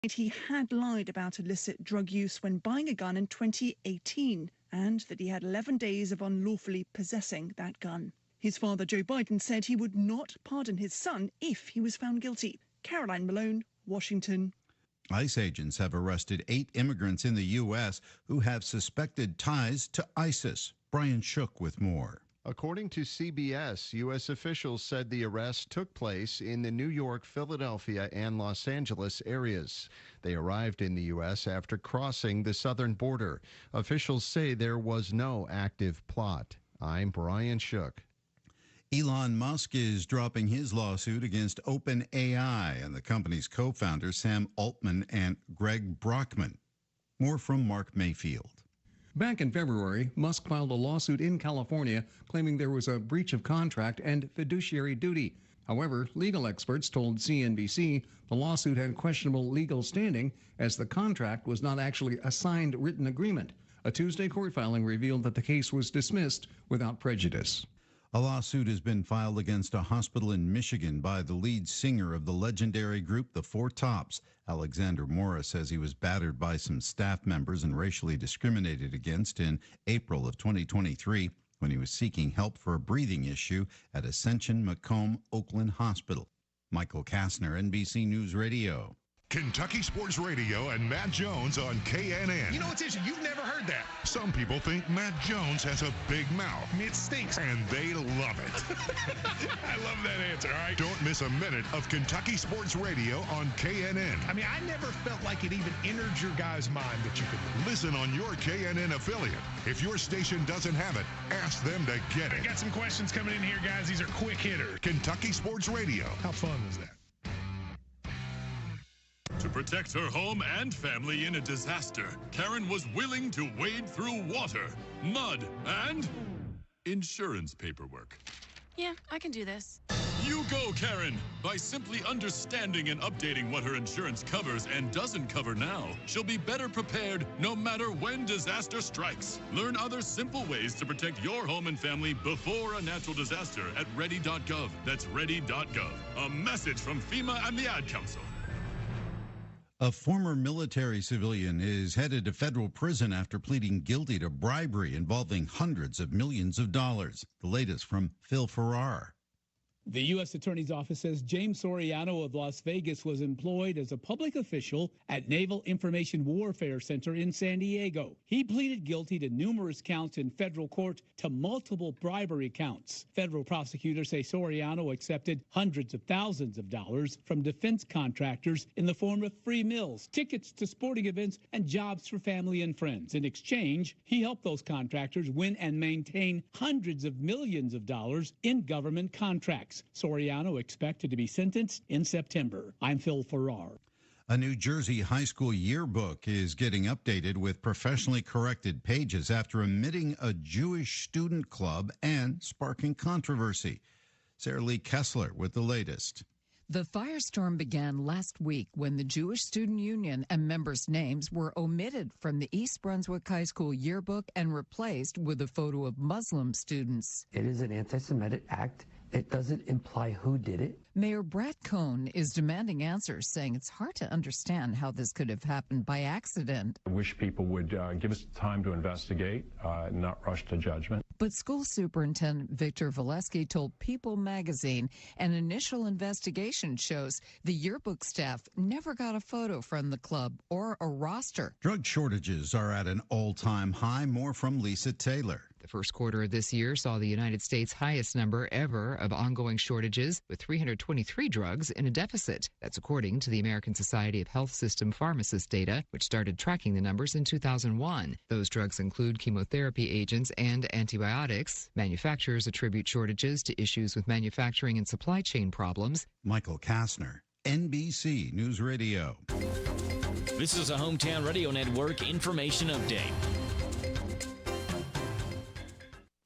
He had lied about illicit drug use when buying a gun in 2018 and that he had 11 days of unlawfully possessing that gun. His father, Joe Biden, said he would not pardon his son if he was found guilty. Caroline Malone, Washington. ICE agents have arrested 8 immigrants in the U.S. who have suspected ties to ISIS. Brian Shook with more. According to CBS, U.S. officials said the arrest took place in the New York, Philadelphia, and Los Angeles areas. They arrived in the U.S. after crossing the southern border. Officials say there was no active plot. I'm Brian Shook. Elon Musk is dropping his lawsuit against OpenAI and the company's co-founders Sam Altman and Greg Brockman. More from Mark Mayfield. Back in February, Musk filed a lawsuit in California claiming there was a breach of contract and fiduciary duty. However, legal experts told CNBC the lawsuit had questionable legal standing as the contract was not actually a signed written agreement. A Tuesday court filing revealed that the case was dismissed without prejudice. A lawsuit has been filed against a hospital in Michigan by the lead singer of the legendary group The Four Tops. Alexander Morris says he was battered by some staff members and racially discriminated against in April of 2023 when he was seeking help for a breathing issue at Ascension Macomb Oakland Hospital. Michael Kastner, NBC News Radio. Kentucky Sports Radio and Matt Jones on KNN. You know what's interesting? You've never heard that. Some people think Matt Jones has a big mouth. I mean, it stinks. And they love it. I love that answer, all right? Don't miss a minute of Kentucky Sports Radio on KNN. I mean, I never felt like it even entered your guy's mind that you could listen on your KNN affiliate. If your station doesn't have it, ask them to get it. I got some questions coming in here, guys. These are quick hitters. Kentucky Sports Radio. How fun was that? To protect her home and family in a disaster, Karen was willing to wade through water, mud, and insurance paperwork. Yeah, I can do this. You go, Karen! By simply understanding and updating what her insurance covers and doesn't cover now, she'll be better prepared no matter when disaster strikes. Learn other simple ways to protect your home and family before a natural disaster at ready.gov. That's ready.gov. A message from FEMA and the Ad Council. A former military civilian is headed to federal prison after pleading guilty to bribery involving hundreds of millions of dollars. The latest from Phil Farrar. The U.S. Attorney's Office says James Soriano of Las Vegas was employed as a public official at Naval Information Warfare Center in San Diego. He pleaded guilty to numerous counts in federal court to multiple bribery counts. Federal prosecutors say Soriano accepted hundreds of thousands of dollars from defense contractors in the form of free meals, tickets to sporting events, and jobs for family and friends. In exchange, he helped those contractors win and maintain hundreds of millions of dollars in government contracts. Soriano expected to be sentenced in September. I'm Phil Farrar. A New Jersey high school yearbook is getting updated with professionally corrected pages after omitting a Jewish student club and sparking controversy. Sarah Lee Kessler with the latest. The firestorm began last week when the Jewish Student Union and members' names were omitted from the East Brunswick High School yearbook and replaced with a photo of Muslim students. It is an anti-Semitic act. It doesn't imply who did it. Mayor Brett Cohn is demanding answers, saying it's hard to understand how this could have happened by accident. I wish people would give us time to investigate, not rush to judgment. But school superintendent Victor Valesky told People magazine an initial investigation shows the yearbook staff never got a photo from the club or a roster. Drug shortages are at an all-time high. More from Lisa Taylor. The first quarter of this year saw the United States' highest number ever of ongoing shortages, with 323 drugs in a deficit. That's according to the American Society of Health System Pharmacists data, which started tracking the numbers in 2001. Those drugs include chemotherapy agents and antibiotics. Manufacturers attribute shortages to issues with manufacturing and supply chain problems. Michael Kastner, NBC News Radio. This is a Hometown Radio Network information update.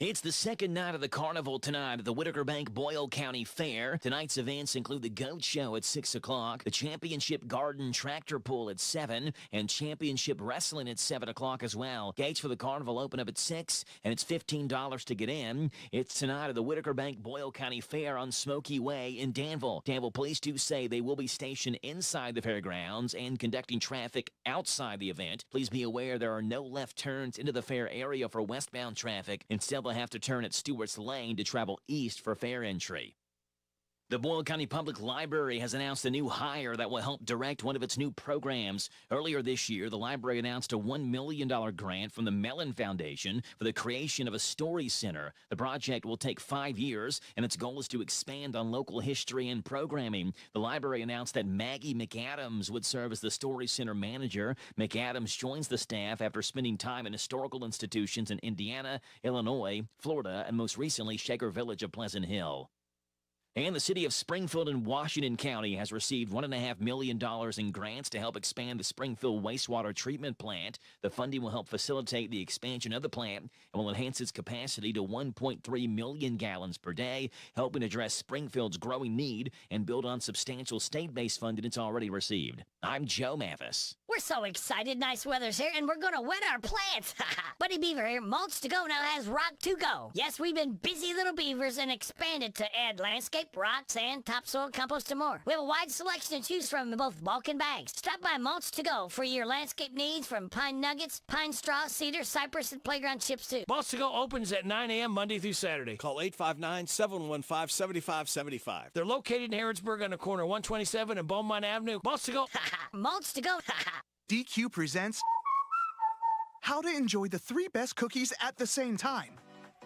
It's the second night of the carnival tonight at the Whitaker Bank Boyle County Fair. Tonight's events include the Goat Show at 6 o'clock, the Championship Garden Tractor Pull at 7, and Championship Wrestling at 7 o'clock as well. Gates for the carnival open up at 6, and it's $15 to get in. It's tonight at the Whitaker Bank Boyle County Fair on Smoky Way in Danville. Danville police do say they will be stationed inside the fairgrounds and conducting traffic outside the event. Please be aware there are no left turns into the fair area for westbound traffic. Instead, will have to turn at Stewart's Lane to travel east for fair entry. The Boyle County Public Library has announced a new hire that will help direct one of its new programs. Earlier this year, the library announced a $1 million grant from the Mellon Foundation for the creation of a story center. The project will take 5 years, and its goal is to expand on local history and programming. The library announced that Maggie McAdams would serve as the story center manager. McAdams joins the staff after spending time in historical institutions in Indiana, Illinois, Florida, and most recently Shaker Village of Pleasant Hill. And the city of Springfield in Washington County has received $1.5 million in grants to help expand the Springfield wastewater treatment plant. The funding will help facilitate the expansion of the plant and will enhance its capacity to 1.3 million gallons per day, helping address Springfield's growing need and build on substantial state-based funding it's already received. I'm Joe Mathis. We're so excited. Nice weather's here, and we're going to wet our plants. Buddy Beaver here. Mulch to Go now has rock to go. Yes, we've been busy little beavers and expanded to add landscape, rock, sand, topsoil, compost, and more. We have a wide selection to choose from in both bulk and bags. Stop by Mulch to Go for your landscape needs from pine nuggets, pine straw, cedar, cypress, and playground chips, too. Mulch to Go opens at 9 a.m. Monday through Saturday. Call 859-715-7575. They're located in Harrodsburg on the corner of 127 and Beaumont Avenue. Mulch to Go. Mulch to Go. DQ presents how to enjoy the 3 best cookies at the same time.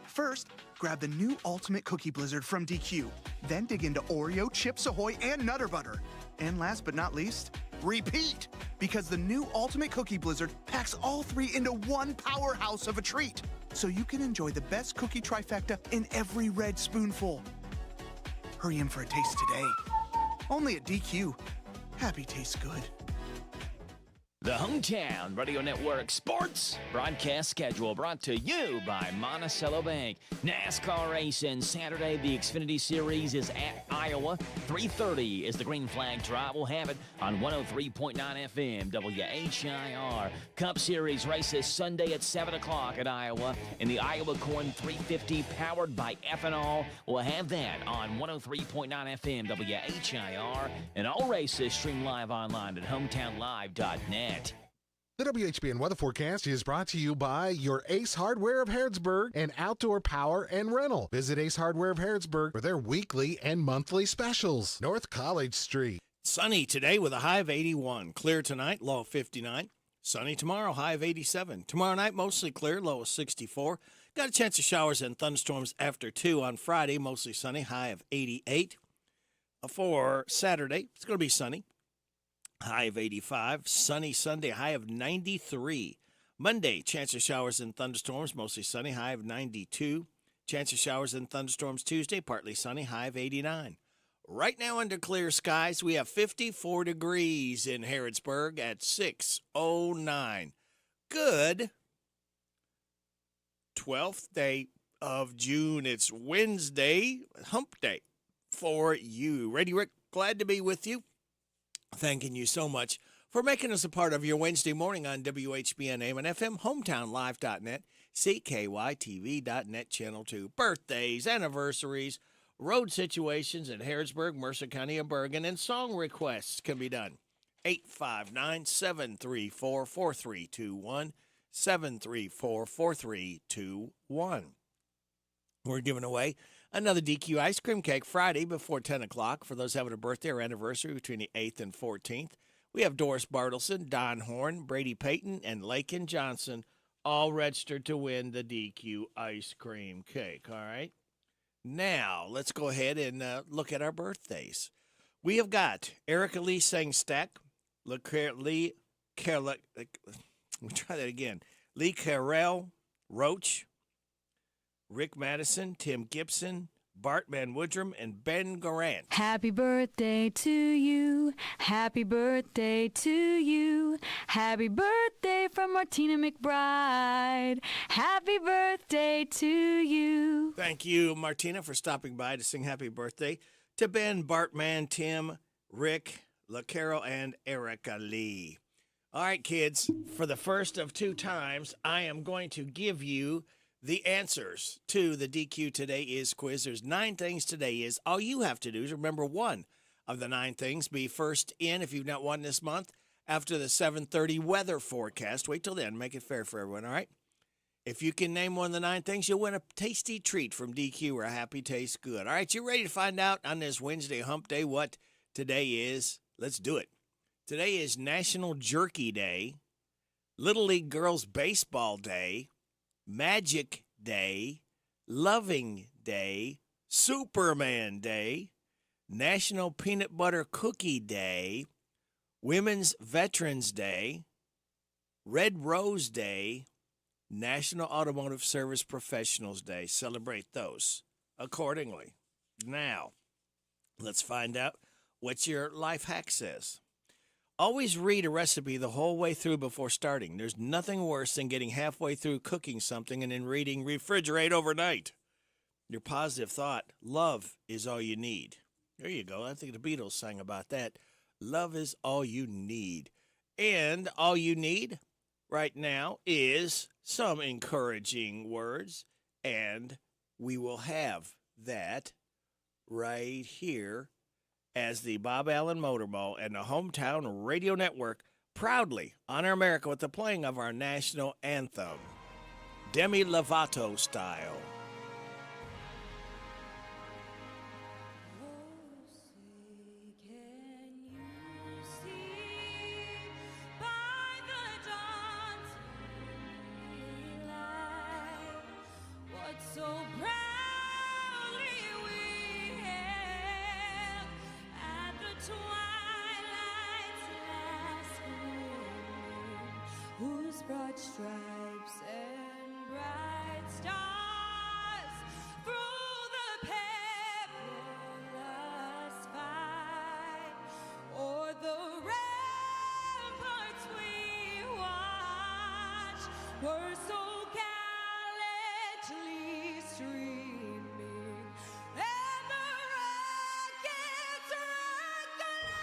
First, grab the new Ultimate Cookie Blizzard from DQ. Then dig into Oreo, Chips Ahoy, and Nutter Butter. And last but not least, repeat! Because the new Ultimate Cookie Blizzard packs all 3 into one powerhouse of a treat. So you can enjoy the best cookie trifecta in every red spoonful. Hurry in for a taste today. Only at DQ. Happy tastes good. The Hometown Radio Network Sports broadcast schedule brought to you by Monticello Bank. NASCAR racing Saturday. The Xfinity Series is at Iowa. 3:30 is the green flag drop. We'll have it on 103.9 FM WHIR. Cup Series races Sunday at 7 o'clock at Iowa. In the Iowa Corn 350 powered by ethanol. We'll have that on 103.9 FM WHIR. And all races stream live online at hometownlive.net. The WHBN weather forecast is brought to you by your Ace Hardware of Harrodsburg and Outdoor Power and Rental. Visit Ace Hardware of Harrodsburg for their weekly and monthly specials. North College Street. Sunny today with a high of 81. Clear tonight, low of 59. Sunny tomorrow, high of 87. Tomorrow night, mostly clear, low of 64. Got a chance of showers and thunderstorms after 2 on Friday, mostly sunny, high of 88. For Saturday, it's going to be sunny. High of 85. Sunny Sunday, high of 93. Monday, chance of showers and thunderstorms, mostly sunny, high of 92. Chance of showers and thunderstorms Tuesday, partly sunny, high of 89. Right now under clear skies, we have 54 degrees in Harrodsburg at 6:09. Good 12th day of June. It's Wednesday, hump day for you. Ready, Rick? Glad to be with you. Thanking you so much for making us a part of your Wednesday morning on WHBN AM and FM, hometownlive.net, CKYTV.net, Channel 2. Birthdays, anniversaries, road situations in Harrodsburg, Mercer County, and Bergen, and song requests can be done. 859-734-4321, 734-4321. We're giving away another DQ ice cream cake Friday before 10 o'clock for those having a birthday or anniversary between the 8th and 14th. We have Doris Bartleson, Don Horn, Brady Payton, and Lakin Johnson all registered to win the DQ ice cream cake, all right? Now, let's go ahead and look at our birthdays. We have got Erica Lee Sangstack, Lee Carrell Roach, Rick Madison, Tim Gibson, Bart Van Woodrum, and Ben Garant. Happy birthday to you. Happy birthday to you. Happy birthday from Martina McBride. Happy birthday to you. Thank you, Martina, for stopping by to sing happy birthday to Ben, Bartman, Tim, Rick, LaCarol, and Erica Lee. All right, kids, for the first of 2 times, I am going to give you the answers to the DQ Today Is quiz. There's 9 things today is. All you have to do is remember one of the 9 things. Be first in if you've not won this month after the 7:30 weather forecast. Wait till then. Make it fair for everyone, all right? If you can name one of the 9 things, you'll win a tasty treat from DQ or a happy taste good. All right, you ready to find out on this Wednesday hump day what today is? Let's do it. Today is National Jerky Day, Little League Girls Baseball Day, Magic Day, Loving Day, Superman Day, National Peanut Butter Cookie Day, Women's Veterans Day, Red Rose Day, National Automotive Service Professionals Day. Celebrate those accordingly. Now, let's find out what your life hack says. Always read a recipe the whole way through before starting. There's nothing worse than getting halfway through cooking something and then reading refrigerate overnight. Your positive thought, love is all you need. There you go. I think the Beatles sang about that. Love is all you need. And all you need right now is some encouraging words. And we will have that right here as the Bob Allen Motor Mall and the Hometown Radio Network proudly honor America with the playing of our national anthem, Demi Lovato style. So proudly we hailed at the twilight's last gleam, whose broad stripes and bright stars through the perilous fight o'er the ramparts we watched were so streaming, and the rockets regular,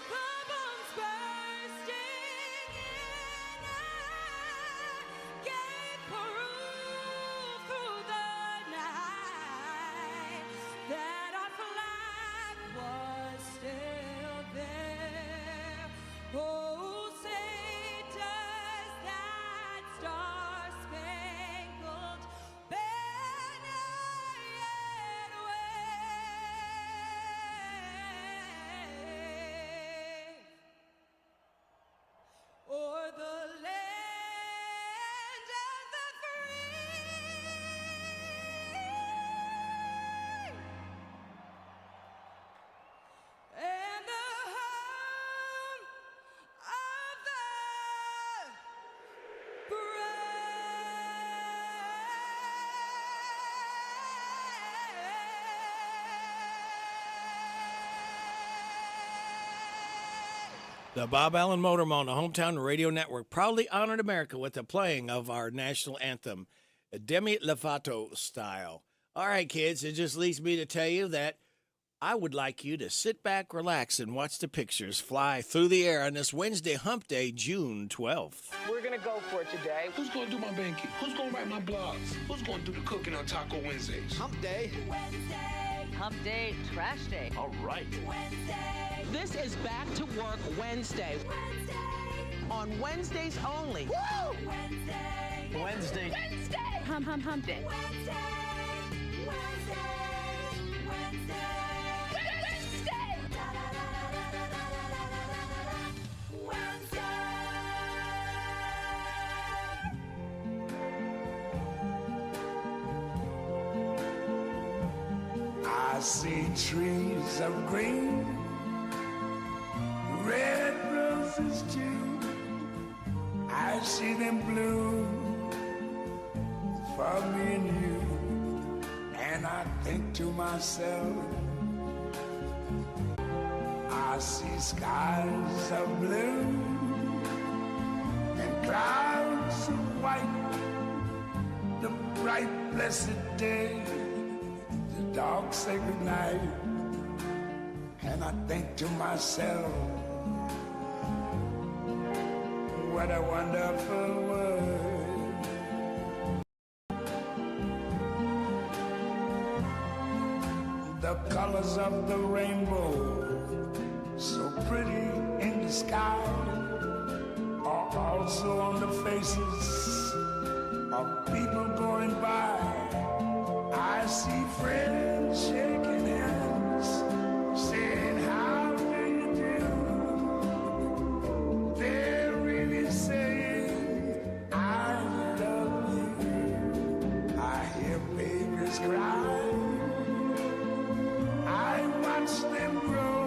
the bombs bursting in air, gave proof through the night that our flag was still there. Oh, say does that star-spangled banner yet wave o'er the land of the free and the home of the The Bob Allen Motor Mall, the Hometown Radio Network, proudly honored America with the playing of our national anthem, Demi Lovato style. All right, kids, it just leaves me to tell you that I would like you to sit back, relax, and watch the pictures fly through the air on this Wednesday hump day, June 12th. We're going to go for it today. Who's going to do my banking? Who's going to write my blogs? Who's going to do the cooking on Taco Wednesdays? Hump day. Wednesday. Hump day, trash day. All right. Wednesday. This is Back to Work Wednesday. Wednesday. On Wednesdays only. Woo! Wednesday. Wednesday. Wednesday. Hump day. Wednesday. Wednesday. Wednesday. Wednesday. I see trees of green, red roses too. I see them bloom for me and you. And I think to myself, I see skies of blue blessed day, the dog say goodnight, and I think to myself, what a wonderful world. The colors of the rainbow, so pretty in the sky, are also on the faces of people going by. I see friends shaking hands, saying, how do you do? They're really saying, I love you. I hear babies cry. I watch them grow.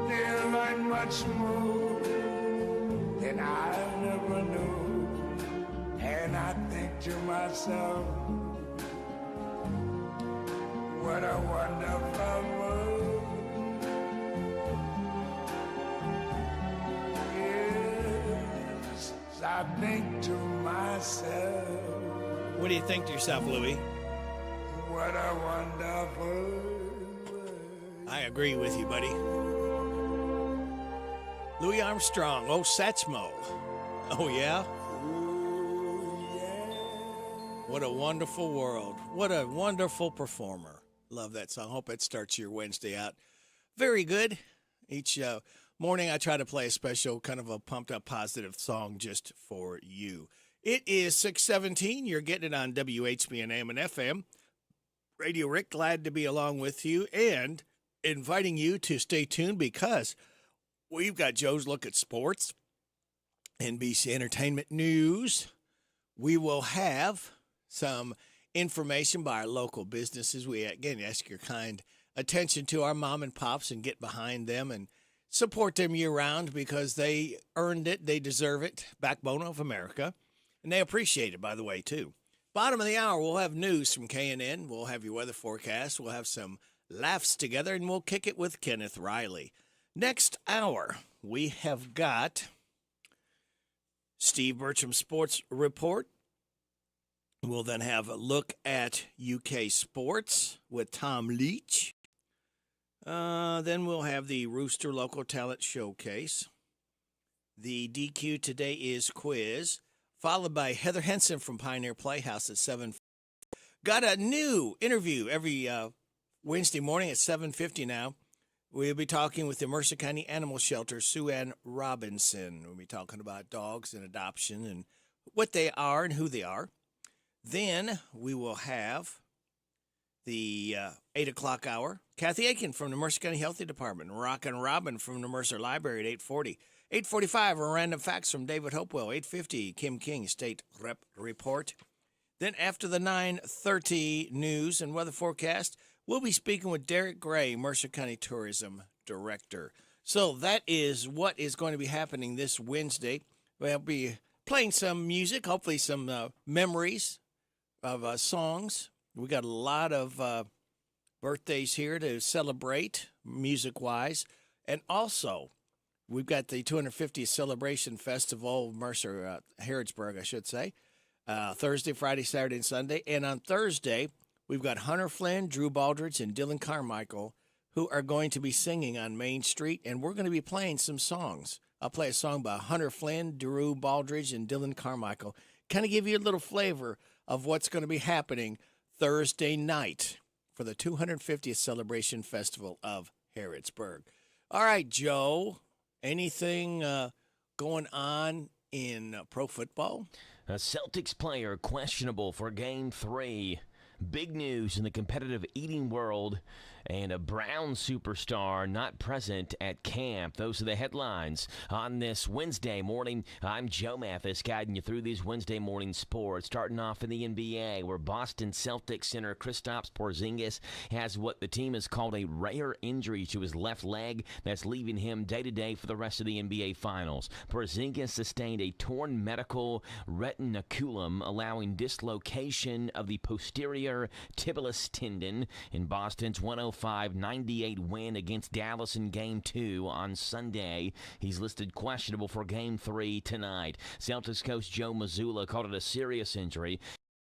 They learn much more than I never knew. And I think to myself, what a wonderful world. Yes, I think to myself. What do you think to yourself, Louis? What a wonderful world. I agree with you, buddy. Louis Armstrong, oh, Satchmo. Oh, yeah? What a wonderful world. What a wonderful performer. Love that song. Hope it starts your Wednesday out very good. Each morning I try to play a special, kind of a pumped-up, positive song just for you. It is 6:17. You're getting it on WHBN AM and FM. Radio Rick, glad to be along with you and inviting you to stay tuned because we've got Joe's Look at Sports, NBC Entertainment News. We will have some information by our local businesses. We, again, ask your kind attention to our mom and pops and get behind them and support them year-round because they earned it. They deserve it. Backbone of America. And they appreciate it, by the way, too. Bottom of the hour, we'll have news from K&N. We'll have your weather forecast. We'll have some laughs together, and we'll kick it with Kenneth Riley. Next hour, we have got Steve Bertram's Sports Report. We'll then have a look at UK sports with Tom Leach. Then we'll have the Rooster Local Talent Showcase. The DQ Today is quiz, followed by Heather Henson from Pioneer Playhouse at 7. Got a new interview every Wednesday morning at 7:50 now. We'll be talking with the Mercer County Animal Shelter, Sue Ann Robinson. We'll be talking about dogs and adoption and what they are and who they are. Then we will have the 8 o'clock hour. Kathy Aiken from the Mercer County Healthy Department. Rockin' Robin from the Mercer Library at 8:40. 8:45, a random facts from David Hopewell. 8:50, Kim King, State Rep Report. Then after the 9:30 news and weather forecast, we'll be speaking with Derek Gray, Mercer County Tourism Director. So that is what is going to be happening this Wednesday. We'll be playing some music, hopefully some memories of songs. We got a lot of birthdays here to celebrate music-wise. And also, we've got the 250th Celebration Festival, Mercer, Harrodsburg, I should say, Thursday, Friday, Saturday, and Sunday. And on Thursday, we've got Hunter Flynn, Drew Baldridge, and Dylan Carmichael, who are going to be singing on Main Street, and we're going to be playing some songs. I'll play a song by Hunter Flynn, Drew Baldridge, and Dylan Carmichael, kind of give you a little flavor of what's going to be happening Thursday night for the 250th Celebration Festival of Harrodsburg. All right, Joe, anything going on in pro football? A Celtics player questionable for Game 3. Big news in the competitive eating world, and a Brown superstar not present at camp. Those are the headlines on this Wednesday morning. I'm Joe Mathis, guiding you through these Wednesday morning sports. Starting off in the NBA, where Boston Celtics center Kristaps Porzingis has what the team has called a rare injury to his left leg that's leaving him day-to-day for the rest of the NBA Finals. Porzingis sustained a torn medial retinaculum, allowing dislocation of the posterior tibialis tendon in Boston's 105-98 win against Dallas in Game 2 on Sunday. He's listed questionable for Game 3 tonight. Celtics coach Joe Mazzulla called it a serious injury.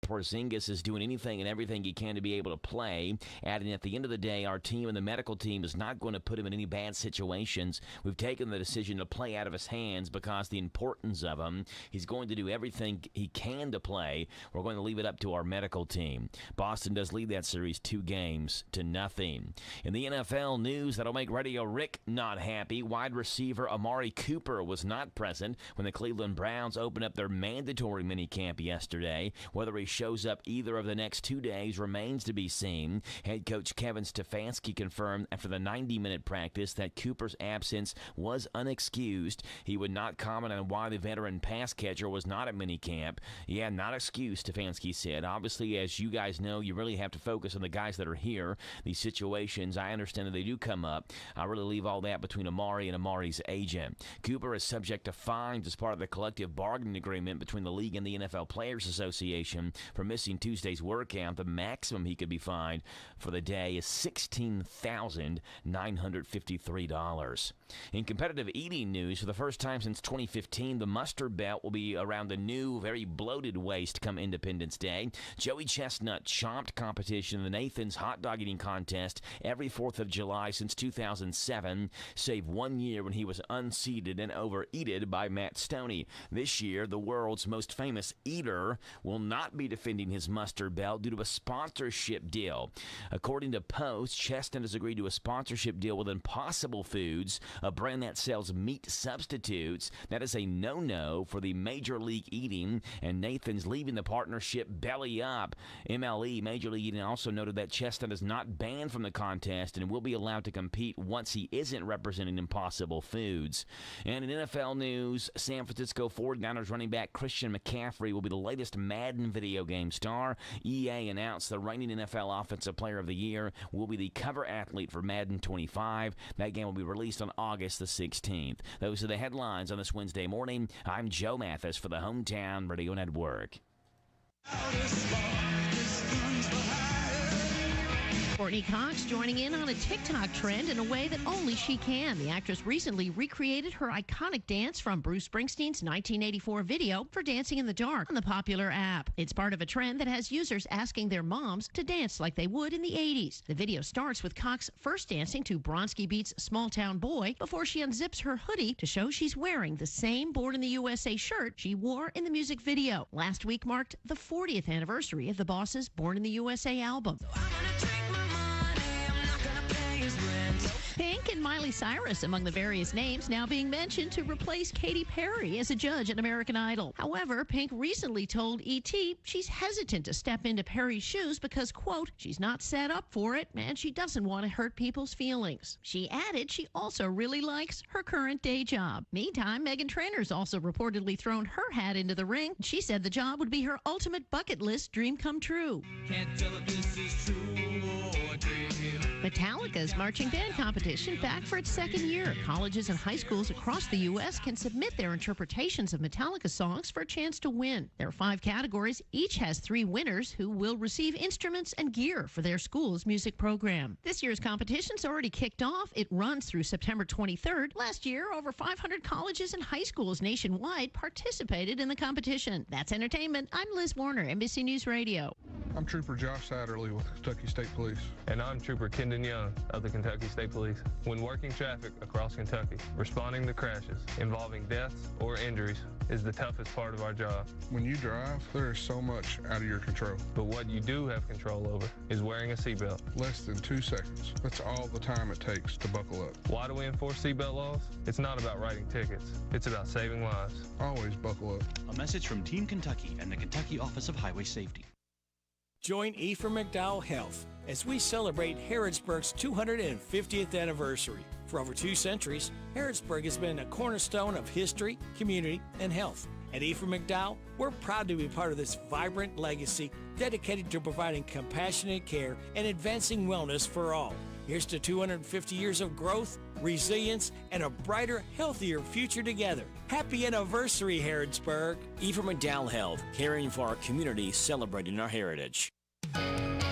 Porzingis is doing anything and everything he can to be able to play, adding at the end of the day, our team and the medical team is not going to put him in any bad situations. We've taken the decision to play out of his hands because the importance of him. He's going to do everything he can to play. We're going to leave it up to our medical team. Boston does lead that series 2-0. In the NFL news that'll make Radio Rick not happy, wide receiver Amari Cooper was not present when the Cleveland Browns opened up their mandatory minicamp yesterday. Whether he shows up either of the next 2 days remains to be seen. Head coach Kevin Stefanski confirmed after the 90-minute practice that Cooper's absence was unexcused. He would not comment on why the veteran pass catcher was not at minicamp. Yeah, not excused, Stefanski said. Obviously, as you guys know, you really have to focus on the guys that are here. These situations, I understand that they do come up. I really leave all that between Amari and Amari's agent. Cooper is subject to fines as part of the collective bargaining agreement between the league and the NFL Players Association for missing Tuesday's workout. The maximum he could be fined for the day is $16,953. In competitive eating news, for the first time since 2015, the mustard belt will be around the new, very bloated waist come Independence Day. Joey Chestnut chomped competition in the Nathan's hot dog eating contest every 4th of July since 2007, save 1 year when he was unseated and overeated by Matt Stoney. This year, the world's most famous eater will not be defending his mustard belt due to a sponsorship deal. According to Post, Chestnut has agreed to a sponsorship deal with Impossible Foods, a brand that sells meat substitutes. That is a no-no for the Major League Eating, and Nathan's leaving the partnership belly up. MLE, Major League Eating, also noted that Chestnut is not banned from the contest and will be allowed to compete once he isn't representing Impossible Foods. And in NFL news, San Francisco 49ers running back Christian McCaffrey will be the latest Madden video game star. EA announced the reigning NFL Offensive Player of the Year will be the cover athlete for Madden 25. That game will be released on August the 16th. Those are the headlines on this Wednesday morning. I'm Joe Mathis for the Hometown Radio Network. Courtney Cox joining in on a TikTok trend in a way that only she can. The actress recently recreated her iconic dance from Bruce Springsteen's 1984 video for Dancing in the Dark on the popular app. It's part of a trend that has users asking their moms to dance like they would in the 80s. The video starts with Cox first dancing to Bronski Beat's Small Town Boy before she unzips her hoodie to show she's wearing the same Born in the USA shirt she wore in the music video. Last week marked the 40th anniversary of the Boss's Born in the USA album. Pink and Miley Cyrus among the various names now being mentioned to replace Katy Perry as a judge at American Idol. However, Pink recently told E.T. she's hesitant to step into Perry's shoes because, quote, she's not set up for it and she doesn't want to hurt people's feelings. She added she also really likes her current day job. Meantime, Meghan Trainor's also reportedly thrown her hat into the ring. She said the job would be her ultimate bucket list dream come true. Can't tell if this is true or dream. Metallica's marching band competition back for its second year. Colleges and high schools across the U.S. can submit their interpretations of Metallica songs for a chance to win. There are 5 categories. Each has 3 winners who will receive instruments and gear for their school's music program. This year's competition's already kicked off. It runs through September 23rd. Last year, over 500 colleges and high schools nationwide participated in the competition. That's entertainment. I'm Liz Warner, NBC News Radio. I'm Trooper Josh Satterley with Kentucky State Police. And I'm Trooper Kendon Young of the Kentucky State Police. When working traffic across Kentucky, responding to crashes involving deaths or injuries is the toughest part of our job. When you drive, there is so much out of your control. But what you do have control over is wearing a seatbelt. Less than 2 seconds. That's all the time it takes to buckle up. Why do we enforce seatbelt laws? It's not about writing tickets. It's about saving lives. Always buckle up. A message from Team Kentucky and the Kentucky Office of Highway Safety. Join Ephraim McDowell Health as we celebrate Harrodsburg's 250th anniversary. For over 2 centuries, Harrodsburg has been a cornerstone of history, community, and health. At Ephraim McDowell, we're proud to be part of this vibrant legacy dedicated to providing compassionate care and advancing wellness for all. Here's to 250 years of growth, resilience, and a brighter, healthier future together. Happy anniversary, Harrodsburg. Ephraim McDowell Health, caring for our community, celebrating our heritage.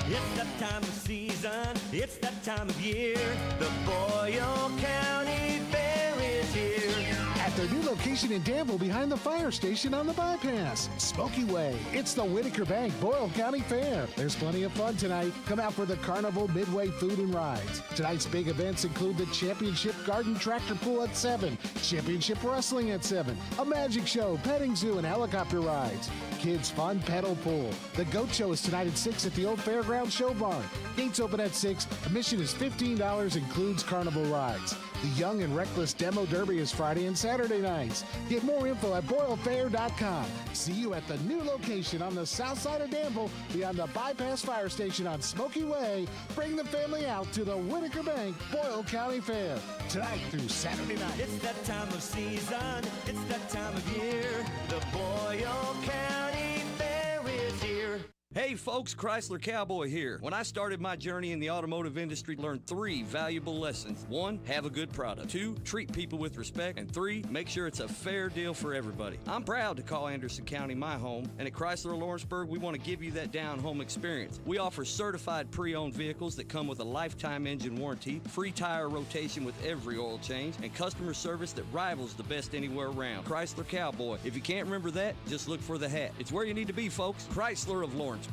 It's that time of season, it's that time of year. The Boyle County Fair is here. At at their new location in Danville behind the fire station on the bypass. Smoky Way. It's the Whitaker Bank Boyle County Fair. There's plenty of fun tonight. Come out for the Carnival Midway Food and Rides. Tonight's big events include the Championship Garden Tractor Pool at 7, Championship Wrestling at 7, a magic show, petting zoo, and helicopter rides. Kids Fun Pedal Pool. The Goat Show is tonight at 6 at the old Fairground Show Barn. Gates open at 6. Admission is $15, includes carnival rides. The Young and Reckless Demo Derby is Friday and Saturday nights. Get more info at BoyleFair.com. See you at the new location on the south side of Danville beyond the Bypass Fire Station on Smoky Way. Bring the family out to the Whitaker Bank Boyle County Fair tonight through Saturday night. It's that time of season, it's that time of year. The Boyle County Fair is here. Hey folks, Chrysler Cowboy here. When I started my journey in the automotive industry, learned 3 valuable lessons. 1, have a good product. 2, treat people with respect. And 3, make sure it's a fair deal for everybody. I'm proud to call Anderson County my home, and at Chrysler Lawrenceburg, we want to give you that down-home experience. We offer certified pre-owned vehicles that come with a lifetime engine warranty, free tire rotation with every oil change, and customer service that rivals the best anywhere around. Chrysler Cowboy. If you can't remember that, just look for the hat. It's where you need to be, folks. Chrysler of Lawrenceburg.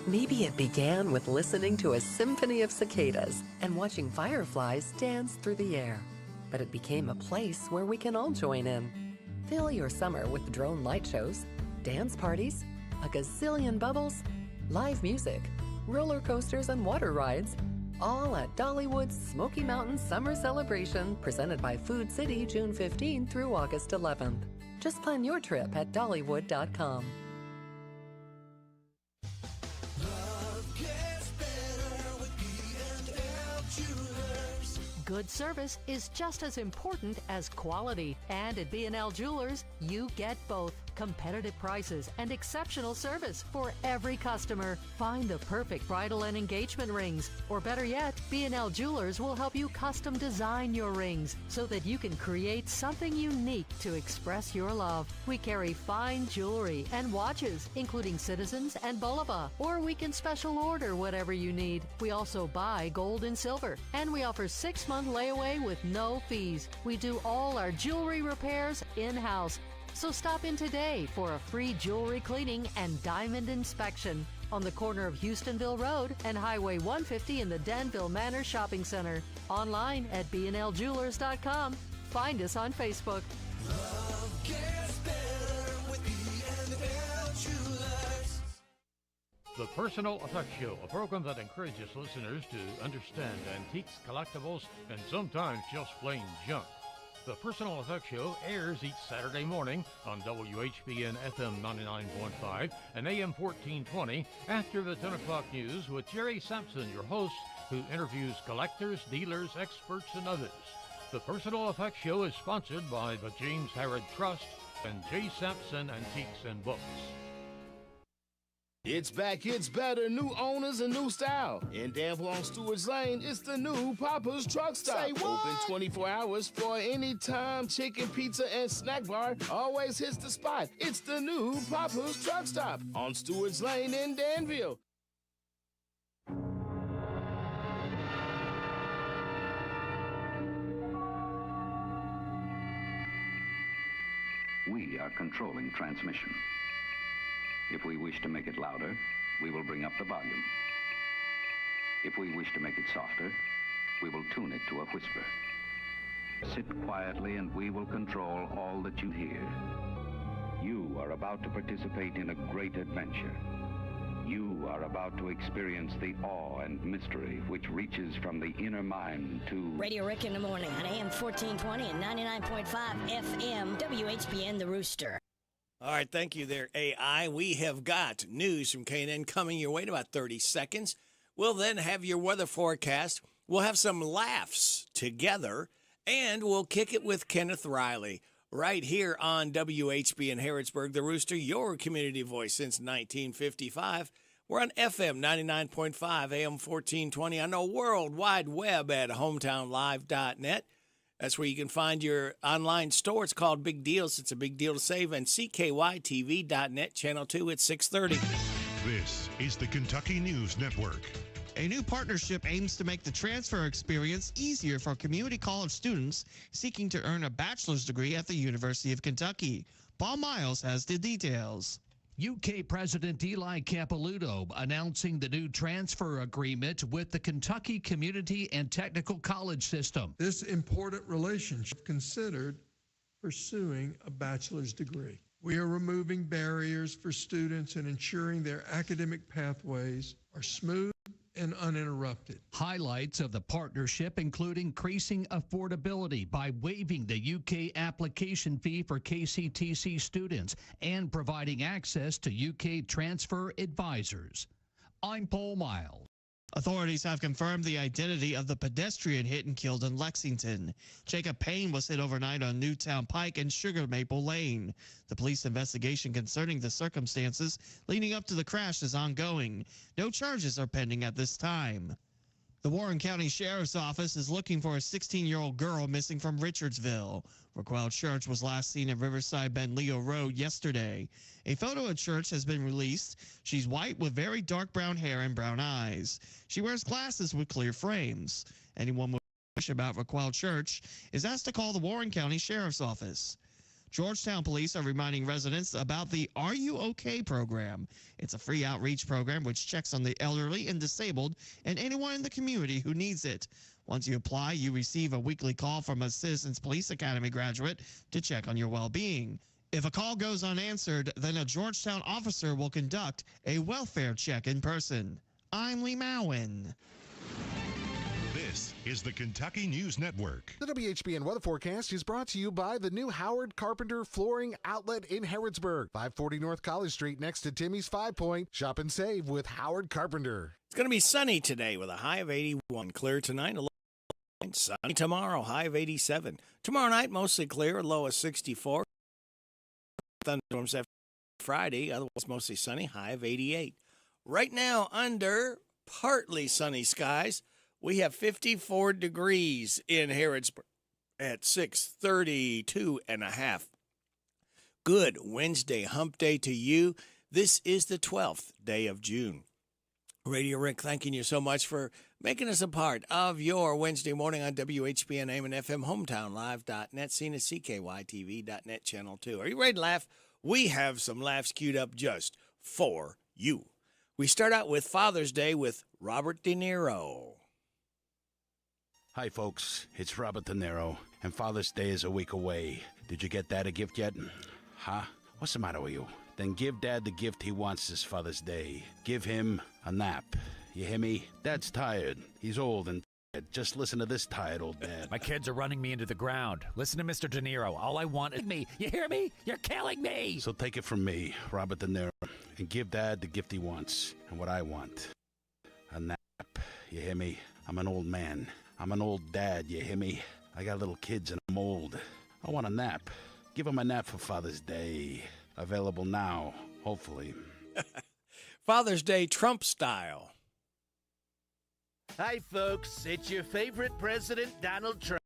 Maybe it began with listening to a symphony of cicadas and watching fireflies dance through the air. But it became a place where we can all join in. Fill your summer with drone light shows, dance parties, a gazillion bubbles, live music, roller coasters, and water rides, all at Dollywood's Smoky Mountain Summer Celebration, presented by Food City June 15th through August 11th. Just plan your trip at Dollywood.com. Good service is just as important as quality. And at B&L Jewelers, you get both. Competitive prices and exceptional service for every customer. Find the perfect bridal and engagement rings. Or better yet, B&L Jewelers will help you custom design your rings so that you can create something unique to express your love. We carry fine jewelry and watches, including Citizens and Bulova. Or we can special order whatever you need. We also buy gold and silver. And we offer 6-month layaway with no fees. We do all our jewelry repairs in-house. So stop in today for a free jewelry cleaning and diamond inspection on the corner of Houstonville Road and Highway 150 in the Danville Manor Shopping Center. Online at bnljewelers.com. Find us on Facebook. Love gets better with B&L Jewelers. The Personal Effects Show, a program that encourages listeners to understand antiques, collectibles, and sometimes just plain junk. The Personal Effects Show airs each Saturday morning on WHBN FM 99.5 and AM 1420 after the 10 o'clock news with Jerry Sampson, your host, who interviews collectors, dealers, experts, and others. The Personal Effects Show is sponsored by the James Harrod Trust and J. Sampson Antiques and Books. It's back, it's better, new owners and new style. In Danville on Stewart's Lane, it's the new Papa's Truck Stop. Say what? Open 24 hours for any time chicken, pizza, and snack bar. Always hits the spot. It's the new Papa's Truck Stop on Stewart's Lane in Danville. We are controlling transmission. If we wish to make it louder, we will bring up the volume. If we wish to make it softer, we will tune it to a whisper. Sit quietly and we will control all that you hear. You are about to participate in a great adventure. You are about to experience the awe and mystery which reaches from the inner mind to... Radio Rick in the morning on AM 1420 and 99.5 FM WHBN The Rooster. All right, thank you there, AI. We have got news from K&N coming your way in about 30 seconds. We'll then have your weather forecast. We'll have some laughs together, and we'll kick it with Kenneth Riley right here on WHBN Harrodsburg, The Rooster, your community voice since 1955. We're on FM 99.5, AM 1420 on the World Wide Web at hometownlive.net. That's where you can find your online store. It's called Big Deals. It's a big deal to save. And CKYTV.net, Channel 2 at 6:30. This is the Kentucky News Network. A new partnership aims to make the transfer experience easier for community college students seeking to earn a bachelor's degree at the University of Kentucky. Paul Miles has the details. UK President Eli Capilouto announcing the new transfer agreement with the Kentucky Community and Technical College System. This important relationship considered pursuing a bachelor's degree. We are removing barriers for students and ensuring their academic pathways are smooth and uninterrupted. Highlights of the partnership include increasing affordability by waiving the UK application fee for KCTC students and providing access to UK transfer advisors. I'm Paul Miles. Authorities have confirmed the identity of the pedestrian hit and killed in Lexington. Jacob Payne was hit overnight on Newtown Pike and Sugar Maple Lane. The police investigation concerning the circumstances leading up to the crash is ongoing. No charges are pending at this time. The Warren County Sheriff's Office is looking for a 16-year-old girl missing from Richardsville. Raquel Church was last seen at Riverside Bend Leo Road yesterday. A photo of Church has been released. She's white with very dark brown hair and brown eyes. She wears glasses with clear frames. Anyone with information about Raquel Church is asked to call the Warren County Sheriff's Office. Georgetown Police are reminding residents about the Are You OK program. It's a free outreach program which checks on the elderly and disabled and anyone in the community who needs it. Once you apply, you receive a weekly call from a Citizens Police Academy graduate to check on your well-being. If a call goes unanswered, then a Georgetown officer will conduct a welfare check in person. I'm Lee Mowen. This is the Kentucky News Network. The WHBN weather forecast is brought to you by the new Howard Carpenter Flooring Outlet in Harrodsburg. 540 North College Street next to Timmy's 5 Point. Shop and save with Howard Carpenter. It's going to be sunny today with a high of 81. Clear tonight, a low of sunny tomorrow, high of 87. Tomorrow night, mostly clear, a low of 64. Thunderstorms after Friday, otherwise mostly sunny, high of 88. Right now, under partly sunny skies, we have 54 degrees in Harrodsburg at 6:32 and a half. Good Wednesday hump day to you. This is the 12th day of June. Radio Rick, thanking you so much for making us a part of your Wednesday morning on WHBN AM and FM, hometownlive.net, seen at CKYTV.net, Channel 2. Are you ready to laugh? We have some laughs queued up just for you. We start out with Father's Day with Robert De Niro. Hi, folks. It's Robert De Niro, and Father's Day is a week away. Did you get Dad a gift yet? Huh? What's the matter with you? Then give Dad the gift he wants this Father's Day. Give him a nap. You hear me? Dad's tired. He's old and tired. Just listen to this tired old dad. My kids are running me into the ground. Listen to Mr. De Niro. All I want is me. You hear me? You're killing me. So take it from me, Robert De Niro, and give Dad the gift he wants and what I want. A nap. You hear me? I'm an old man. I'm an old dad, you hear me? I got little kids and I'm old. I want a nap. Give him a nap for Father's Day. Available now, hopefully. Father's Day Trump style. Hi, folks. It's your favorite president, Donald Trump.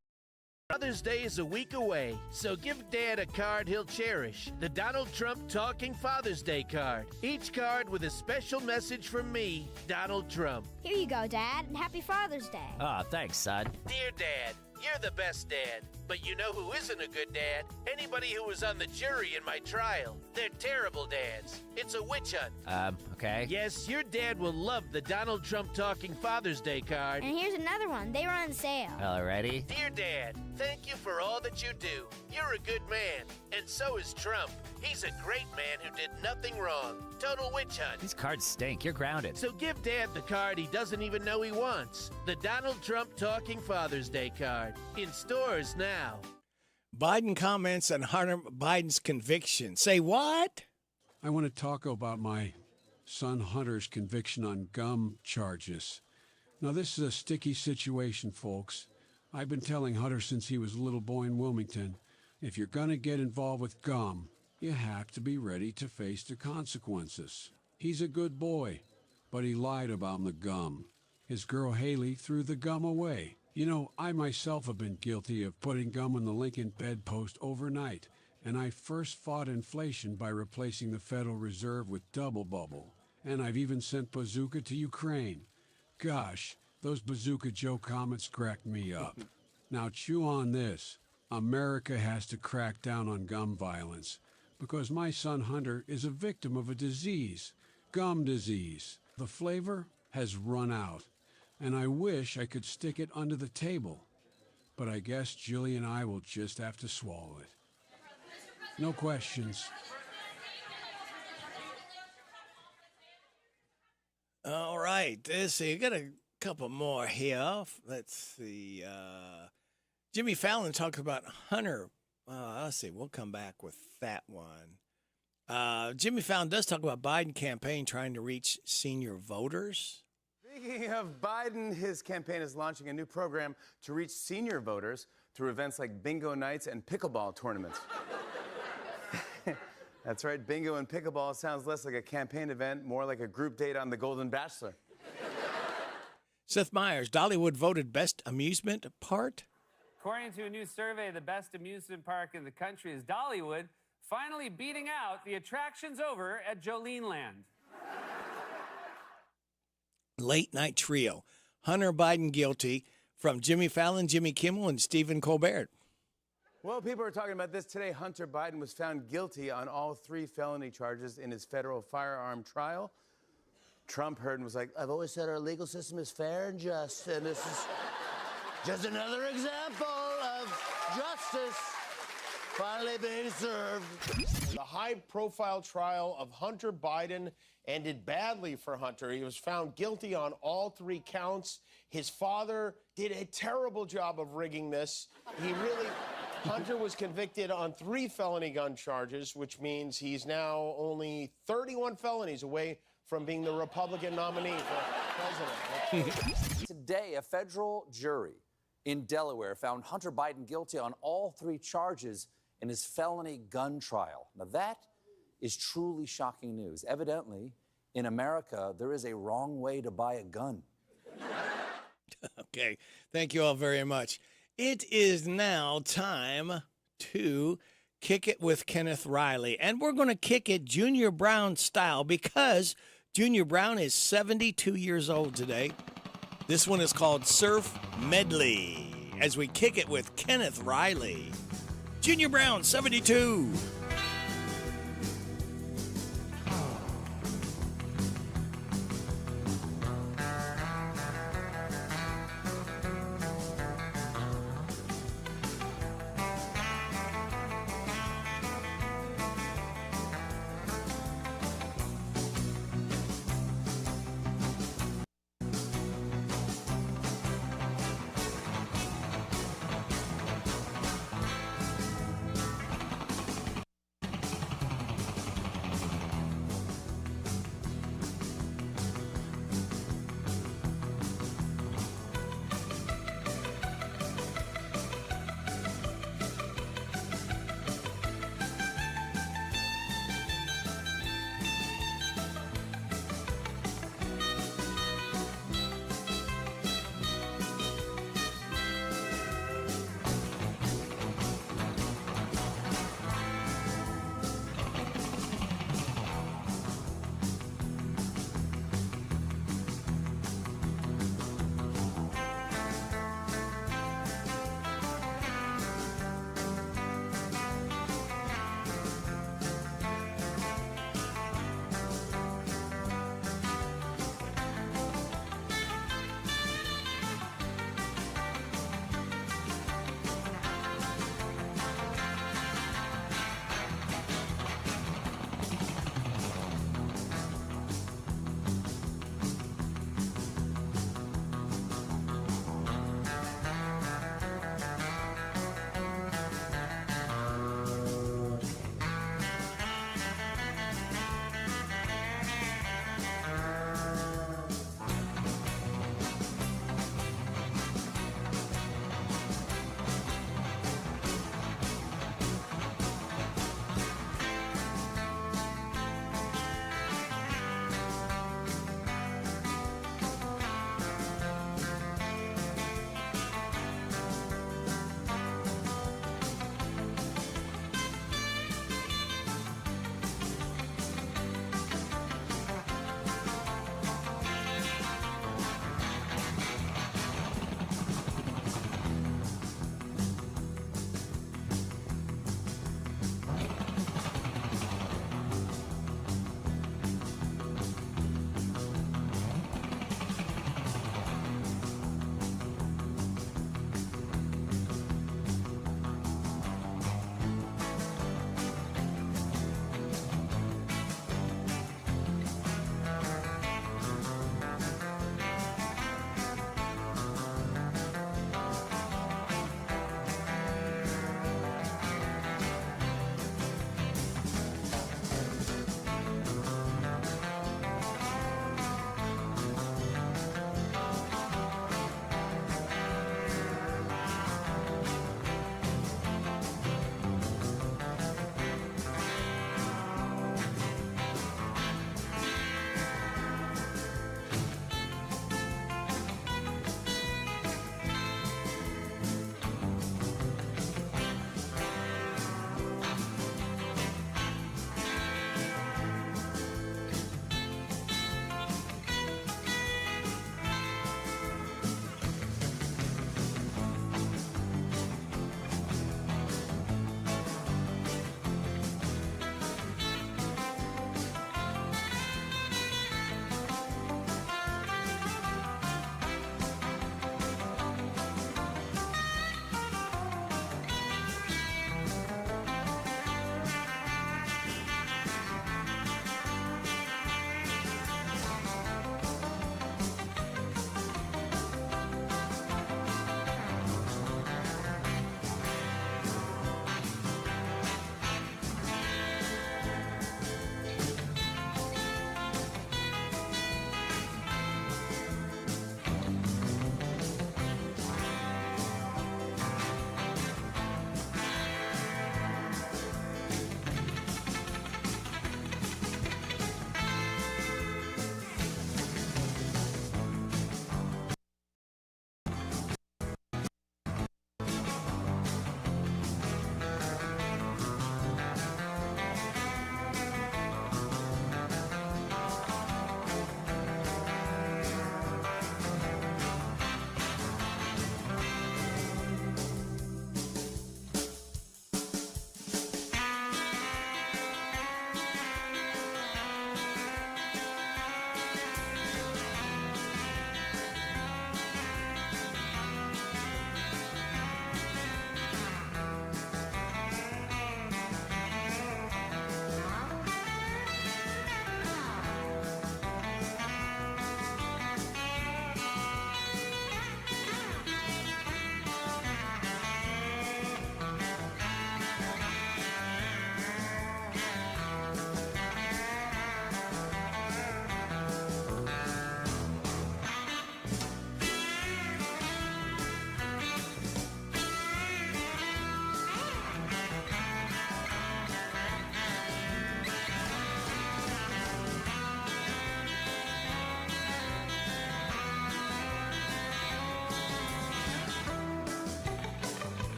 Father's Day is a week away, so give Dad a card he'll cherish. The Donald Trump Talking Father's Day card. Each card with a special message from me, Donald Trump. Here you go, Dad, and happy Father's Day. Ah, thanks, son. Dear Dad, you're the best dad. But you know who isn't a good dad? Anybody who was on the jury in my trial. They're terrible dads. It's a witch hunt. Okay. Yes, your dad will love the Donald Trump Talking Father's Day card. And here's another one. They were on sale. Alrighty. Dear Dad, thank you for all that you do. You're a good man. And so is Trump. He's a great man who did nothing wrong. Total witch hunt. These cards stink. You're grounded. So give Dad the card he doesn't even know he wants. The Donald Trump Talking Father's Day card. In stores now. Biden comments on Hunter Biden's conviction. Say what? I want to talk about my son Hunter's conviction on gum charges. Now, this is a sticky situation, folks. I've been telling Hunter since he was a little boy in Wilmington, if you're going to get involved with gum, you have to be ready to face the consequences. He's a good boy, but he lied about the gum. His girl Haley threw the gum away. You know, I myself have been guilty of putting gum on the Lincoln bedpost overnight, and I first fought inflation by replacing the Federal Reserve with Double Bubble. And I've even sent bazooka to Ukraine. Gosh, those Bazooka Joe comments cracked me up. Now chew on this. America has to crack down on gum violence because my son Hunter is a victim of a disease, gum disease. The flavor has run out, and I wish I could stick it under the table. But I guess Julie and I will just have to swallow it. No questions. All right, let's see. Got a couple more here. Let's see. Jimmy Fallon talked about Hunter. Let's see. We'll come back with that one. Jimmy Fallon does talk about Biden campaign trying to reach senior voters. Speaking of Biden, his campaign is launching a new program to reach senior voters through events like bingo nights and pickleball tournaments. That's right, bingo and pickleball sounds less like a campaign event, more like a group date on The Golden Bachelor. Seth Meyers, Dollywood voted best amusement park. According to a new survey, the best amusement park in the country is Dollywood, finally beating out the attractions over at Jolene Land. Late night trio, Hunter Biden guilty, from Jimmy Fallon, Jimmy Kimmel, and Stephen Colbert. Well, people are talking about this today. Hunter Biden was found guilty on all 3 felony charges in his federal firearm trial. Trump heard and was like, I've always said our legal system is fair and just, and this is just another example of justice finally being served. The high-profile trial of Hunter Biden ended badly for Hunter. He was found guilty on all 3 counts. His father did a terrible job of rigging this. Hunter was convicted on 3 felony gun charges, which means he's now only 31 felonies away from being the Republican nominee for president. Today, a federal jury in Delaware found Hunter Biden guilty on all 3 charges in his felony gun trial. Now, that is truly shocking news. Evidently, in America, there is a wrong way to buy a gun. Okay, thank you all very much. It is now time to kick it with Kenneth Riley, and we're going to kick it Junior Brown style because Junior Brown is 72 years old today. This one is called Surf Medley as we kick it with Kenneth Riley. Junior Brown, 72.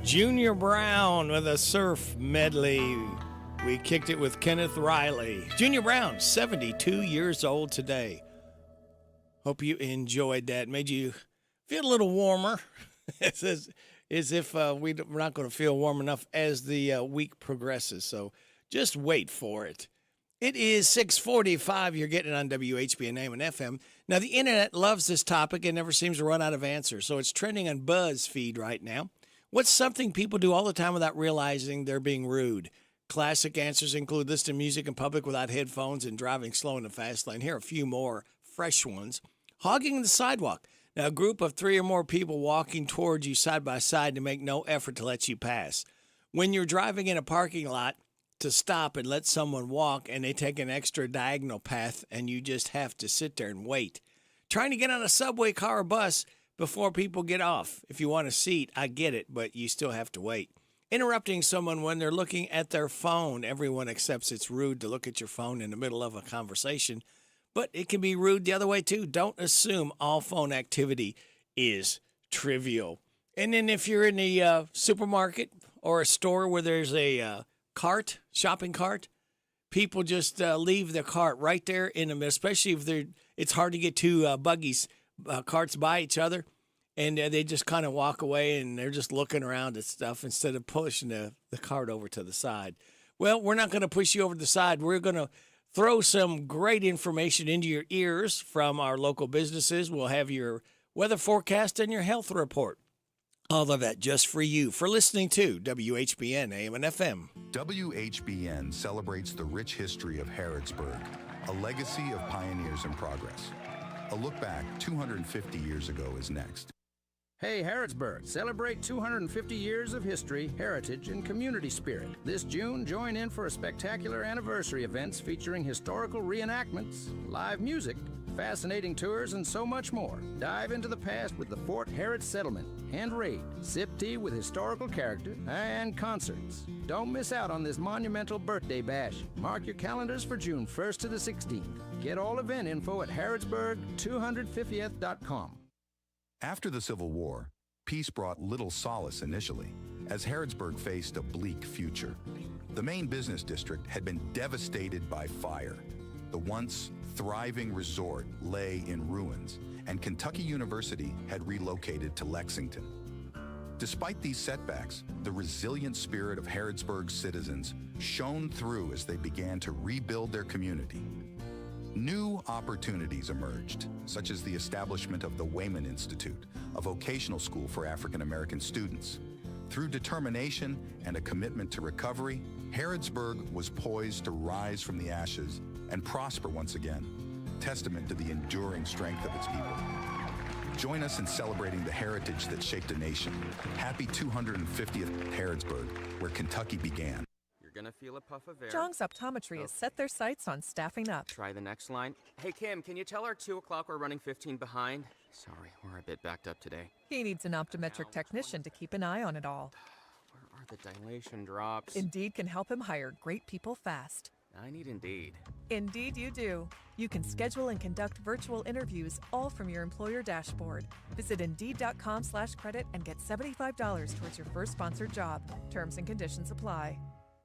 Junior Brown with a surf medley. We kicked it with Kenneth Riley. Junior Brown, 72 years old today. Hope you enjoyed that. Made you feel a little warmer. As if we're not going to feel warm enough as the week progresses. So just wait for it. It is 6:45. You're getting it on WHBN AM and FM. Now, the internet loves this topic and never seems to run out of answers. So it's trending on BuzzFeed right now. What's something people do all the time without realizing they're being rude? Classic answers include listening to music in public without headphones and driving slow in the fast lane. Here are a few more fresh ones. Hogging the sidewalk. Now, a group of 3 or more people walking towards you side by side to make no effort to let you pass. When you're driving in a parking lot to stop and let someone walk and they take an extra diagonal path and you just have to sit there and wait. Trying to get on a subway car or bus before people get off. If you want a seat, I get it, but you still have to wait. Interrupting someone when they're looking at their phone. Everyone accepts it's rude to look at your phone in the middle of a conversation, but it can be rude the other way too. Don't assume all phone activity is trivial. And then if you're in the supermarket or a store where there's a shopping cart, people just leave their cart right there in the middle, especially if it's hard to get two carts by each other. And they just kind of walk away and they're just looking around at stuff instead of pushing the cart over to the side. Well, we're not going to push you over to the side. We're going to throw some great information into your ears from our local businesses. We'll have your weather forecast and your health report. All of that just for you, for listening to WHBN AM and FM. WHBN celebrates the rich history of Harrodsburg, a legacy of pioneers in progress. A look back 250 years ago is next. Hey, Harrodsburg, celebrate 250 years of history, heritage, and community spirit. This June, join in for a spectacular anniversary events featuring historical reenactments, live music, fascinating tours, and so much more. Dive into the past with the Fort Harrods Settlement, hand raid, sip tea with historical character, and concerts. Don't miss out on this monumental birthday bash. Mark your calendars for June 1st to the 16th. Get all event info at harrodsburg250th.com. After the Civil War, peace brought little solace initially, as Harrodsburg faced a bleak future. The main business district had been devastated by fire. The once thriving resort lay in ruins, and Kentucky University had relocated to Lexington. Despite these setbacks, the resilient spirit of Harrodsburg's citizens shone through as they began to rebuild their community. New opportunities emerged, such as the establishment of the Wayman Institute, a vocational school for African American students. Through determination and a commitment to recovery, Harrodsburg was poised to rise from the ashes and prosper once again, testament to the enduring strength of its people. Join us in celebrating the heritage that shaped a nation. Happy 250th Harrodsburg, where Kentucky began. Gonna feel a puff of air. Jong's Optometry has set their sights on staffing up. Try the next line. Hey, Kim, can you tell our 2 o'clock we're running 15 behind? Sorry, we're a bit backed up today. He needs an optometric technician to keep an eye on it all. Where are the dilation drops? Indeed can help him hire great people fast. I need Indeed. Indeed you do. You can schedule and conduct virtual interviews all from your employer dashboard. Visit Indeed.com/credit and get $75 towards your first sponsored job. Terms and conditions apply.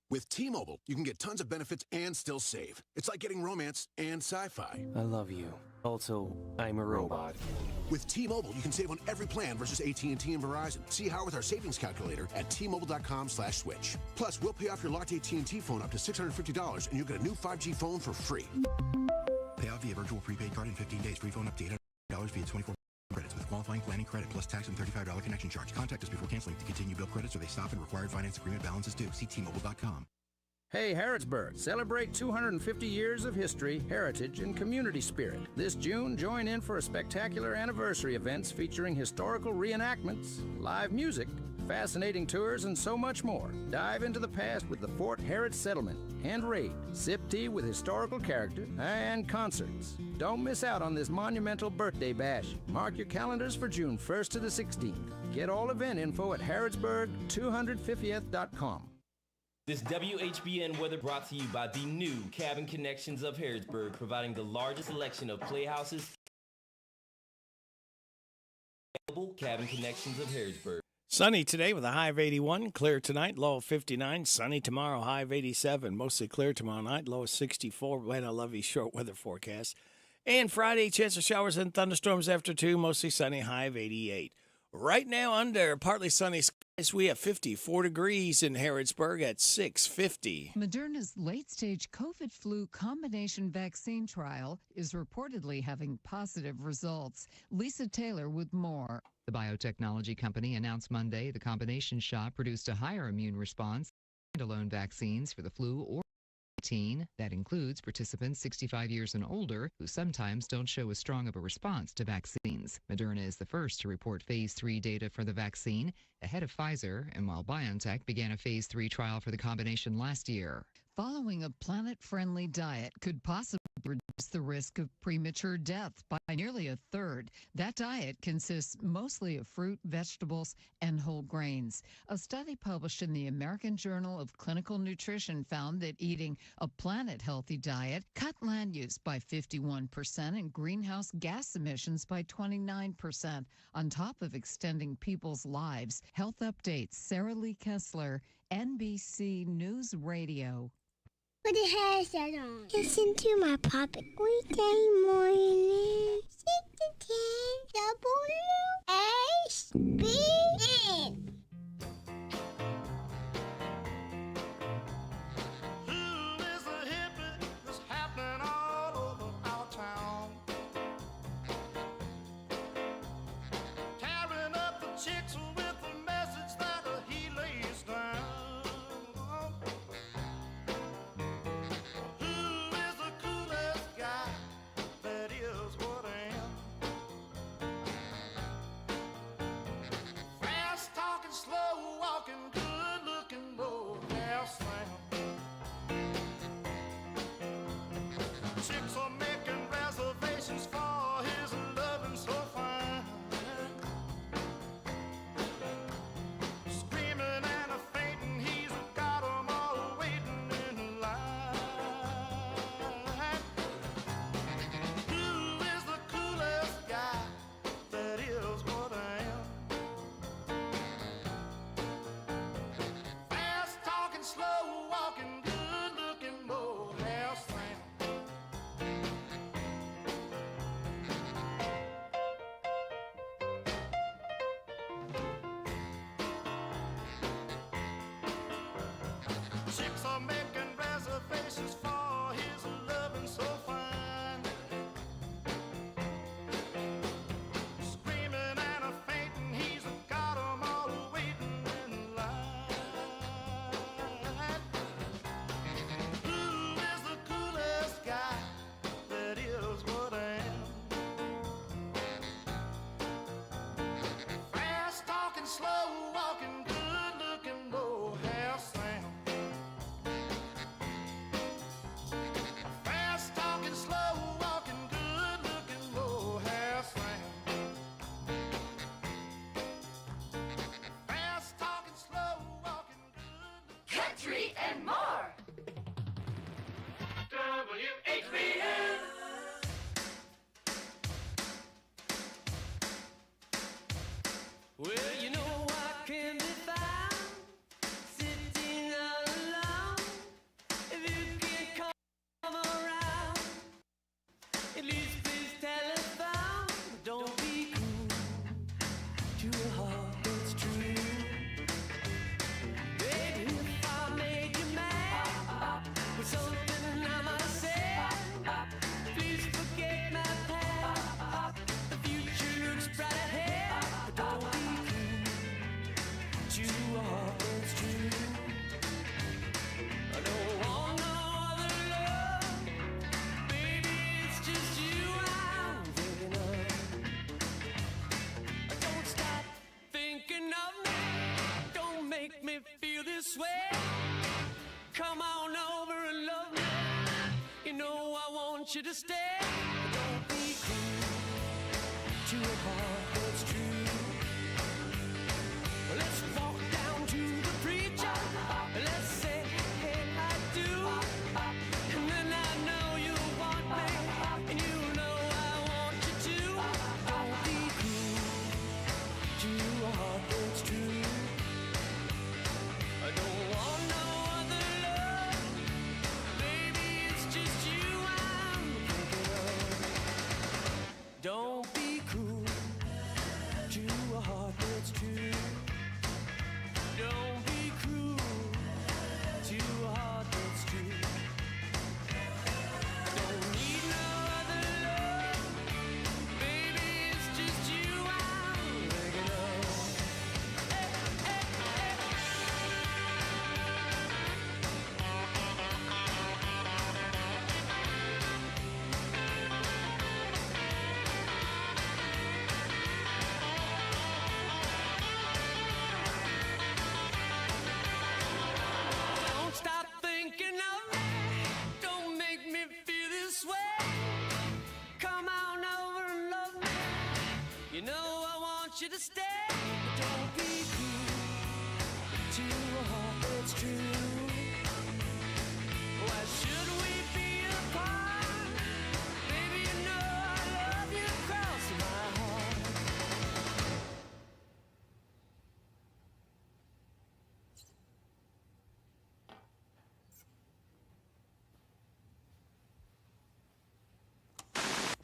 With T-Mobile, you can get tons of benefits and still save. It's like getting romance and sci-fi. I love you. Also, I'm a robot. With T-Mobile, you can save on every plan versus AT&T and Verizon. See how with our savings calculator at T-Mobile.com/switch. Plus, we'll pay off your locked AT&T phone up to $650 and you'll get a new 5G phone for free. Pay off via virtual prepaid card in 15 days. Free phone up to $800 via 24 credits with qualifying planning credit plus tax and $35 connection charge. Contact us before canceling to continue bill credits or they stop and required finance agreement balances due. See T-Mobile.com. Hey, Harrodsburg, celebrate 250 years of history, heritage, and community spirit. This June, join in for a spectacular anniversary events featuring historical reenactments, live music, fascinating tours, and so much more. Dive into the past with the Fort Harrods Settlement, hand raid, sip tea with historical character, and concerts. Don't miss out on this monumental birthday bash. Mark your calendars for June 1st to the 16th. Get all event info at harrodsburg250th.com. This WHBN weather brought to you by the new Cabin Connections of Harrodsburg, providing the largest selection of playhouses. Cabin Connections of Harrodsburg. Sunny today with a high of 81. Clear tonight, low of 59. Sunny tomorrow, high of 87. Mostly clear tomorrow night, low of 64. Wait, I love these short weather forecasts. And Friday, chance of showers and thunderstorms after 2. Mostly sunny, high of 88. Right now, under partly sunny skies, we have 54 degrees in Harrodsburg at 6:50. Moderna's late-stage COVID flu combination vaccine trial is reportedly having positive results. Lisa Taylor with more. The biotechnology company announced Monday the combination shot produced a higher immune response than standalone vaccines for the flu or COVID-19. That includes participants 65 years and older who sometimes don't show as strong of a response to vaccines. Moderna is the first to report phase 3 data for the vaccine ahead of Pfizer, and while BioNTech began a phase 3 trial for the combination last year. Following a planet-friendly diet could possibly reduce the risk of premature death by nearly a third. That diet consists mostly of fruit, vegetables, and whole grains. A study published in the American Journal of Clinical Nutrition found that eating a planet-healthy diet cut land use by 51% and greenhouse gas emissions by 29%, on top of extending people's lives. Health Updates, Sarah Lee Kessler, NBC News Radio. Put the headset on. Listen to my puppet weekday morning. 6 to 10 WHBN. Who is the hippie that's happening all over our town? Tearing up the chicks with the message that he lays down. Slow walking, good looking, boy, hair slam. Chicks are making reservations for his loving so fine. Screaming and a fainting, he's got them all waiting in line. Who is the coolest guy? That is what I am. Slow walking, good looking, boy, hair slam. Chicks are making reservations for his loving so fine. Screaming and a fainting, he's got them all waiting in line. Slow walking, good looking, boy, hair slam. Fast talking, slow walking, good looking, boy, hair slam. Fast talking, slow walking, good looking. Country and more. WHBN. Well, you know I can be found sitting all alone. If you can come around, at least please telephone. Don't be cruel to a heart that's true. Baby, if I made you mad with something I might say, please forget my past. The future looks bright ahead, but don't be to a heart that's true. I don't want no other love. Baby, it's just you I'm thinking of. Don't stop thinking of me. Don't make me feel this way. Come on over and love me. You know I want you to stay. Don't be cruel to a heart that's true. Let's walk down to the preacher. Let's say, hey, I do. And then I know you want me. And you know I want you to. Don't be cruel to a heart that's true.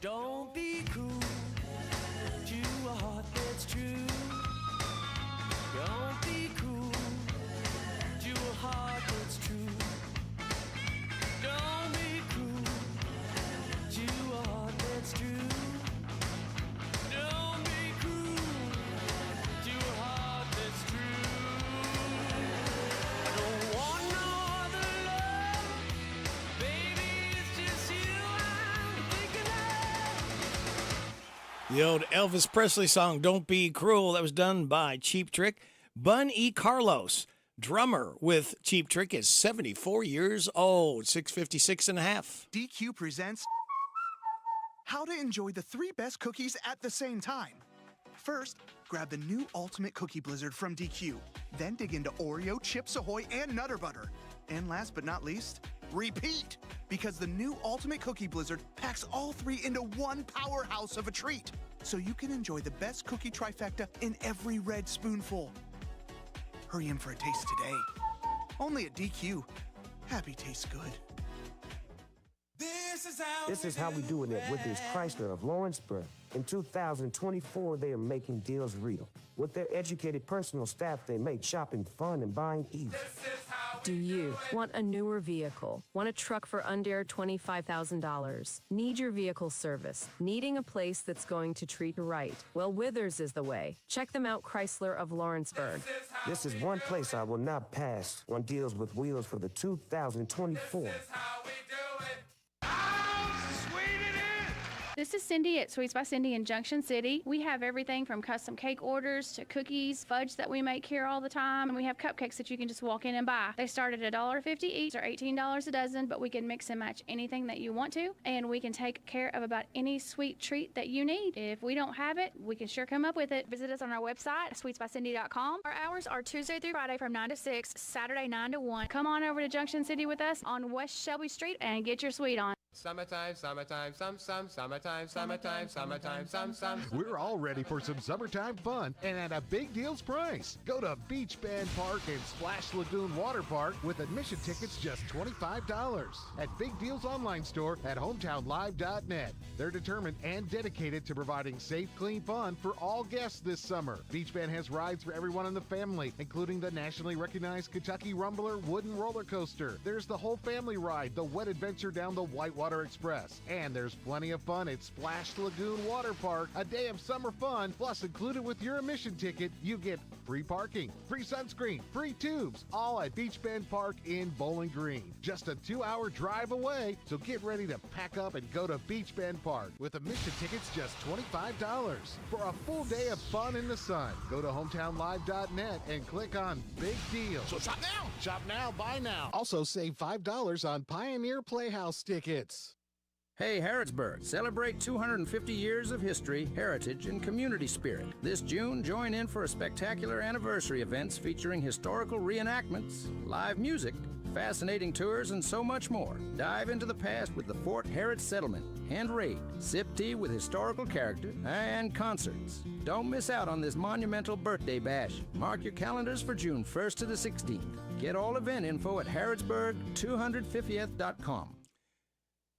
Don't be cruel to a heart that's true. Don't be cruel to a heart that's true. Don't be cruel to a heart that's true. Don't be cruel to a heart that's true. I don't want no other love, baby. It's just you I'm thinking of. The old Elvis Presley song, Don't Be Cruel, that was done by Cheap Trick. Bun E. Carlos, drummer with Cheap Trick, is 74 years old, 656 and a half. DQ presents how to enjoy the 3 best cookies at the same time. First, grab the new Ultimate Cookie Blizzard from DQ. Then dig into Oreo, Chips Ahoy, and Nutter Butter. And last but not least, repeat! Because the new Ultimate Cookie Blizzard packs all 3 into one powerhouse of a treat. So you can enjoy the best cookie trifecta in every red spoonful. Hurry in for a taste today. Only at DQ. Happy tastes good. This is how we doing it with this Chrysler of Lawrenceburg. In 2024, they are making deals real. With their educated personal staff, they make shopping fun and buying easy. Do you want a newer vehicle? Want a truck for under $25,000? Need your vehicle service? Needing a place that's going to treat you right? Well, Withers is the way. Check them out, Chrysler of Lawrenceburg. This is one place I will not pass on deals with wheels for the 2024. This is Cindy at Sweets by Cindy in Junction City. We have everything from custom cake orders to cookies, fudge that we make here all the time, and we have cupcakes that you can just walk in and buy. They start at $1.50 each or $18 a dozen, but we can mix and match anything that you want to, and we can take care of about any sweet treat that you need. If we don't have it, we can sure come up with it. Visit us on our website, sweetsbycindy.com. Our hours are Tuesday through Friday from 9 to 6, Saturday 9 to 1. Come on over to Junction City with us on West Shelby Street and get your sweet on. Summertime, summertime, summertime, some. We're all ready for some summertime fun and at a big deals price. Go to Beach Band Park and Splash Lagoon Water Park with admission tickets just $25 at Big Deals online store at hometownlive.net. They're determined and dedicated to providing safe, clean fun for all guests this summer. Beach Band has rides for everyone in the family, including the nationally recognized Kentucky Rumbler wooden roller coaster. There's the whole family ride, the wet adventure down the Whitewater Express. And there's plenty of fun at Splash Lagoon Water Park, a day of summer fun, plus included with your admission ticket, you get free parking, free sunscreen, free tubes, all at Beach Bend Park in Bowling Green. Just a 2-hour drive away, so get ready to pack up and go to Beach Bend Park with admission tickets just $25 for a full day of fun in the sun. Go to hometownlive.net and click on Big Deal. So shop now! Shop now, buy now. Also save $5 on Pioneer Playhouse tickets. Hey, Harrodsburg, celebrate 250 years of history, heritage, and community spirit. This June, join in for a spectacular anniversary events featuring historical reenactments, live music, fascinating tours, and so much more. Dive into the past with the Fort Harrods Settlement, hand raid, sip tea with historical character, and concerts. Don't miss out on this monumental birthday bash. Mark your calendars for June 1st to the 16th. Get all event info at harrodsburg250th.com.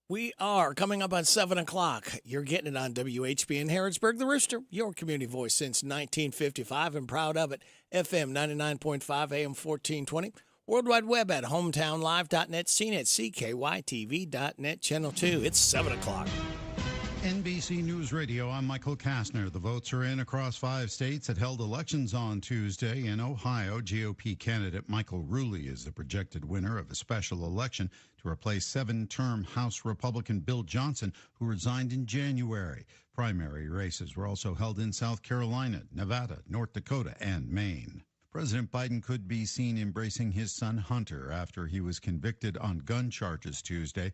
We are coming up on 7 o'clock. You're getting it on WHBN Harrodsburg, the Rooster, your community voice since 1955, and proud of it. FM 99.5 AM 1420. World Wide Web at hometownlive.net, seen at CKYTV.net, Channel 2. It's 7 o'clock. NBC News Radio, I'm Michael Kastner. The votes are in across 5 states that held elections on Tuesday. In Ohio, GOP candidate Michael Rulli is the projected winner of a special election to replace 7-term House Republican Bill Johnson, who resigned in January. Primary races were also held in South Carolina, Nevada, North Dakota, and Maine. President Biden could be seen embracing his son Hunter after he was convicted on gun charges Tuesday.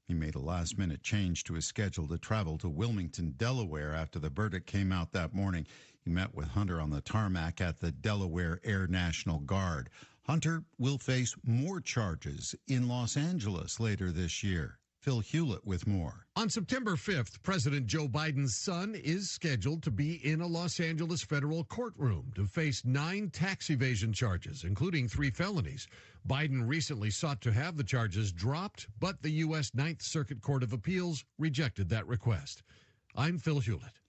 He made a last-minute change to his schedule to travel to Wilmington, Delaware after the verdict came out that morning. He met with Hunter on the tarmac at the Delaware Air National Guard. Hunter will face more charges in Los Angeles later this year. Phil Hewlett with more. On September 5th, President Joe Biden's son is scheduled to be in a Los Angeles federal courtroom to face 9 tax evasion charges, including 3 felonies. Biden recently sought to have the charges dropped, but the U.S. Ninth Circuit Court of Appeals rejected that request. I'm Phil Hewlett.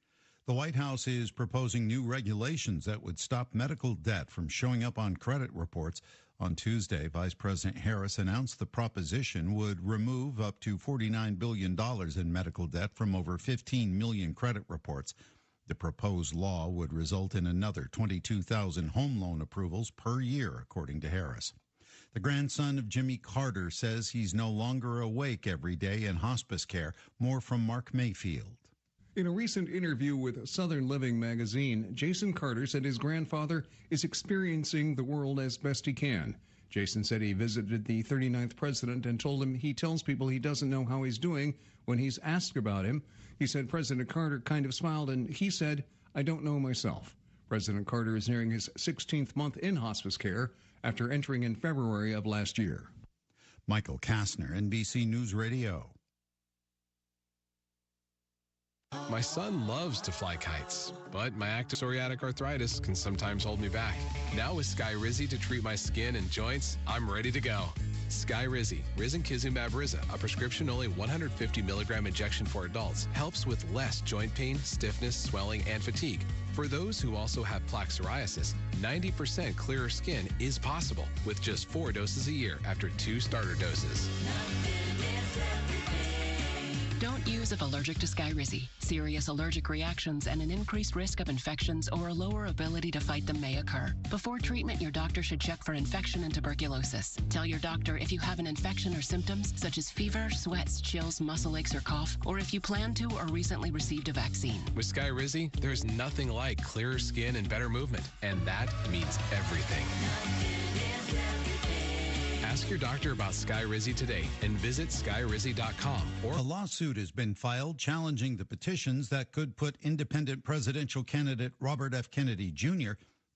The White House is proposing new regulations that would stop medical debt from showing up on credit reports. On Tuesday, Vice President Harris announced the proposition would remove up to $49 billion in medical debt from over 15 million credit reports. The proposed law would result in another 22,000 home loan approvals per year, according to Harris. The grandson of Jimmy Carter says he's no longer awake every day in hospice care. More from Mark Mayfield. In a recent interview with Southern Living magazine, Jason Carter said his grandfather is experiencing the world as best he can. Jason said he visited the 39th president and told him he tells people he doesn't know how he's doing when he's asked about him. He said President Carter kind of smiled and he said, "I don't know myself." President Carter is nearing his 16th month in hospice care after entering in February of last year. Michael Kastner, NBC News Radio. My son loves to fly kites, but my active psoriatic arthritis can sometimes hold me back. Now with Skyrizi to treat my skin and joints, I'm ready to go. Skyrizi, risankizumab Riza, a prescription-only 150 milligram injection for adults, helps with less joint pain, stiffness, swelling, and fatigue. For those who also have plaque psoriasis, 90% clearer skin is possible with just 4 doses a year after 2 starter doses. Don't use if allergic to Skyrizi. Serious allergic reactions and an increased risk of infections or a lower ability to fight them may occur. Before treatment, your doctor should check for infection and tuberculosis. Tell your doctor if you have an infection or symptoms such as fever, sweats, chills, muscle aches, or cough, or if you plan to or recently received a vaccine. With Skyrizi, there's nothing like clearer skin and better movement, and that means everything. Ask your doctor about Skyrizi today and visit skyrizi.com. A lawsuit has been filed challenging the petitions that could put independent presidential candidate Robert F. Kennedy Jr.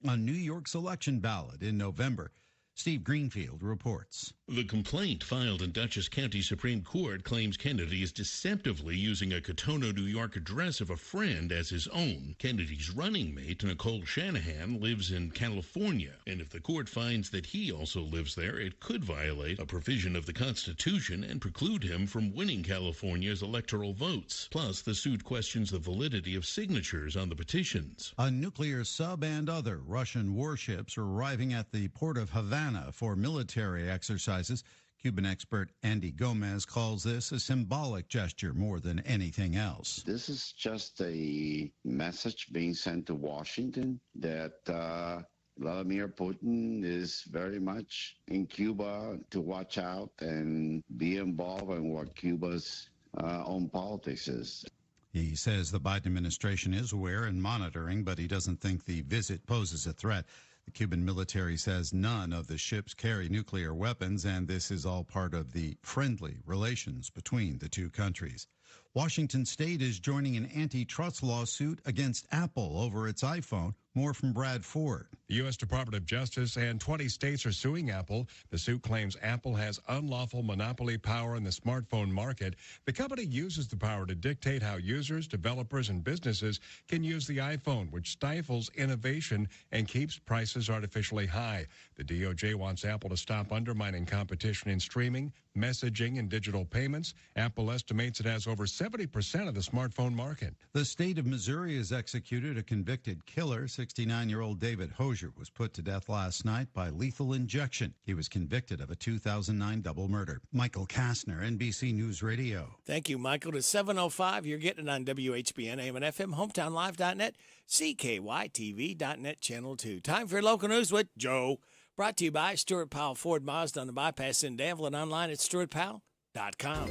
on New York's election ballot in November. Steve Greenfield reports. The complaint filed in Dutchess County Supreme Court claims Kennedy is deceptively using a Cotonou, New York address of a friend as his own. Kennedy's running mate, Nicole Shanahan, lives in California, and if the court finds that he also lives there, it could violate a provision of the Constitution and preclude him from winning California's electoral votes. Plus, the suit questions the validity of signatures on the petitions. A nuclear sub and other Russian warships are arriving at the port of Havana for military exercises. Cuban expert Andy Gomez calls this a symbolic gesture more than anything else. This is just a message being sent to Washington that Vladimir Putin is very much in Cuba to watch out and be involved in what Cuba's own politics is. He says the Biden administration is aware and monitoring, but he doesn't think the visit poses a threat. The Cuban military says none of the ships carry nuclear weapons, and this is all part of the friendly relations between the two countries. Washington State is joining an antitrust lawsuit against Apple over its iPhone. More from Brad Ford. The U.S. Department of Justice and 20 states are suing Apple. The suit claims Apple has unlawful monopoly power in the smartphone market. The company uses the power to dictate how users, developers, and businesses can use the iPhone, which stifles innovation and keeps prices artificially high. The DOJ wants Apple to stop undermining competition in streaming, messaging, and digital payments. Apple estimates it has over 70% of the smartphone market. The state of Missouri has executed a convicted killer. 69-year-old David Hosier was put to death last night by lethal injection. He was convicted of a 2009 double murder. Michael Kastner, NBC News Radio. Thank you, Michael. To 7:05, you're getting it on WHBN, AM and FM, HometownLive.net, CKYTV.net, Channel 2. Time for local news with Joe. Brought to you by Stuart Powell Ford Mazda on the bypass in Danville and online at stuartpowell.com.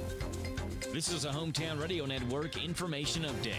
This is a Hometown Radio Network information update.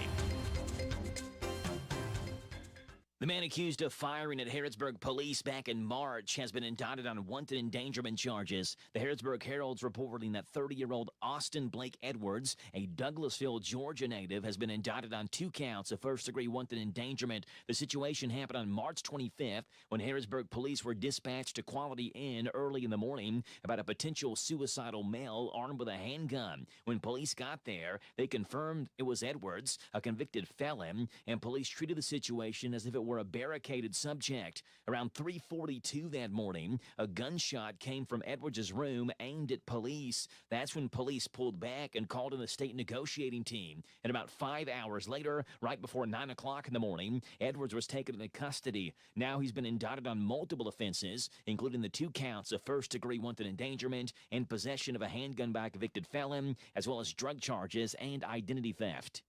The man accused of firing at Harrodsburg police back in March has been indicted on wanted endangerment charges. The Harrodsburg Herald's reporting that 30-year-old Austin Blake Edwards, a Douglasville, Georgia native, has been indicted on 2 counts of first-degree wanted endangerment. The situation happened on March 25th when Harrodsburg police were dispatched to Quality Inn early in the morning about a potential suicidal male armed with a handgun. When police got there, they confirmed it was Edwards, a convicted felon, and police treated the situation as if it were a barricaded subject. Around 3:42 that morning, a gunshot came from Edwards' room aimed at police. That's when police pulled back and called in the state negotiating team. And about 5 hours later, right before 9 o'clock in the morning, Edwards was taken into custody. Now he's been indicted on multiple offenses, including the 2 counts of first-degree wanted endangerment and possession of a handgun by a convicted felon, as well as drug charges and identity theft.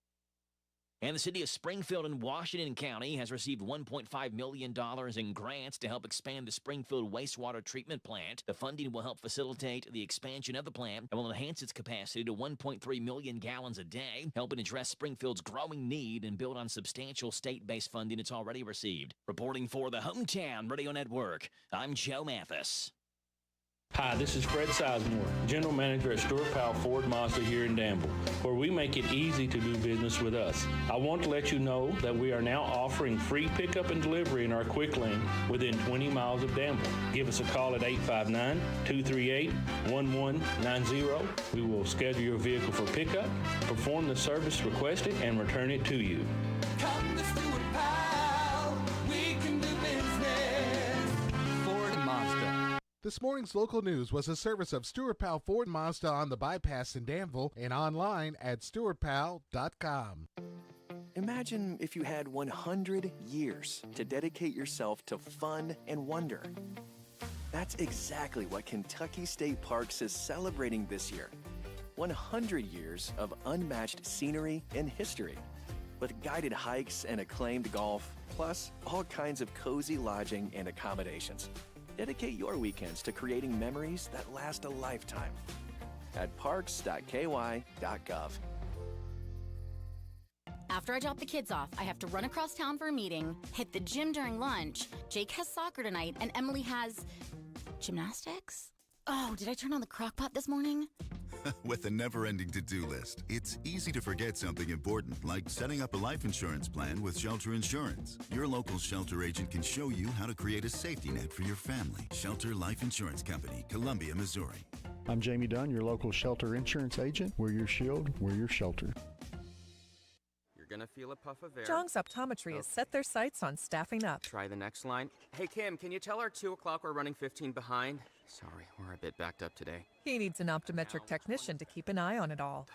And the city of Springfield in Washington County has received $1.5 million in grants to help expand the Springfield wastewater treatment plant. The funding will help facilitate the expansion of the plant and will enhance its capacity to 1.3 million gallons a day, helping address Springfield's growing need and build on substantial state-based funding it's already received. Reporting for the Hometown Radio Network, I'm Joe Mathis. Hi, this is Fred Sizemore, General Manager at Stuart Powell Ford Mazda here in Danville, where we make it easy to do business with us. I want to let you know that we are now offering free pickup and delivery in our quick lane within 20 miles of Danville. Give us a call at 859-238-1190. We will schedule your vehicle for pickup, perform the service requested, and return it to you. Come to Stuart Powell, we can do business. Ford Mazda. This morning's local news was a service of Stuart Powell Ford Mazda on the bypass in Danville and online at stuartpowell.com. Imagine if you had 100 years to dedicate yourself to fun and wonder. That's exactly what Kentucky State Parks is celebrating this year. 100 years of unmatched scenery and history, with guided hikes and acclaimed golf, plus all kinds of cozy lodging and accommodations. Dedicate your weekends to creating memories that last a lifetime at parks.ky.gov. After I drop the kids off, I have to run across town for a meeting, hit the gym during lunch. Jake has soccer tonight, and Emily has gymnastics? Oh, did I turn on the crock pot this morning? With a never-ending to-do list, it's easy to forget something important, like setting up a life insurance plan with Shelter Insurance. Your local Shelter agent can show you how to create a safety net for your family. Shelter Life Insurance Company, Columbia, Missouri. I'm Jamie Dunn, your local Shelter Insurance agent. We're your shield, we're your shelter. You're gonna feel a puff of air. Jong's Optometry has set their sights on staffing up. Try the next line. Hey, Kim, can you tell our 2 o'clock we're running 15 behind? Sorry, we're a bit backed up today. He needs an optometric technician to keep an eye on it all.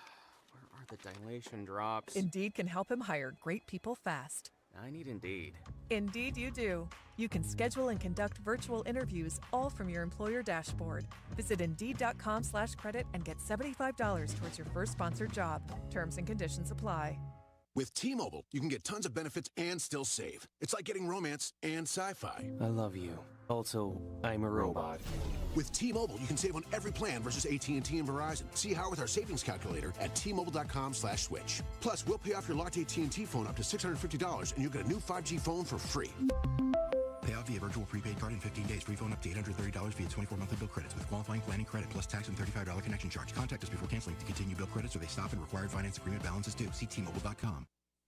Where are the dilation drops? Indeed can help him hire great people fast. I need Indeed. Indeed you do. You can schedule and conduct virtual interviews all from your employer dashboard. Visit Indeed.com/credit and get $75 towards your first sponsored job. Terms and conditions apply. With T-Mobile, you can get tons of benefits and still save. It's like getting romance and sci-fi. I love you. Also, I'm a robot. With T-Mobile, you can save on every plan versus AT&T and Verizon. See how with our savings calculator at T-Mobile.com/switch. Plus, we'll pay off your locked AT&T phone up to $650 and you'll get a new 5G phone for free. Pay off via virtual prepaid card in 15 days. Free phone up to $830 via 24 monthly bill credits with qualifying planning credit plus tax and $35 connection charge. Contact us before canceling to continue bill credits or they stop and required finance agreement balances due. See T-Mobile.com.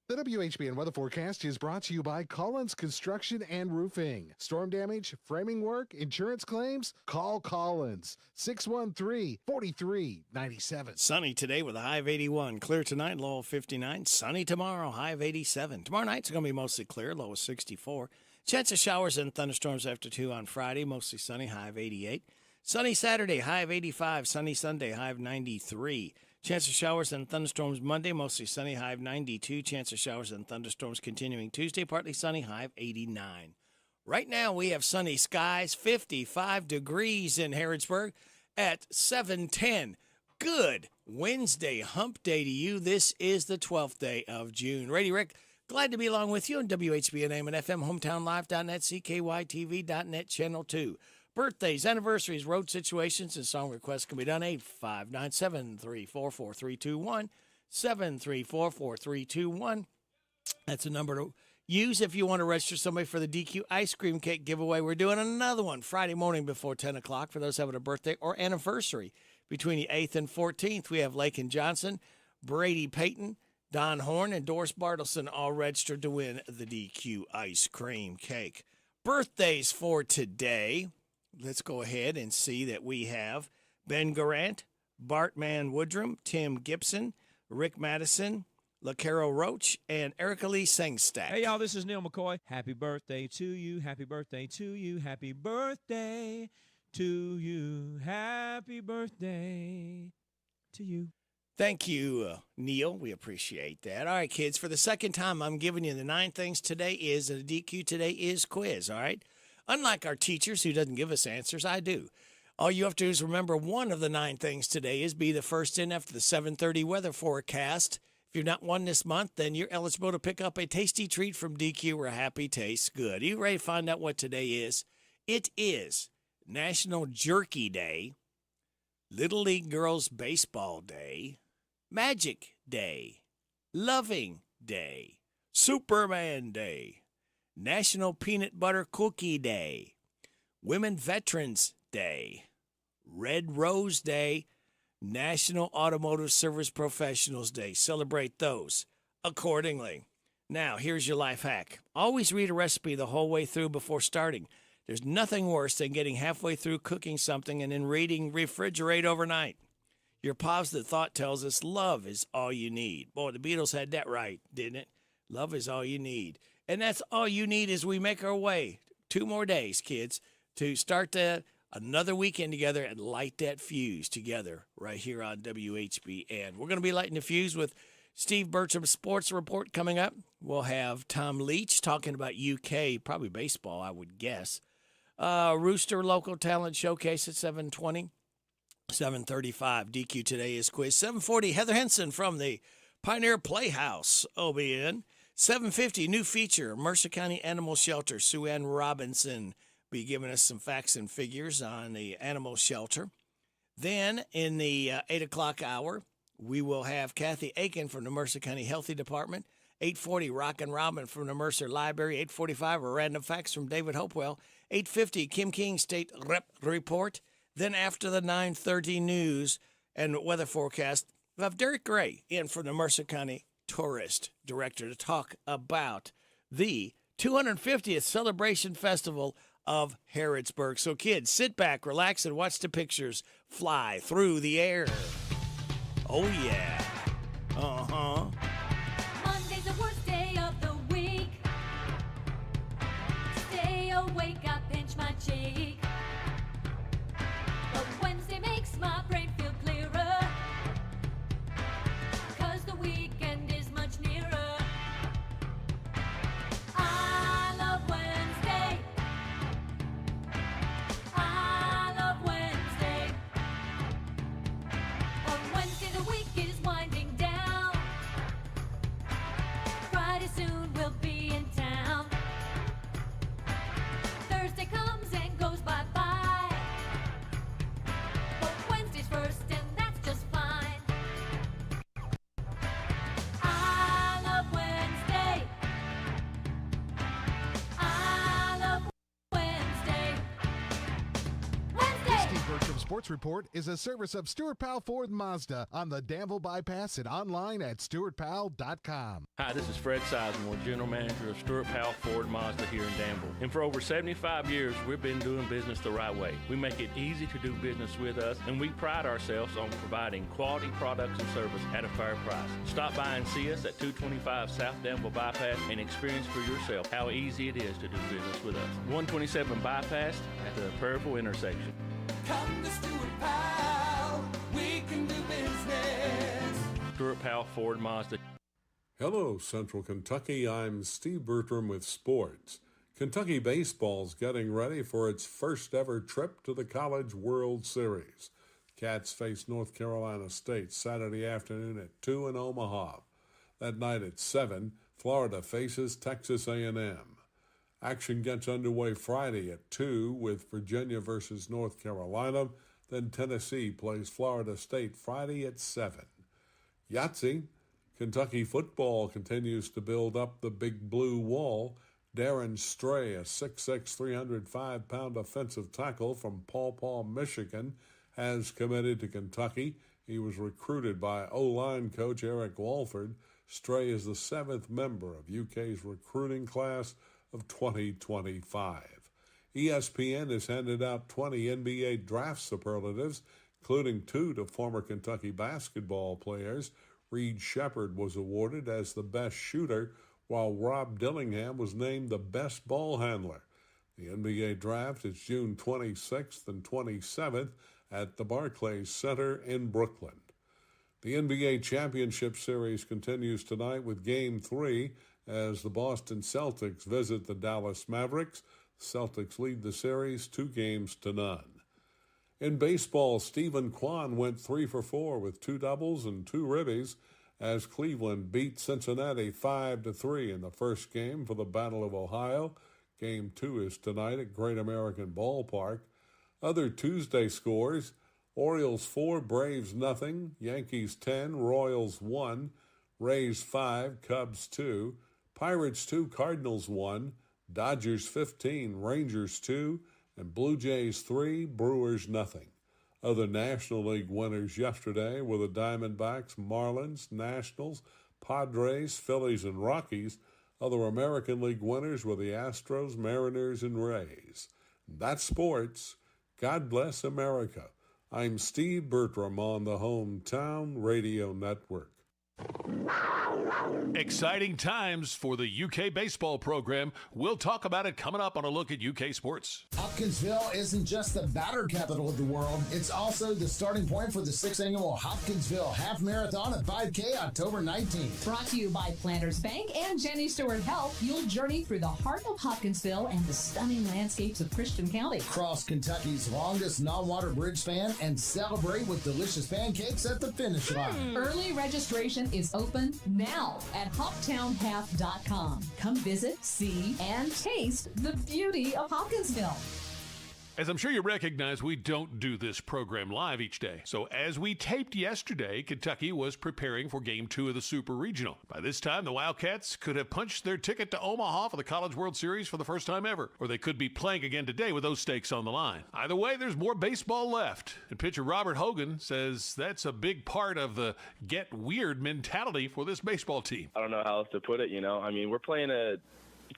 The WHBN weather forecast is brought to you by Collins Construction and Roofing. Storm damage, framing work, insurance claims? Call Collins. 613-4397. Sunny today with a high of 81. Clear tonight, low of 59. Sunny tomorrow, high of 87. Tomorrow night's going to be mostly clear, low of 64. Chance of showers and thunderstorms after 2 on Friday, mostly sunny, high of 88. Sunny Saturday, high of 85. Sunny Sunday, high of 93. Chance of showers and thunderstorms Monday, mostly sunny, high of 92. Chance of showers and thunderstorms continuing Tuesday, partly sunny, high of 89. Right now we have sunny skies, 55 degrees in Harrodsburg at 7:10. Good Wednesday hump day to you. This is the 12th day of June. Ready, Rick? Glad to be along with you on WHBN AM and FM, hometownlive.net, CKYTV.net, Channel 2. Birthdays, anniversaries, road situations, and song requests can be done 859-734-4321, 734-4321. That's the number to use if you want to register somebody for the DQ ice cream cake giveaway. We're doing another one Friday morning before 10 o'clock for those having a birthday or anniversary. Between the 8th and 14th, we have Lakin Johnson, Brady Payton, Don Horn, and Doris Bartleson all registered to win the DQ ice cream cake. Birthdays for today. Let's go ahead and see that we have Ben Garant, Bartman Woodrum, Tim Gibson, Rick Madison, LaCaro Roach, and Erica Lee Sengstack. Hey, y'all, this is Neil McCoy. Happy birthday to you. Happy birthday to you. Happy birthday to you. Happy birthday to you. Thank you, Neil. We appreciate that. All right, kids, for the second time, I'm giving you the 9 things today is, and the DQ today is quiz, all right? Unlike our teachers who doesn't give us answers, I do. All you have to do is remember one of the 9 things today is be the first in after the 7:30 weather forecast. If you've not won this month, then you're eligible to pick up a tasty treat from DQ where happy tastes good. Are you ready to find out what today is? It is National Jerky Day, Little League Girls Baseball Day, Magic Day, Loving Day, Superman Day, National Peanut Butter Cookie Day, Women Veterans Day, Red Rose Day, National Automotive Service Professionals Day. Celebrate those accordingly. Now, here's your life hack. Always read a recipe the whole way through before starting. There's nothing worse than getting halfway through cooking something and then reading refrigerate overnight. Your positive thought tells us love is all you need. Boy, the Beatles had that right, didn't it? Love is all you need. And that's all you need as we make our way 2 more days, kids, to start another weekend together and light that fuse together right here on WHBN. We're going to be lighting the fuse with Steve Bertram's Sports Report coming up. We'll have Tom Leach talking about UK, probably baseball, I would guess. Rooster Local Talent Showcase at 7:20. 7:35, DQ Today is quiz. 7:40, Heather Henson from the Pioneer Playhouse, OBN. 7:50, new feature, Mercer County Animal Shelter. Sue Ann Robinson be giving us some facts and figures on the animal shelter. Then in the 8 o'clock hour, we will have Kathy Aiken from the Mercer County Healthy Department. 8:40, Rockin' Robin from the Mercer Library. 8:45, a random facts from David Hopewell. 8:50, Kim King State Rep Report. Then after the 9:30 news and weather forecast, we'll have Derek Gray in from the Mercer County Tourist Director to talk about the 250th Celebration Festival of Harrodsburg. So kids, sit back, relax, and watch the pictures fly through the air. Oh, yeah. Uh-huh. Monday's the worst day of the week. Stay awake, I pinch my cheek. But Wednesday makes my brain feel clearer. 'Cause the weekend is much nearer. I love Wednesday. I love Wednesday. On Wednesday the week is winding down. Friday soon we'll be in town. Thursday comes and goes bye-bye. But Wednesday's first and that's just fine. I love Wednesday. I love Wednesday. The Steve Bertram Sports Report is a service of Stuart Powell Ford Mazda on the Danville Bypass and online at stuartpowell.com. Hi, this is Fred Sizemore, General Manager of Stuart Powell Ford Mazda here in Danville. And for over 75 years, we've been doing business the right way. We make it easy to do business with us, and we pride ourselves on providing quality products and service at a fair price. Stop by and see us at 225 South Danville Bypass and experience for yourself how easy it is to do business with us. 127 Bypass at the Prairieville intersection. Come to Stuart Powell, we can do business. Stuart Powell Ford Mazda. Hello, Central Kentucky. I'm Steve Bertram with sports. Kentucky baseball's getting ready for its first ever trip to the College World Series. Cats face North Carolina State Saturday afternoon at 2 in Omaha. That night at 7, Florida faces Texas A&M. Action gets underway Friday at 2 with Virginia versus North Carolina. Then Tennessee plays Florida State Friday at 7. Yahtzee. Kentucky football continues to build up the big blue wall. Darren Stray, a 6'6", 305-pound offensive tackle from Paw Paw, Michigan, has committed to Kentucky. He was recruited by O-line coach Eric Walford. Stray is the 7th member of UK's recruiting class of 2025. ESPN has handed out 20 NBA draft superlatives, including 2 to former Kentucky basketball players. Reed Shepherd was awarded as the best shooter, while Rob Dillingham was named the best ball handler. The NBA draft is June 26th and 27th at the Barclays Center in Brooklyn. The NBA Championship Series continues tonight with Game 3 as the Boston Celtics visit the Dallas Mavericks. Celtics lead the series 2-0. In baseball, Stephen Kwan went 3 for 4 with 2 doubles and 2 ribbies as Cleveland beat Cincinnati 5-3 in the first game for the Battle of Ohio. Game 2 is tonight at Great American Ballpark. Other Tuesday scores: Orioles 4, Braves nothing, Yankees 10, Royals 1, Rays 5, Cubs 2, Pirates 2, Cardinals 1, Dodgers 15, Rangers 2, and Blue Jays 3, Brewers nothing. Other National League winners yesterday were the Diamondbacks, Marlins, Nationals, Padres, Phillies, and Rockies. Other American League winners were the Astros, Mariners, and Rays. That's sports. God bless America. I'm Steve Bertram on the Hometown Radio Network. Exciting times for the UK baseball program. We'll talk about it coming up on a look at UK sports. Hopkinsville isn't just the batter capital of the world, it's also the starting point for the 6th annual Hopkinsville Half Marathon and 5K October 19th. Brought to you by Planters Bank and Jenny Stewart Health, you'll journey through the heart of Hopkinsville and the stunning landscapes of Christian County. Cross Kentucky's longest non-water bridge span and celebrate with delicious pancakes at the finish line. Early registration is open now at hoptownhalf.com. Come visit, see, and taste the beauty of Hopkinsville. As I'm sure you recognize, we don't do this program live each day. So as we taped yesterday, Kentucky was preparing for Game 2 of the Super Regional. By this time, the Wildcats could have punched their ticket to Omaha for the College World Series for the first time ever, or they could be playing again today with those stakes on the line. Either way, there's more baseball left. And pitcher Robert Hogan says that's a big part of the get weird mentality for this baseball team. I don't know how else to put it, I mean, we're playing a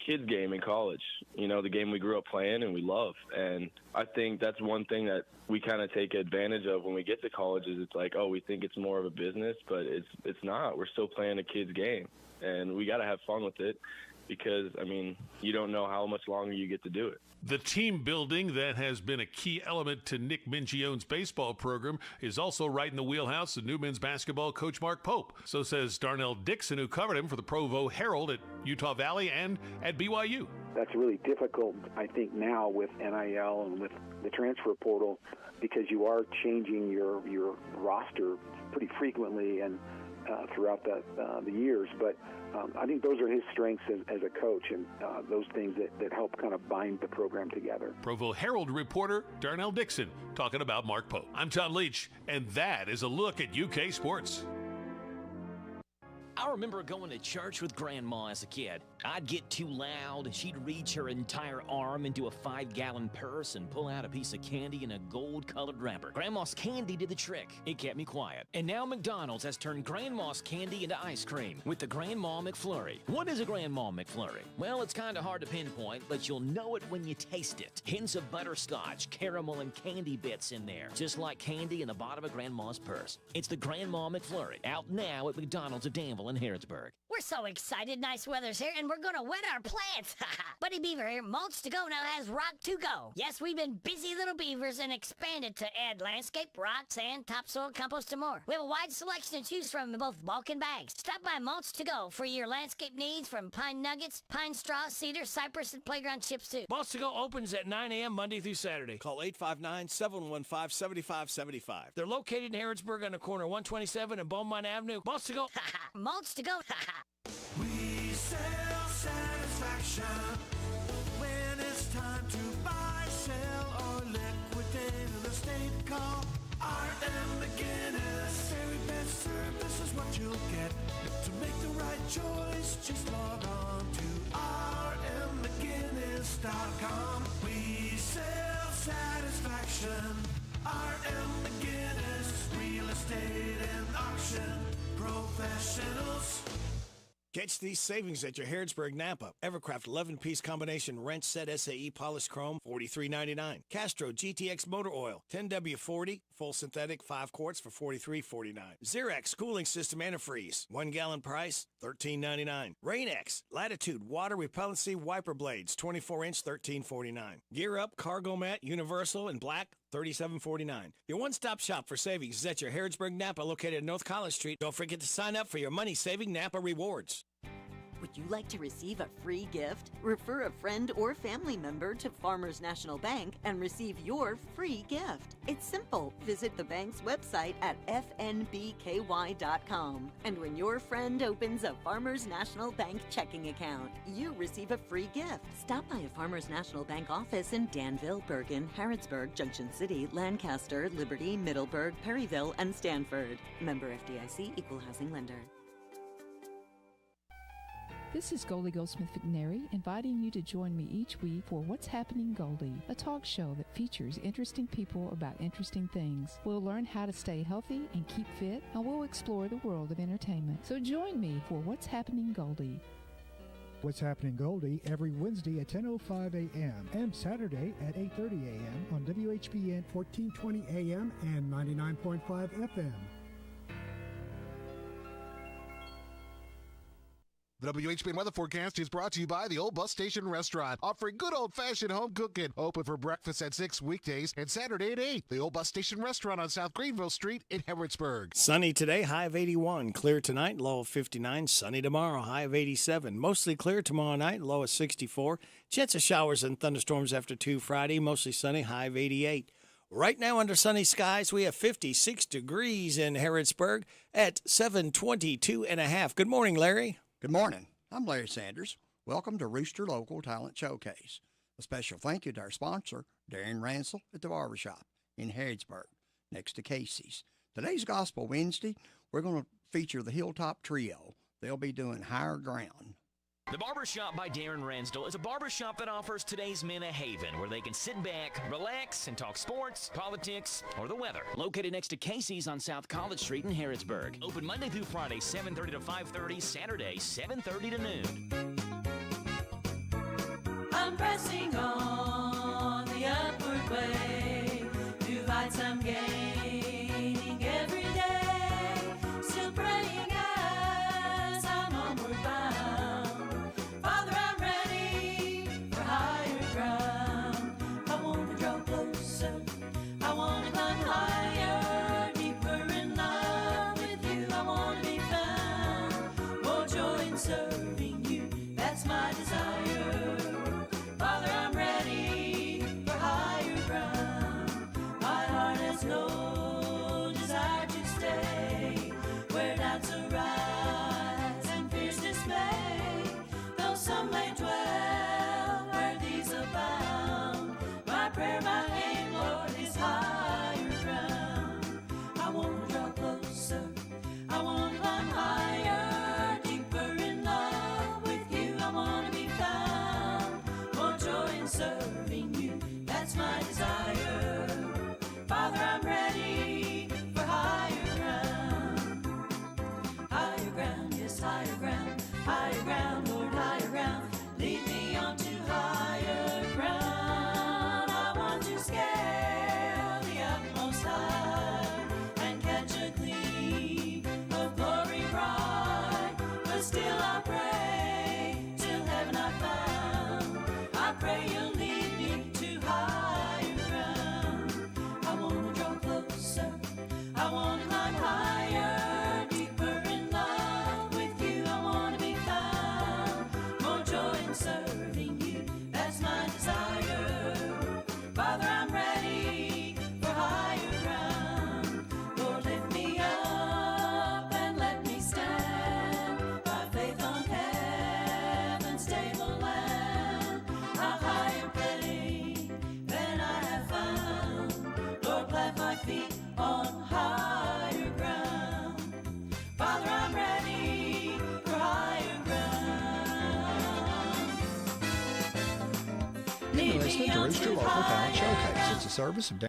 kids game in college, the game we grew up playing and we love. And I think that's one thing that we kind of take advantage of when we get to college is it's like, oh, we think it's more of a business, but it's not. We're still playing a kid's game, and we got to have fun with it because, I mean, you don't know how much longer you get to do it. The team building that has been a key element to Nick Mingione's baseball program is also right in the wheelhouse of new men's basketball coach Mark Pope. So says Darnell Dixon, who covered him for the Provo Herald at Utah Valley and at BYU. That's really difficult, I think, now with NIL and with the transfer portal because you are changing your roster pretty frequently and throughout the years. But I think those are his strengths as a coach and those things that help kind of bind the program together. Provo Herald reporter Darnell Dixon talking about Mark Pope. I'm Tom Leach, and that is a look at UK sports. I remember going to church with Grandma as a kid. I'd get too loud, and she'd reach her entire arm into a 5-gallon purse and pull out a piece of candy in a gold-colored wrapper. Grandma's candy did the trick. It kept me quiet. And now McDonald's has turned Grandma's candy into ice cream with the Grandma McFlurry. What is a Grandma McFlurry? Well, it's kind of hard to pinpoint, but you'll know it when you taste it. Hints of butterscotch, caramel, and candy bits in there, just like candy in the bottom of Grandma's purse. It's the Grandma McFlurry, out now at McDonald's of Danville and Harrodsburg. We're so excited. Nice weather's here, and we're going to wet our plants. Buddy Beaver here, Mulch to Go now has Rock to Go. Yes, we've been busy little beavers and expanded to add landscape, rock, sand, topsoil, compost, and more. We have a wide selection to choose from in both bulk and bags. Stop by Mulch to Go for your landscape needs from pine nuggets, pine straw, cedar, cypress, and playground chips, too. Mulch to Go opens at 9 a.m. Monday through Saturday. Call 859-715-7575. They're located in Harrodsburg on the corner of 127 and Beaumont Avenue. Mulch to Go. Mulch to Go. We sell satisfaction when it's time to buy, sell, or liquidate an estate. Call R.M. McGinnis. Very best service is what you'll get. To choice. Just log on to rmmcginnis.com. We sell satisfaction. RM McGinnis, real estate and auction professionals. Catch these savings at your Harrodsburg Napa. Evercraft 11-piece combination wrench set SAE polished chrome, $43.99. Castro GTX motor oil, 10W40, full synthetic, 5 quarts for $43.49. Xerox cooling system antifreeze, 1 gallon price, $13.99. Rain-X Latitude water repellency wiper blades, 24-inch, $13.49. Gear Up cargo mat, universal and black, $37.49. Your one-stop shop for savings is at your Harrodsburg Napa, located at North College Street. Don't forget to sign up for your money-saving Napa rewards. Would you like to receive a free gift? Refer a friend or family member to Farmers National Bank and receive your free gift. It's simple. Visit the bank's website at fnbky.com. And when your friend opens a Farmers National Bank checking account, you receive a free gift. Stop by a Farmers National Bank office in Danville, Bergen, Harrodsburg, Junction City, Lancaster, Liberty, Middleburg, Perryville, and Stanford. Member FDIC, Equal Housing Lender. This is Goldie Goldsmith McNary, inviting you to join me each week for What's Happening Goldie, a talk show that features interesting people about interesting things. We'll learn how to stay healthy and keep fit, and we'll explore the world of entertainment. So join me for What's Happening Goldie. What's Happening Goldie every Wednesday at 10:05 a.m. and Saturday at 8:30 a.m. on WHBN 1420 a.m. and 99.5 FM. The WHBN weather forecast is brought to you by the Old Bus Station Restaurant, offering good old-fashioned home cooking. Open for breakfast at 6 weekdays and Saturday at 8. The Old Bus Station Restaurant on South Greenville Street in Harrodsburg. Sunny today, high of 81. Clear tonight, low of 59. Sunny tomorrow, high of 87. Mostly clear tomorrow night, low of 64. Chance of showers and thunderstorms after 2 Friday, mostly sunny, high of 88. Right now, under sunny skies, we have 56 degrees in Harrodsburg at 722.5. Good morning, Larry. Good morning. I'm Larry Sanders. Welcome to Rooster Local Talent Showcase. A special thank you to our sponsor, Darren Ransel at the Barbershop in Harrodsburg, next to Casey's. Today's Gospel Wednesday, we're going to feature the Hilltop Trio. They'll be doing Higher Ground. The Barbershop by Darren Ransdell is a barbershop that offers today's men a haven where they can sit back, relax, and talk sports, politics, or the weather. Located next to Casey's on South College Street in Harrodsburg. Open Monday through Friday, 7:30 to 5:30, Saturday, 7:30 to noon. I'm pressing on the upward way to heights I'm gaining every day. Still praying as I'm onward bound. Father, I'm ready for higher ground. I want to draw closer. I want to climb higher, deeper in love with you. I want to be found. More joy in serving you. That's my desire. Father, I'm ready for higher ground. My heart has no desire to stay where doubts arise and fears dismay. Though some may dwell where these abound, my prayer, my aim, Lord, is higher ground. I want to draw closer. I want to climb higher, deeper in love with you. I want to be found. More joy in serving you. That's my desire. Father, I'm ready Rooster Local Talent Showcase. It's a service of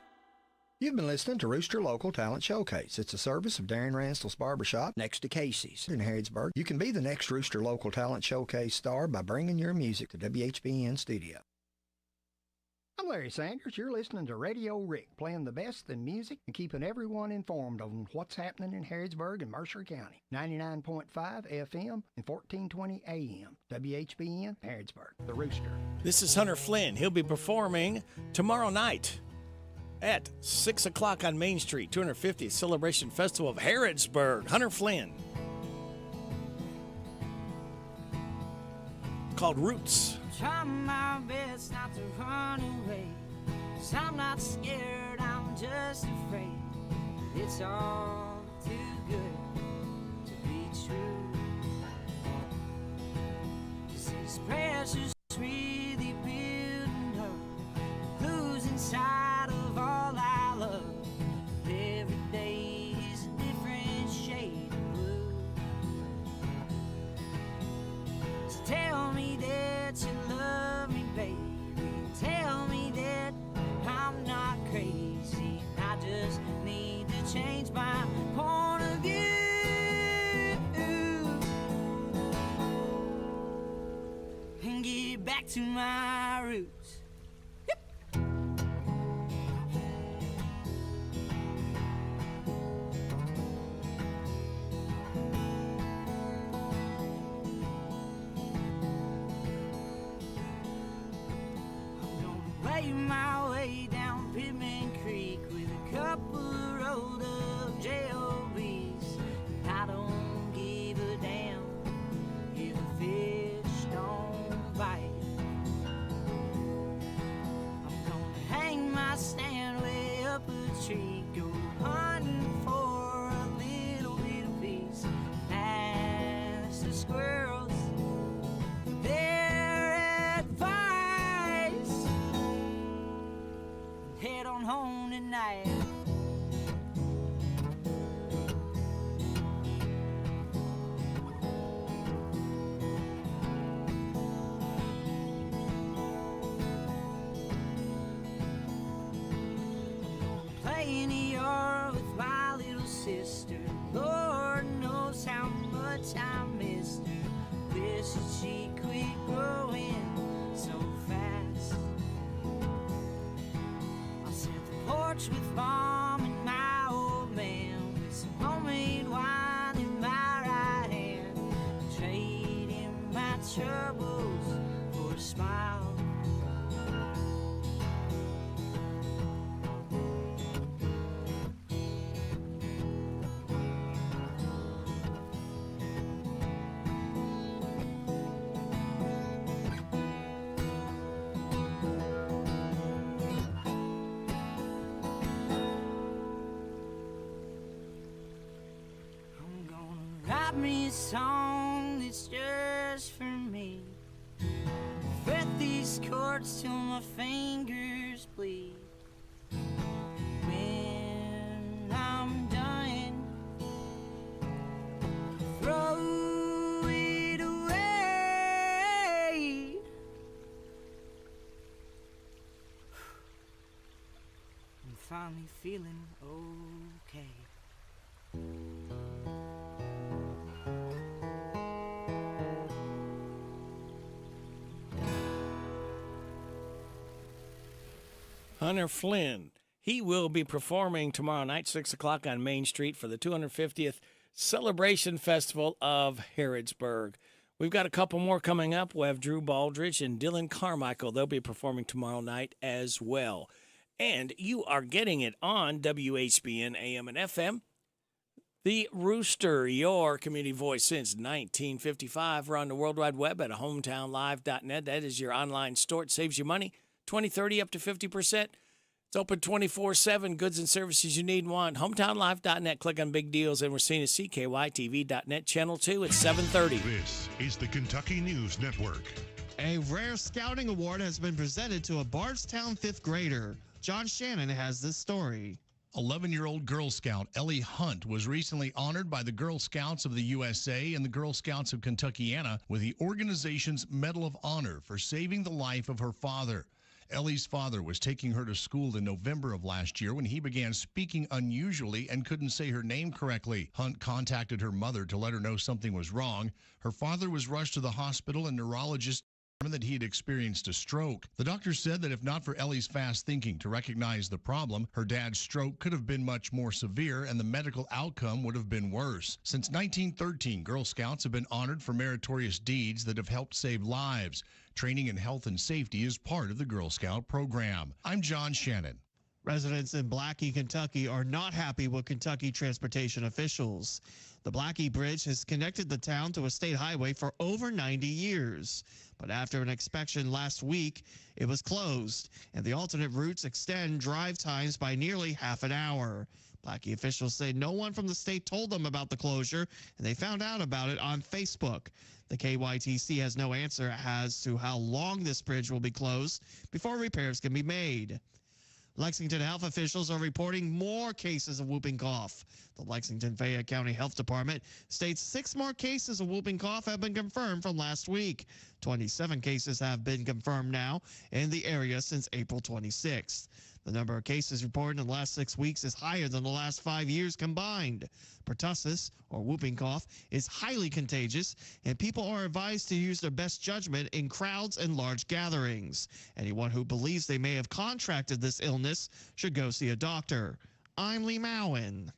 You've been listening to Rooster Local Talent Showcase. It's a service of Darren Ranstall's Barbershop next to Casey's in Harrodsburg. You can be the next Rooster Local Talent Showcase star by bringing your music to WHBN Studio. I'm Larry Sanders. You're listening to Radio Rick, playing the best in music and keeping everyone informed on what's happening in Harrodsburg and Mercer County. 99.5 FM and 1420 AM. WHBN, Harrodsburg, the Rooster. This is Hunter Flynn. He'll be performing tomorrow night at 6 o'clock on Main Street, 250th Celebration Festival of Harrodsburg. Hunter Flynn. Called Roots. Try my best not to run away, 'cause I'm not scared, I'm just afraid. It's all too good to be true. 'Cause this pressure's really building up, who's inside of all I love. Every day is a different shade of blue. So tell me that you love me, baby. Tell me that I'm not crazy. I just need to change my point of view and get back to my roots. Lay my way down Pittman Creek with a couple of rolled up JOBs. I don't give a damn if the fish don't bite. I'm gonna hang my stand way up a tree, go hunting for a little bit of peace. Ask the squirrels their advice. Head on home tonight. Play in the yard with my little sister. Lord knows how much I missed her. Wish that she quit growing so fast. I'll sit at the porch with Mom and my old man, with some homemade wine in my right hand, trading my troubles for a smile. Write me a song that's just for me. Fret these chords till my fingers bleed. When I'm done, throw it away. I'm finally feeling okay. Hunter Flynn. He will be performing tomorrow night, 6 o'clock on Main Street for the 250th Celebration Festival of Harrodsburg. We've got a couple more coming up. We'll have Drew Baldridge and Dylan Carmichael. They'll be performing tomorrow night as well. And you are getting it on WHBN AM and FM. The Rooster, your community voice since 1955. We're on the World Wide Web at hometownlive.net. That is your online store. It saves you money. 20, 30, up to 50%. It's open 24/7. Goods and services you need and want. HometownLive.net. Click on Big Deals, and we're seeing at CKYTV.net. Channel 2 at 7:30. This is the Kentucky News Network. A rare scouting award has been presented to a Bardstown fifth grader. John Shannon has this story. 11-year-old Girl Scout Ellie Hunt was recently honored by the Girl Scouts of the USA and the Girl Scouts of Kentuckiana with the organization's Medal of Honor for saving the life of her father. Ellie's father was taking her to school in November of last year when he began speaking unusually and couldn't say her name correctly. Hunt contacted her mother to let her know something was wrong. Her father was rushed to the hospital, and neurologists that he had experienced a stroke. The doctor said that if not for Ellie's fast thinking to recognize the problem, her dad's stroke could have been much more severe and the medical outcome would have been worse. Since 1913, Girl Scouts have been honored for meritorious deeds that have helped save lives. Training in health and safety is part of the Girl Scout program. I'm John Shannon. Residents in Blackie, Kentucky are not happy with Kentucky transportation officials. The Blackie Bridge has connected the town to a state highway for over 90 years. But after an inspection last week, it was closed, and the alternate routes extend drive times by nearly half an hour. Blackie officials say no one from the state told them about the closure, and they found out about it on Facebook. The KYTC has no answer as to how long this bridge will be closed before repairs can be made. Lexington health officials are reporting more cases of whooping cough. The Lexington-Fayette County Health Department states 6 more cases of whooping cough have been confirmed from last week. 27 cases have been confirmed now in the area since April 26th. The number of cases reported in the last 6 weeks is higher than the last 5 years combined. Pertussis, or whooping cough, is highly contagious, and people are advised to use their best judgment in crowds and large gatherings. Anyone who believes they may have contracted this illness should go see a doctor. I'm Lee Mowen.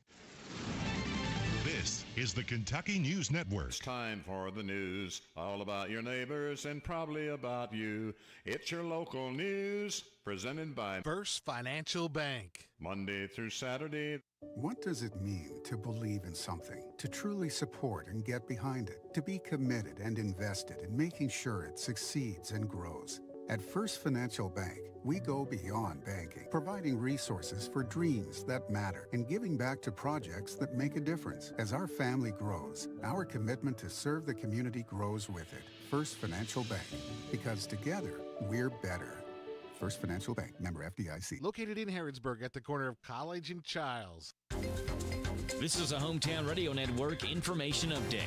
This is the Kentucky News Network. It's time for the news, all about your neighbors and probably about you. It's your local news, presented by First Financial Bank. Monday through Saturday. What does it mean to believe in something, to truly support and get behind it, to be committed and invested in making sure it succeeds and grows? At First Financial Bank, we go beyond banking, providing resources for dreams that matter and giving back to projects that make a difference. As our family grows, our commitment to serve the community grows with it. First Financial Bank, because together, we're better. First Financial Bank, member FDIC. Located in Harrodsburg at the corner of College and Childs. This is a Hometown Radio Network information update.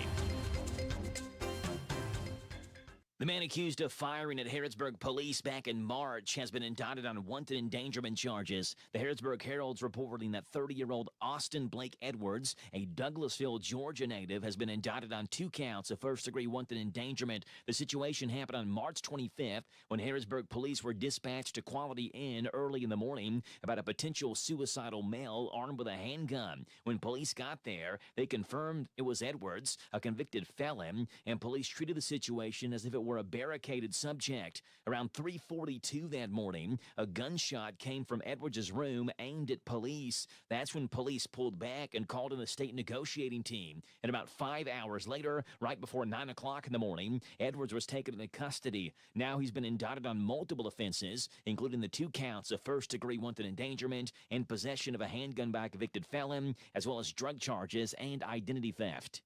The man accused of firing at Harrodsburg police back in March has been indicted on wanted endangerment charges. The Harrodsburg Herald's reporting that 30-year-old Austin Blake Edwards, a Douglasville, Georgia native, has been indicted on 2 counts of first-degree wanted endangerment. The situation happened on March 25th when Harrodsburg police were dispatched to Quality Inn early in the morning about a potential suicidal male armed with a handgun. When police got there, they confirmed it was Edwards, a convicted felon, and police treated the situation as if it were a barricaded subject. Around 3:42 that morning, a gunshot came from Edwards' room aimed at police. That's when police pulled back and called in a state negotiating team. And about 5 hours later, right before 9 o'clock in the morning, Edwards was taken into custody. Now he's been indicted on multiple offenses, including the 2 counts of first-degree wanted endangerment and possession of a handgun by a convicted felon, as well as drug charges and identity theft.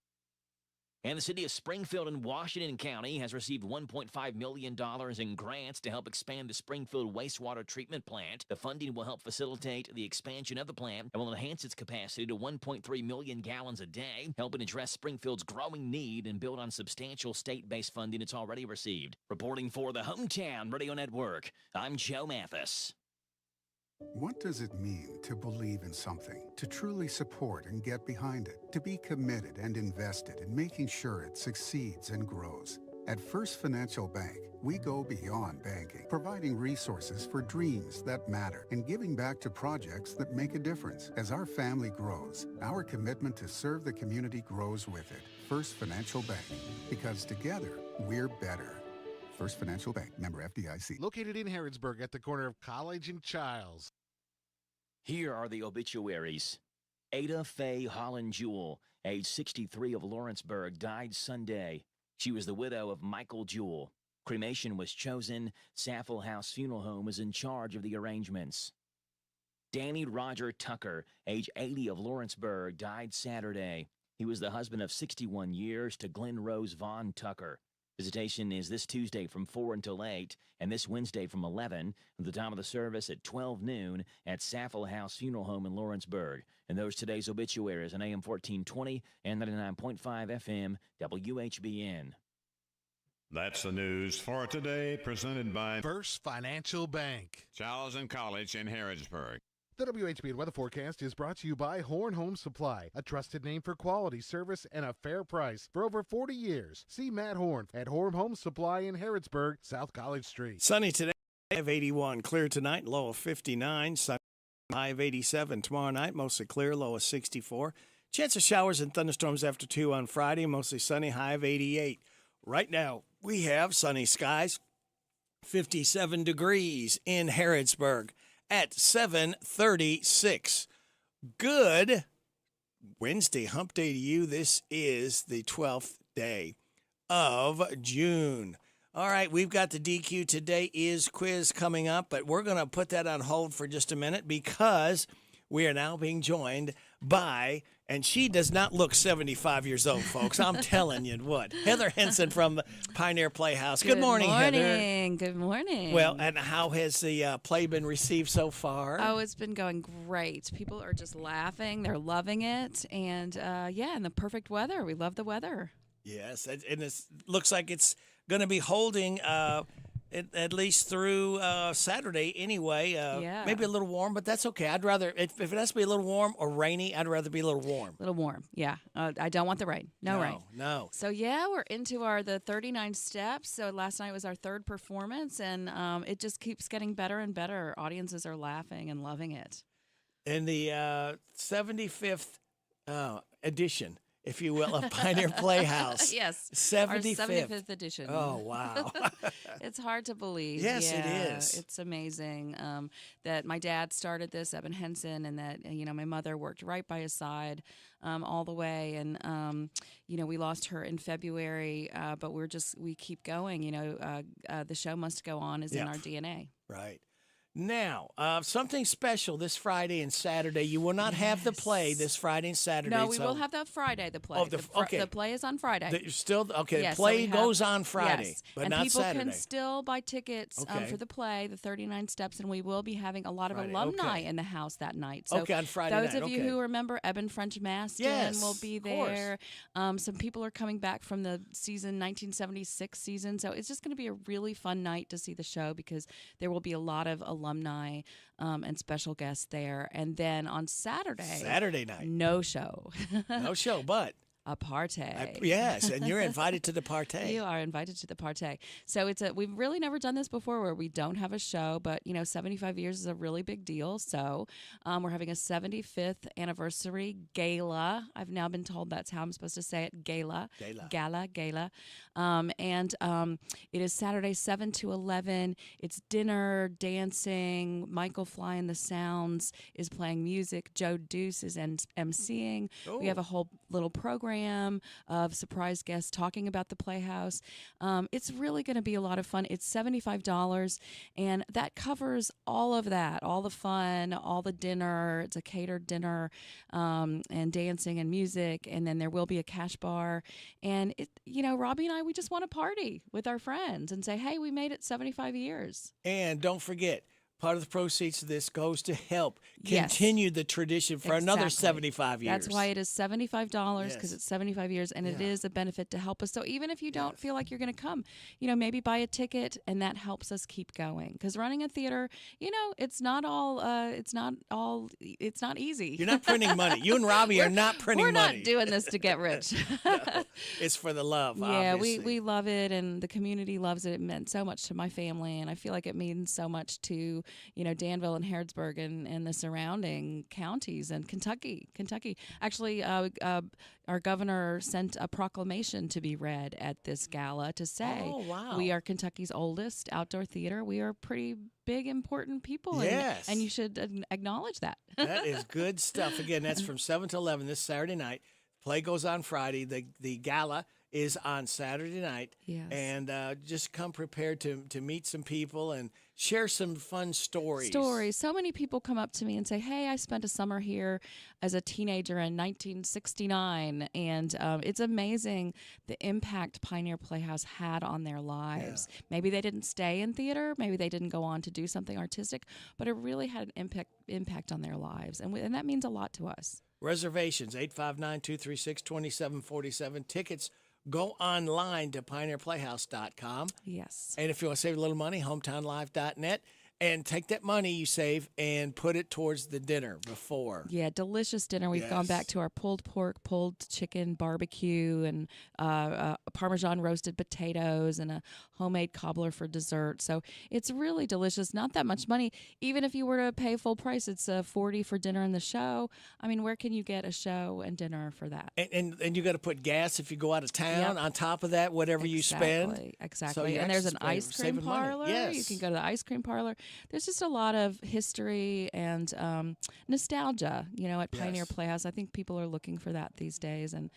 And the city of Springfield in Washington County has received $1.5 million in grants to help expand the Springfield wastewater treatment plant. The funding will help facilitate the expansion of the plant and will enhance its capacity to 1.3 million gallons a day, helping address Springfield's growing need and build on substantial state-based funding it's already received. Reporting for the Hometown Radio Network, I'm Joe Mathis. What does it mean to believe in something, to truly support and get behind it, to be committed and invested in making sure it succeeds and grows? At First Financial Bank, we go beyond banking, providing resources for dreams that matter and giving back to projects that make a difference. As our family grows, our commitment to serve the community grows with it. First Financial Bank, because together, we're better. First Financial Bank, member FDIC. Located in Harrodsburg at the corner of College and Childs. Here are the obituaries. Ada Faye Holland Jewell, age 63 of Lawrenceburg, died Sunday. She was the widow of Michael Jewell. Cremation was chosen. Saffel House Funeral Home is in charge of the arrangements. Danny Roger Tucker, age 80 of Lawrenceburg, died Saturday. He was the husband of 61 years to Glenn Rose Vaughn Tucker. Visitation is this Tuesday from 4 until 8, and this Wednesday from 11, at the time of the service at 12 noon at Saffel House Funeral Home in Lawrenceburg. And those today's obituaries on AM 1420 and 99.5 FM WHBN. That's the news for today, presented by First Financial Bank. Charles and College in Harrodsburg. The WHBN weather forecast is brought to you by Horn Home Supply, a trusted name for quality service and a fair price for over 40 years. See Matt Horn at Horn Home Supply in Harrodsburg, South College Street. Sunny today, high of 81. Clear tonight, low of 59. Sunny, high of 87. Tomorrow night, mostly clear, low of 64. Chance of showers and thunderstorms after 2 on Friday, mostly sunny, high of 88. Right now, we have sunny skies, 57 degrees in Harrodsburg at 7:36. Good Wednesday, hump day to you. This is the 12th day of June. All right, we've got the DQ Today Is quiz coming up, but we're going to put that on hold for just a minute because we are now being joined by, and she does not look 75 years old, folks. I'm telling you what. Heather Henson from Pioneer Playhouse. Good morning, Heather. Good morning. Well, and how has the play been received so far? Oh, it's been going great. People are just laughing. They're loving it. And, and the perfect weather. We love the weather. Yes, and it looks like it's going to be holding at least through Saturday anyway. Maybe a little warm, but that's okay. I'd rather, if it has to be a little warm or rainy, I'd rather be a little warm. A little warm, yeah. I don't want the rain. No rain. No. So, we're into the 39 steps. So last night was our third performance, and it just keeps getting better and better. Audiences are laughing and loving it. In the 75th edition, if you will, of Pioneer Playhouse. Yes. 75th. Our 75th edition. Oh, wow. It's hard to believe. Yes, it is. It's amazing that my dad started this, Eben Henson, and that, my mother worked right by his side all the way. And, we lost her in February, but we keep going. The show must go on is in our DNA. Right. Now, something special this Friday and Saturday. You will not have the play this Friday and Saturday. No, we will have that Friday, the play. Oh, the play is on Friday. The play goes on Friday, but not Saturday. And people can still buy tickets for the play, the 39 Steps, and we will be having a lot of alumni in the house that night. So on Friday night. Those of you who remember Eben French Maston will be there. Some people are coming back from the 1976 season. So it's just going to be a really fun night to see the show because there will be a lot of alumni and special guests there. And then on Saturday night, no show. No show, but a party. Yes, and you're invited to the party. You are invited to the party. So we've really never done this before where we don't have a show, but 75 years is a really big deal. So we're having a 75th anniversary gala. I've now been told that's how I'm supposed to say it. Gala. And it is Saturday 7 to 11. It's dinner, dancing. Michael Fly and the Sounds is playing music. Joe Deuce is emceeing. We have a whole little program of surprise guests talking about the Playhouse. It's really going to be a lot of fun. It's $75, and that covers all of that, all the fun, all the dinner. It's a catered dinner and dancing and music, and then there will be a cash bar. And, Robbie and I, we just want to party with our friends and say, hey, we made it 75 years. And don't forget, part of the proceeds of this goes to help continue the tradition for another 75 years. That's why it is $75 because it's 75 years, and it is a benefit to help us. So even if you don't feel like you're going to come, maybe buy a ticket, and that helps us keep going. Because running a theater, it's not easy. You're not printing money. You and Robbie are not printing money. We're not doing this to get rich. No, it's for the love. Yeah, obviously. we love it, and the community loves it. It meant so much to my family, and I feel like it means so much to Danville and Harrodsburg and the surrounding counties and Kentucky. Actually, our governor sent a proclamation to be read at this gala to say we are Kentucky's oldest outdoor theater. We are pretty big, important people. Yes. And you should acknowledge that. That is good stuff. Again, that's from 7 to 11 this Saturday night. Play goes on Friday. The gala is on Saturday night. Yes. And just come prepared to meet some people and share some fun stories. So many people come up to me and say, hey, I spent a summer here as a teenager in 1969. And it's amazing the impact Pioneer Playhouse had on their lives. Yeah. Maybe they didn't stay in theater. Maybe they didn't go on to do something artistic. But it really had an impact on their lives. And that means a lot to us. Reservations, 859-236-2747. Tickets go online to pioneerplayhouse.com. Yes. And if you want to save a little money, hometownlive.net. And take that money you save and put it towards the dinner before. Yeah, delicious dinner. We've gone back to our pulled pork, pulled chicken barbecue, and Parmesan roasted potatoes, and a homemade cobbler for dessert. So it's really delicious. Not that much money. Even if you were to pay full price, it's $40 for dinner and the show. I mean, where can you get a show and dinner for that? And you got to put gas if you go out of town on top of that, whatever you spend. Exactly. So and there's an ice cream saving money. parlor. Yes. You can go to the ice cream parlor. There's just a lot of history and nostalgia, at Pioneer Playhouse. I think people are looking for that these days, and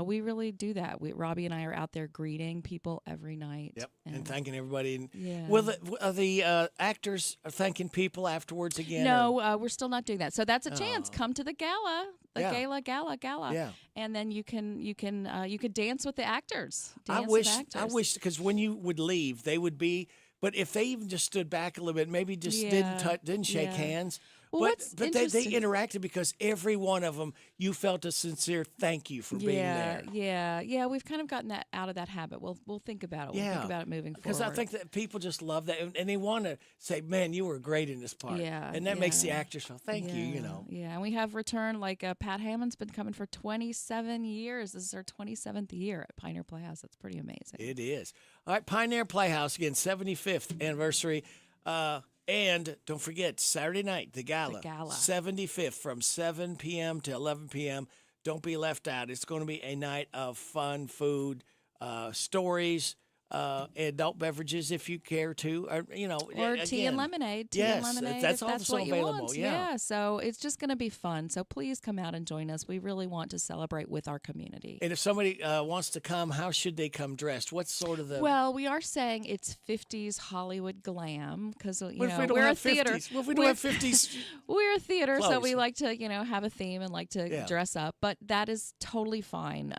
we really do that. Robbie and I are out there greeting people every night. Yep, and thanking everybody. Yeah. Will the actors are thanking people afterwards again? No, we're still not doing that. So that's a chance. Come to the gala, gala. Yeah. And then you could dance with the actors. I wish because when you would leave, they would be. But if they even just stood back a little bit, maybe just didn't shake hands. Well, but they interacted because every one of them, you felt a sincere thank you for being there. Yeah. We've kind of gotten that out of that habit. We'll think about it. We'll think about it moving forward. Because I think that people just love that, and they want to say, "Man, you were great in this part." Yeah, and that makes the actors feel, "Thank you." Yeah, and we have return like Pat Hammond's been coming for 27 years. This is our 27th year at Pioneer Playhouse. That's pretty amazing. It is. All right, Pioneer Playhouse again, 75th anniversary. And don't forget, Saturday night, the gala. 75th from 7 p.m. to 11 p.m. Don't be left out. It's going to be a night of fun, food, stories, adult beverages if you care to. Or tea and lemonade. That's also what available. You want. Yeah, so it's just going to be fun. So please come out and join us. We really want to celebrate with our community. And if somebody wants to come, how should they come dressed? What's sort of the... Well, we are saying it's 50s Hollywood glam because, we're a theater. 50s? What if we don't have 50s We're a theater, so clothes? we like to, have a theme and like to dress up. But that is totally fine.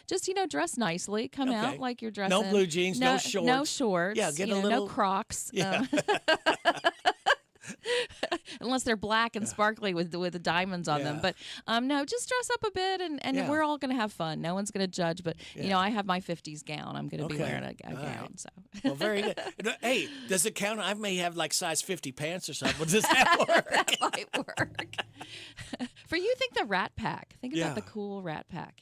Just, dress nicely. Come out like you're dressing. No blue jeans, no shorts. No shorts. Yeah, get a little... No Crocs. Yeah. Unless they're black and sparkly with the diamonds on them. But no, just dress up a bit and we're all going to have fun. No one's going to judge. But, I have my 50s gown. I'm going to be wearing a gown. Right. So. Well, very good. Hey, does it count? I may have like size 50 pants or something. Does that work? That might work. For you, think the Rat Pack. Think about the cool Rat Pack,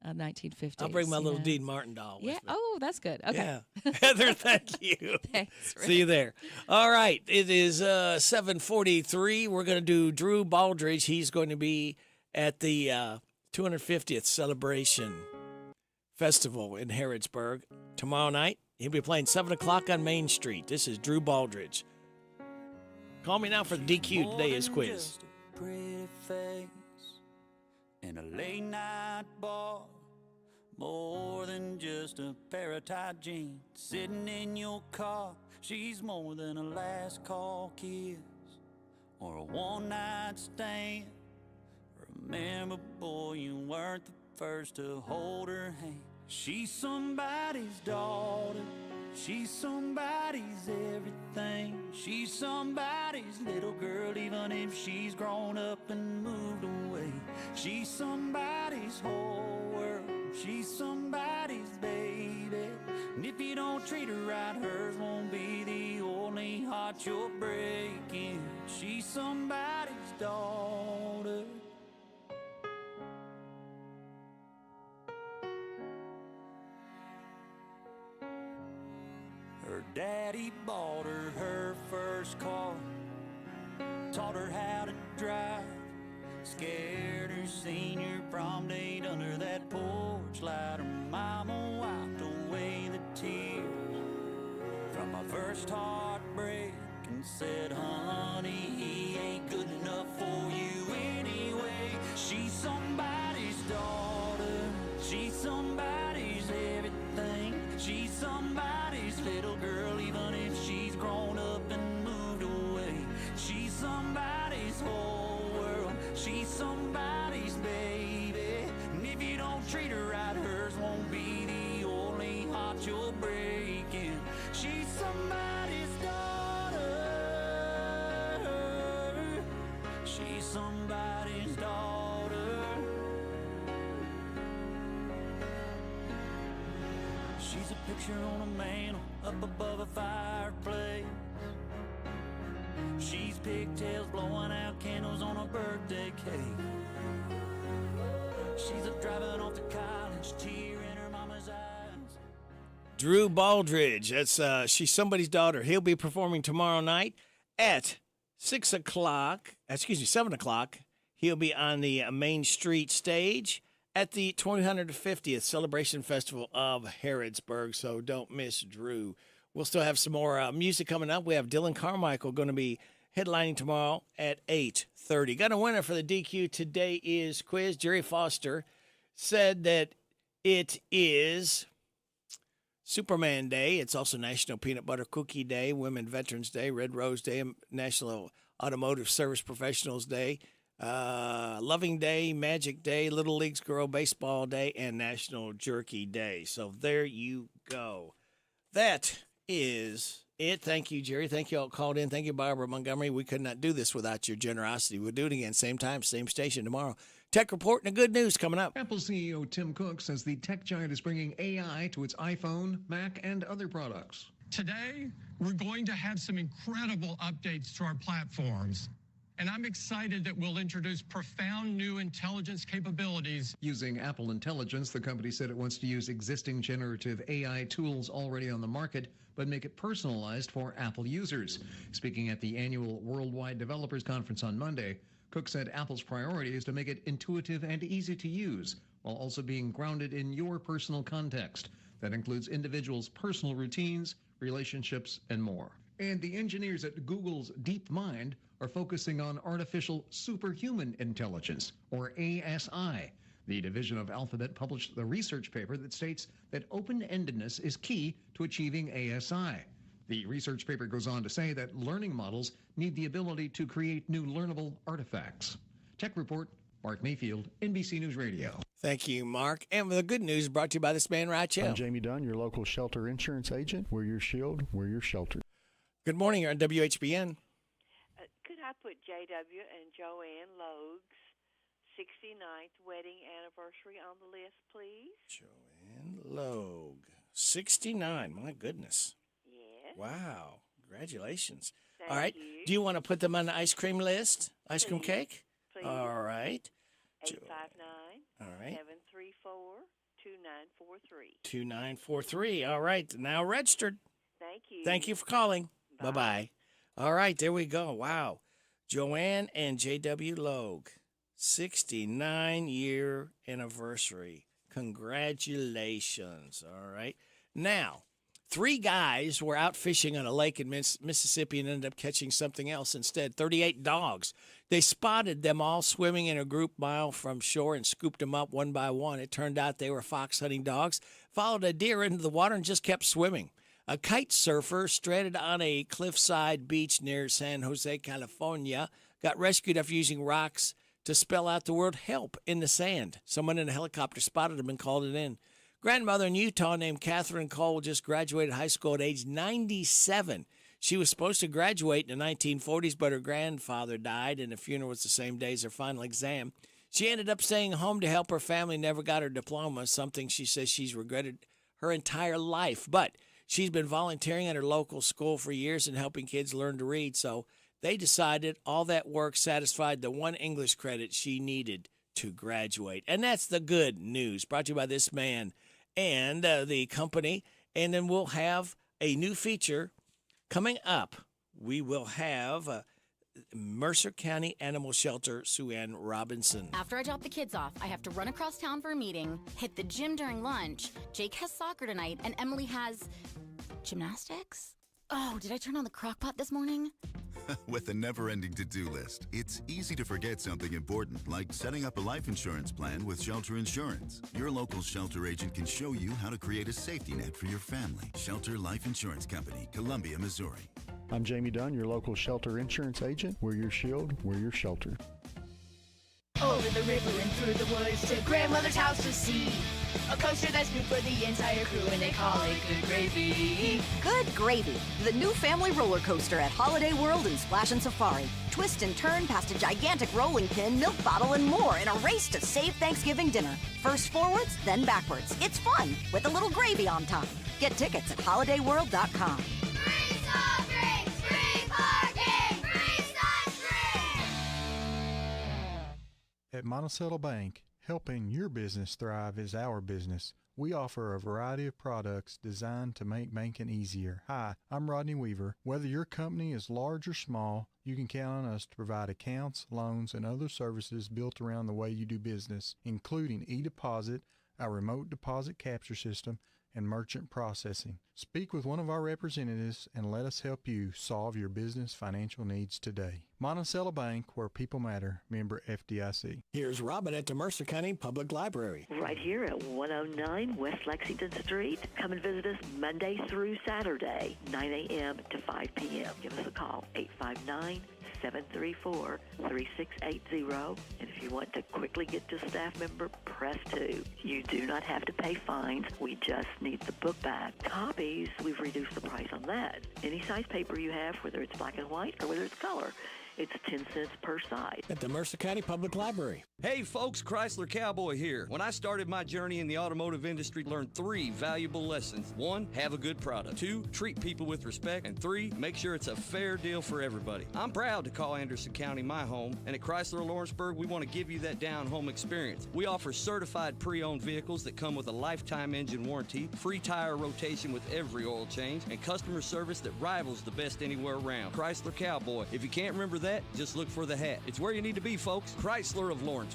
1950s. I'll bring my little Dean Martin doll with me. Oh, that's good. Okay. Yeah. Heather, thank you. Thanks, Rick. See you there. All right. It is 7:43. We're going to do Drew Baldridge. He's going to be at the 250th Celebration Festival in Harrodsburg tomorrow night. He'll be playing 7 o'clock on Main Street. This is Drew Baldridge. Call me now for the DQ Today is Quiz. Pretty face in a late night bar, more than just a pair of tight jeans sitting in your car. She's more than a last call kiss or a one night stand. Remember, boy, you weren't the first to hold her hand. She's somebody's daughter, she's somebody's everything. She's somebody's little girl, even if she's grown up and moved away. She's somebody's whole world, she's somebody's baby. And if you don't treat her right, hers won't be the only heart you're breaking. She's somebody's daughter. Her daddy bought her first car, taught her how to drive, scared her senior prom date under that porch light. Her mama wiped away the tears from my first heartbreak and said, honey, he ain't good enough for you anyway. She's somebody's daughter, she's somebody's everything. She's somebody's little girl, even if she's grown up and moved away. She's somebody's whole world, she's somebody's baby. And if you don't treat her right, hers won't be the only heart you're breaking. She's somebody's daughter, she's somebody's daughter. She's a picture on a mantle up above a fireplace. She's pigtails blowing out candles on a birthday cake. She's a driving off to college, tear in her mama's eyes. Drew Baldridge, she's somebody's daughter. He'll be performing tomorrow night at 7 o'clock. He'll be on the Main Street stage at the 250th Celebration Festival of Harrodsburg, so don't miss Drew. We'll still have some more music coming up. We have Dylan Carmichael going to be headlining tomorrow at 8:30. Got a winner for the DQ Today Is quiz. Jerry Foster said that it is Superman Day. It's also National Peanut Butter Cookie Day, Women Veterans Day, Red Rose Day, National Automotive Service Professionals Day, Loving Day, Magic Day, Little Leagues Girl Baseball Day, and National Jerky Day. So there you go. That is it. Thank you, Jerry. Thank you all called in. Thank you, Barbara Montgomery. We could not do this without your generosity. We'll do it again, same time, same station tomorrow. Tech Report and the good news coming up. Apple CEO Tim Cook says the tech giant is bringing AI to its iPhone, Mac, and other products. Today, we're going to have some incredible updates to our platforms. And I'm excited that we'll introduce profound new intelligence capabilities. Using Apple Intelligence, the company said it wants to use existing generative AI tools already on the market, but make it personalized for Apple users. Speaking at the annual Worldwide Developers Conference on Monday, Cook said Apple's priority is to make it intuitive and easy to use, while also being grounded in your personal context. That includes individuals' personal routines, relationships, and more. And the engineers at Google's DeepMind are focusing on artificial superhuman intelligence, or ASI. The division of Alphabet published the research paper that states that open-endedness is key to achieving ASI. The research paper goes on to say that learning models need the ability to create new learnable artifacts. Tech Report, Mark Mayfield, NBC News Radio. Thank you, Mark. And the good news brought to you by this man right here. I'm Jamie Dunn, your local shelter insurance agent. We're your shield, we're your shelter. Good morning. You're on WHBN. Could I put JW and Joanne Logue's 69th wedding anniversary on the list, please? Joanne Logue, 69. My goodness. Yes. Wow. Congratulations. Thank All right. you. Do you want to put them on the ice cream list? Ice cream cake? Please. All right. 859 All right. 734 2943. 2943. All right. Now registered. Thank you. Thank you for calling. Bye-bye. All right. There we go. Wow. Joanne and J.W. Logue, 69-year anniversary. Congratulations. All right. Now, 3 guys were out fishing on a lake in Mississippi and ended up catching something else instead. 38 dogs. They spotted them all swimming in a group mile from shore and scooped them up one by one. It turned out they were fox hunting dogs, followed a deer into the water and just kept swimming. A kite surfer stranded on a cliffside beach near San Jose, California, got rescued after using rocks to spell out the word help in the sand. Someone in a helicopter spotted him and called it in. Grandmother in Utah named Catherine Cole just graduated high school at age 97. She was supposed to graduate in the 1940s, but her grandfather died, and the funeral was the same day as her final exam. She ended up staying home to help her family, never got her diploma, something she says she's regretted her entire life. But she's been volunteering at her local school for years and helping kids learn to read, so they decided all that work satisfied the one English credit she needed to graduate. And that's the good news, brought to you by this man and the company. And then we'll have a new feature coming up. We will have Mercer County Animal Shelter Sue Ann Robinson. After I drop the kids off, I have to run across town for a meeting, hit the gym during lunch. Jake has soccer tonight, and Emily has gymnastics? Oh, did I turn on the crock pot this morning? With a never-ending to-do list, it's easy to forget something important, like setting up a life insurance plan with Shelter Insurance. Your local shelter agent can show you how to create a safety net for your family. Shelter Life Insurance Company, Columbia, Missouri. I'm Jamie Dunn, your local shelter insurance agent. We're your shield, we're your shelter. Over the river and through the woods to grandmother's house to see a coaster that's new for the entire crew, and they call it Good Gravy. Good Gravy, the new family roller coaster at Holiday World and Splash and Safari. Twist and turn past a gigantic rolling pin, milk bottle, and more in a race to save Thanksgiving dinner. First forwards, then backwards. It's fun with a little gravy on top. Get tickets at holidayworld.com. Free soft drinks, free parking, free sunscreen. At Monticello Bank, helping your business thrive is our business. We offer a variety of products designed to make banking easier. Hi, I'm Rodney Weaver. Whether your company is large or small, you can count on us to provide accounts, loans, and other services built around the way you do business, including e-deposit, our remote deposit capture system, and merchant processing. Speak with one of our representatives and let us help you solve your business financial needs today. Monticello Bank, where people matter. Member FDIC. Here's Robin at the Mercer County Public Library. Right here at 109 West Lexington Street. Come and visit us Monday through Saturday, 9 a.m. to 5 p.m. Give us a call, 859-734-3680. And if you want to quickly get to a staff member, press 2. You do not have to pay fines. We just need the book back. Copies, we've reduced the price on that. Any size paper you have, whether it's black and white or whether it's color, it's 10 cents per side. At the Mercer County Public Library. Hey folks, Chrysler Cowboy here. When I started my journey in the automotive industry, learned 3 valuable lessons. 1, have a good product. 2, treat people with respect. And 3, make sure it's a fair deal for everybody. I'm proud to call Anderson County my home, and at Chrysler Lawrenceburg, we want to give you that down-home experience. We offer certified pre-owned vehicles that come with a lifetime engine warranty, free tire rotation with every oil change, and customer service that rivals the best anywhere around. Chrysler Cowboy. If you can't remember that, just look for the hat. It's where you need to be, folks. Chrysler of Lawrenceburg.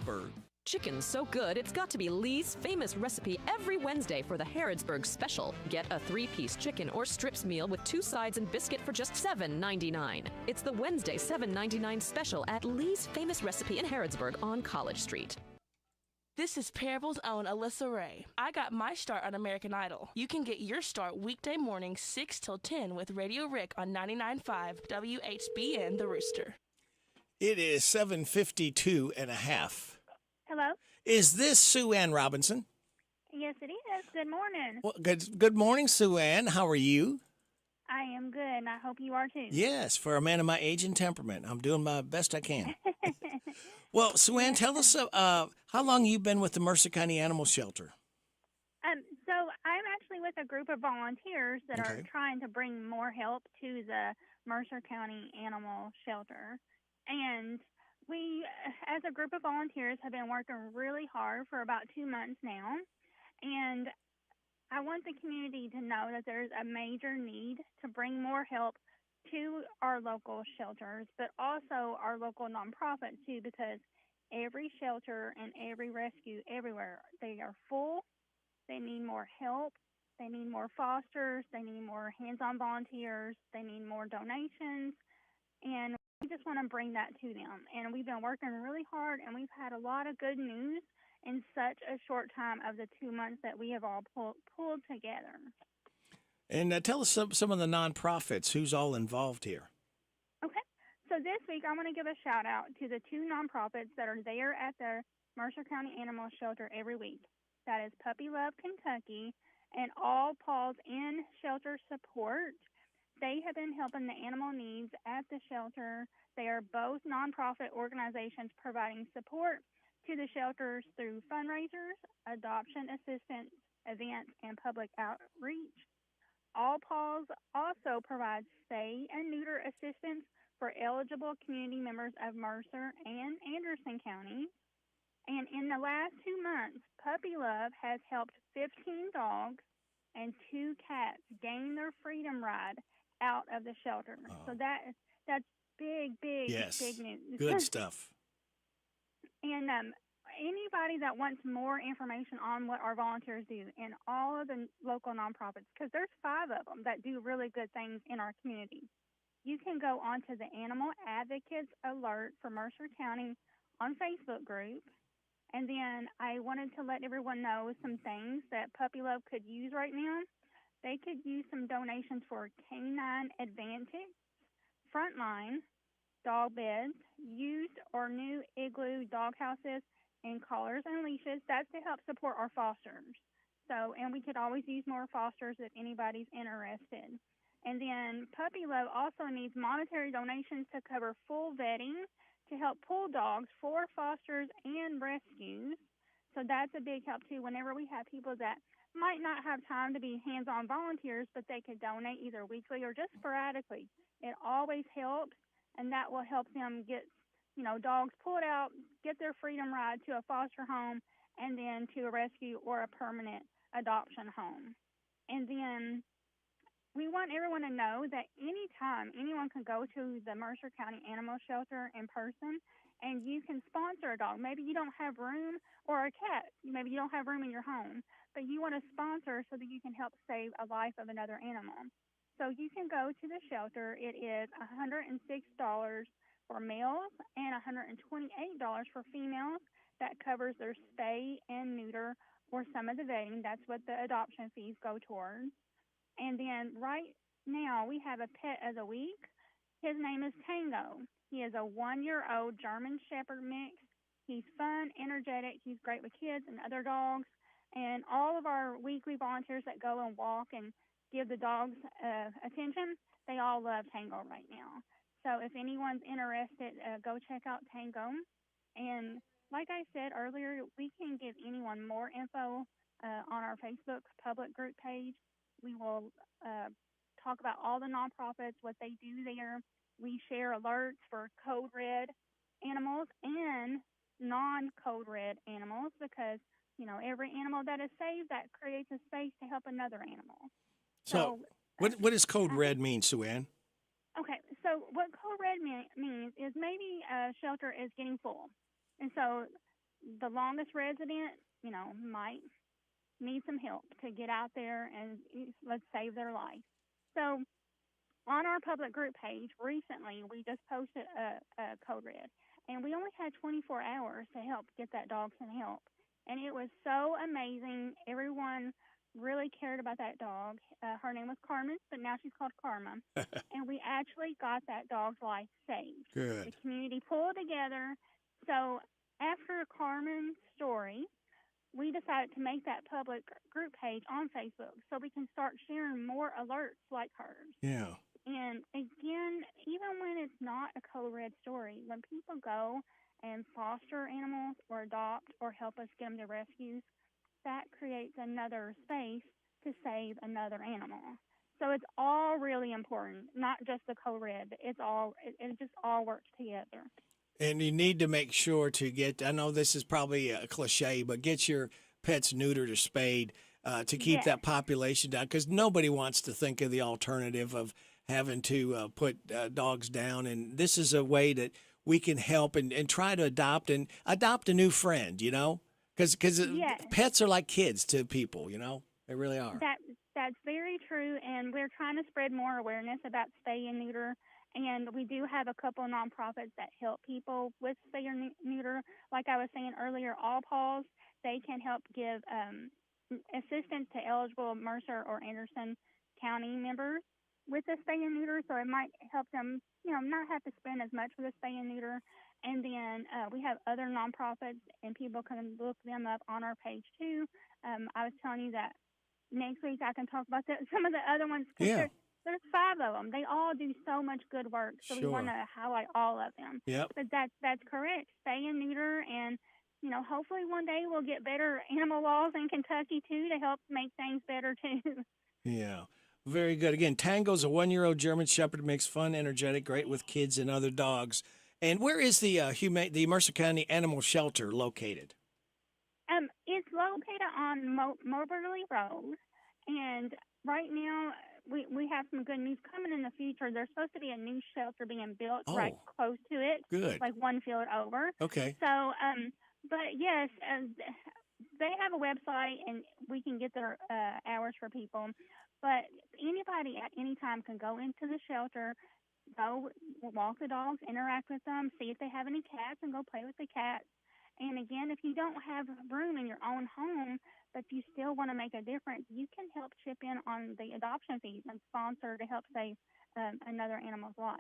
Chicken's so good, it's got to be Lee's famous recipe every Wednesday for the Harrodsburg Special. Get a 3-piece chicken or strips meal with 2 sides and biscuit for just $7.99. It's the Wednesday $7.99 special at Lee's famous recipe in Harrodsburg on College Street. This is Parable's own Alyssa Ray. I got my start on American Idol. You can get your start weekday mornings 6 till 10 with Radio Rick on 99.5 WHBN The Rooster. It is 7:52 and a half. Hello? Is this Sue Ann Robinson? Yes, it is. Good morning. Well, good morning, Sue Ann. How are you? I am good, and I hope you are too. Yes, for a man of my age and temperament. I'm doing my best I can. Well, Sue Ann, tell us how long you've been with the Mercer County Animal Shelter. So I'm actually with a group of volunteers that are trying to bring more help to the Mercer County Animal Shelter. And we, as a group of volunteers, have been working really hard for about 2 months now. And I want the community to know that there's a major need to bring more help to our local shelters, but also our local nonprofits too, because every shelter and every rescue everywhere, they are full. They need more help. They need more fosters. They need more hands-on volunteers. They need more donations. And we just want to bring that to them. And we've been working really hard, and we've had a lot of good news in such a short time of the 2 months that we have all pulled together. And tell us some of the nonprofits, who's all involved here. Okay. So this week, I want to give a shout-out to the 2 nonprofits that are there at the Mercer County Animal Shelter every week. That is Puppy Love Kentucky and All Paws in Shelter Support. They have been helping the animal needs at the shelter. They are both nonprofit organizations providing support to the shelters through fundraisers, adoption assistance, events, and public outreach. All Paws also provides spay and neuter assistance for eligible community members of Mercer and Anderson County. And in the last 2 months, Puppy Love has helped 15 dogs and 2 cats gain their freedom ride out of the shelter. So that's big news. Good stuff. And anybody that wants more information on what our volunteers do and all of the local nonprofits, because there's 5 of them that do really good things in our community, you can go onto the Animal Advocates Alert for Mercer County on Facebook group. And then I wanted to let everyone know some things that Puppy Love could use right now. They could use some donations for Canine Advantage, Frontline, dog beds, used or new igloo dog houses, and collars and leashes. That's to help support our fosters. So, and we could always use more fosters if anybody's interested. And then Puppy Love also needs monetary donations to cover full vetting to help pull dogs for fosters and rescues. So that's a big help too. Whenever we have people that might not have time to be hands-on volunteers, but they could donate either weekly or just sporadically, it always helps, and that will help them get, dogs pulled out, get their freedom ride to a foster home, and then to a rescue or a permanent adoption home. And then we want everyone to know that anytime anyone can go to the Mercer County Animal Shelter in person and you can sponsor a dog. Maybe you don't have room, or a cat. Maybe you don't have room in your home, but you want to sponsor so that you can help save a life of another animal. So you can go to the shelter. It is $106 for males and $128 for females. That covers their spay and neuter or some of the vetting. That's what the adoption fees go towards. And then right now we have a pet of the week. His name is Tango. He is a 1-year-old German Shepherd mix. He's fun, energetic. He's great with kids and other dogs. And all of our weekly volunteers that go and walk and give the dogs attention, they all love Tango right now. So if anyone's interested, go check out Tango. And like I said earlier, we can give anyone more info on our Facebook public group page. We will talk about all the nonprofits, what they do there. We share alerts for code red animals and non-code red animals because, every animal that is saved, that creates a space to help another animal. So what does code red mean, Sue Ann? Okay, so what code red means is maybe a shelter is getting full. And so the longest resident, might need some help to get out there and let's save their life. So on our public group page recently, we just posted a code red, and we only had 24 hours to help get that dog some help. And it was so amazing. Everyone really cared about that dog. Her name was Carmen, but now she's called Karma. And we actually got that dog's life saved. Good. The community pulled together. So after Carmen's story, we decided to make that public group page on Facebook so we can start sharing more alerts like hers. Yeah. And again, even when it's not a code red story, when people go and foster animals or adopt or help us get them to rescues, that creates another space to save another animal. So it's all really important, not just the code red. It just all works together. And you need to make sure to get, I know this is probably a cliche, but get your pets neutered or spayed to keep that population down, because nobody wants to think of the alternative of having to put dogs down. And this is a way that we can help and try to adopt a new friend, because pets are like kids to people, they really are. That's very true, and we're trying to spread more awareness about spay and neuter. And we do have a couple of nonprofits that help people with spay or neuter. Like I was saying earlier, All Paws, they can help give assistance to eligible Mercer or Anderson County members with the spay and neuter. So it might help them, not have to spend as much for the spay and neuter. And then we have other nonprofits, and people can look them up on our page too. I was telling you that next week I can talk about some of the other ones. Yeah. There's 5 of them. They all do so much good work, so we want to highlight all of them. Yep. But that's correct. Spay and neuter, and hopefully one day we'll get better animal laws in Kentucky too to help make things better too. Yeah, very good. Again, Tango's a 1-year-old German Shepherd mix, fun, energetic, great with kids and other dogs. And where is the Mercer County Animal Shelter located? It's located on Moberly Road, and right now we have some good news coming in the future. There's supposed to be a new shelter being built right close to it. Good. Like one field over. Okay. So, but yes, they have a website, and we can get their hours for people. But anybody at any time can go into the shelter, go walk the dogs, interact with them, see if they have any cats, and go play with the cats. And again, if you don't have room in your own home, but you still want to make a difference, you can help chip in on the adoption fees and sponsor to help save another animal's life.